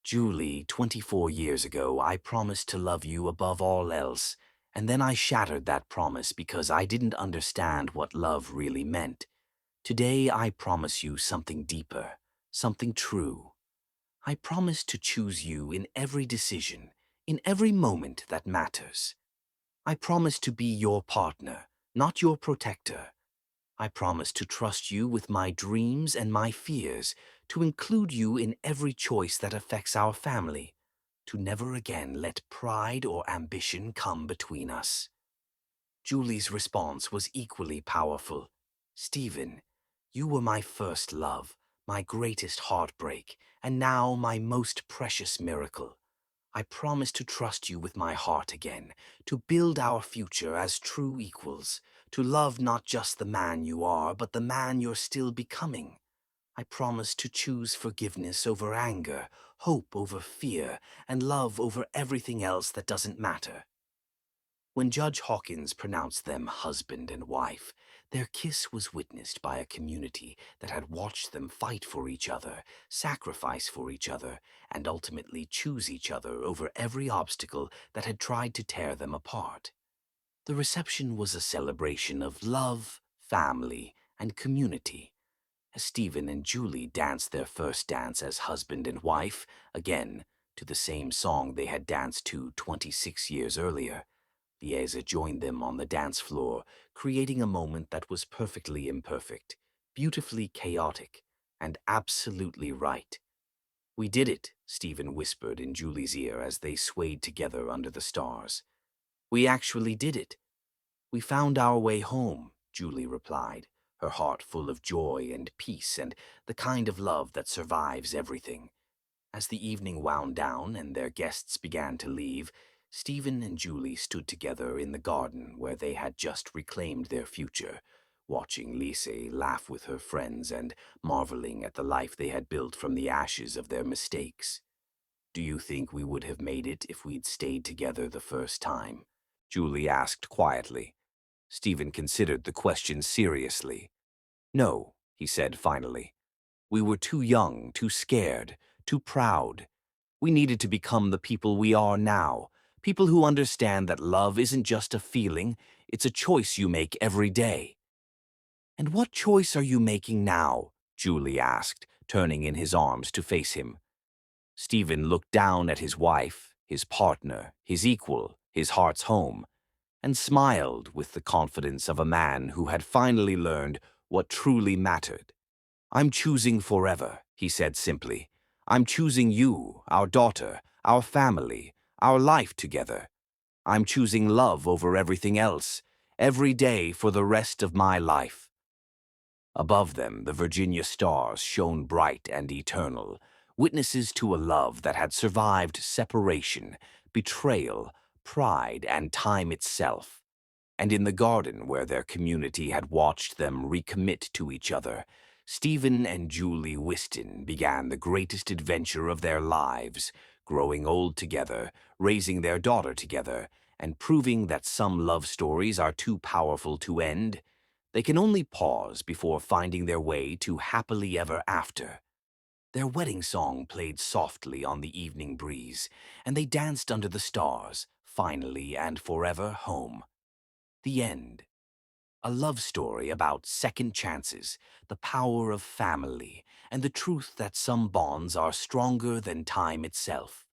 "Julie, 24 years ago, I promised to love you above all else, and then I shattered that promise because I didn't understand what love really meant. Today, I promise you something deeper, something true. I promise to choose you in every decision, in every moment that matters. I promise to be your partner, not your protector. I promise to trust you with my dreams and my fears, to include you in every choice that affects our family, to never again let pride or ambition come between us." Julie's response was equally powerful. "Stephen, you were my first love, my greatest heartbreak, and now my most precious miracle. I promise to trust you with my heart again, to build our future as true equals, To love not just the man you are, but the man you're still becoming. I promise to choose forgiveness over anger, hope over fear, and love over everything else that doesn't matter. When Judge Hawkins pronounced them husband and wife, their kiss was witnessed by a community that had watched them fight for each other, sacrifice for each other, and ultimately choose each other over every obstacle that had tried to tear them apart. The reception was a celebration of love, family, and community. As Stephen and Julie danced their first dance as husband and wife, again, to the same song they had danced to 26 years earlier, Lieza joined them on the dance floor, creating a moment that was perfectly imperfect, beautifully chaotic, and absolutely right. "We did it," Stephen whispered in Julie's ear as they swayed together under the stars. "We actually did it. We found our way home," Julie replied, her heart full of joy and peace and the kind of love that survives everything. As the evening wound down and their guests began to leave, Stephen and Julie stood together in the garden where they had just reclaimed their future, watching Lise laugh with her friends and marveling at the life they had built from the ashes of their mistakes. "Do you think we would have made it if we'd stayed together the first time?" Julie asked quietly. Stephen considered the question seriously. "No," he said finally. "We were too young, too scared, too proud. We needed to become the people we are now, people who understand that love isn't just a feeling, it's a choice you make every day." "And what choice are you making now?" Julie asked, turning in his arms to face him. Stephen looked down at his wife, his partner, his equal, his heart's home, and smiled with the confidence of a man who had finally learned what truly mattered. "I'm choosing forever," he said simply. "I'm choosing you, our daughter, our family, our life together. I'm choosing love over everything else, every day for the rest of my life." Above them, the Virginia stars shone bright and eternal, witnesses to a love that had survived separation, betrayal, pride, and time itself. And in the garden where their community had watched them recommit to each other, Stephen and Julie Whiston began the greatest adventure of their lives, growing old together, raising their daughter together, and proving that some love stories are too powerful to end. They can only pause before finding their way to happily ever after. Their wedding song played softly on the evening breeze, and they danced under the stars, finally and forever home. The end. A love story about second chances, the power of family, and the truth that some bonds are stronger than time itself.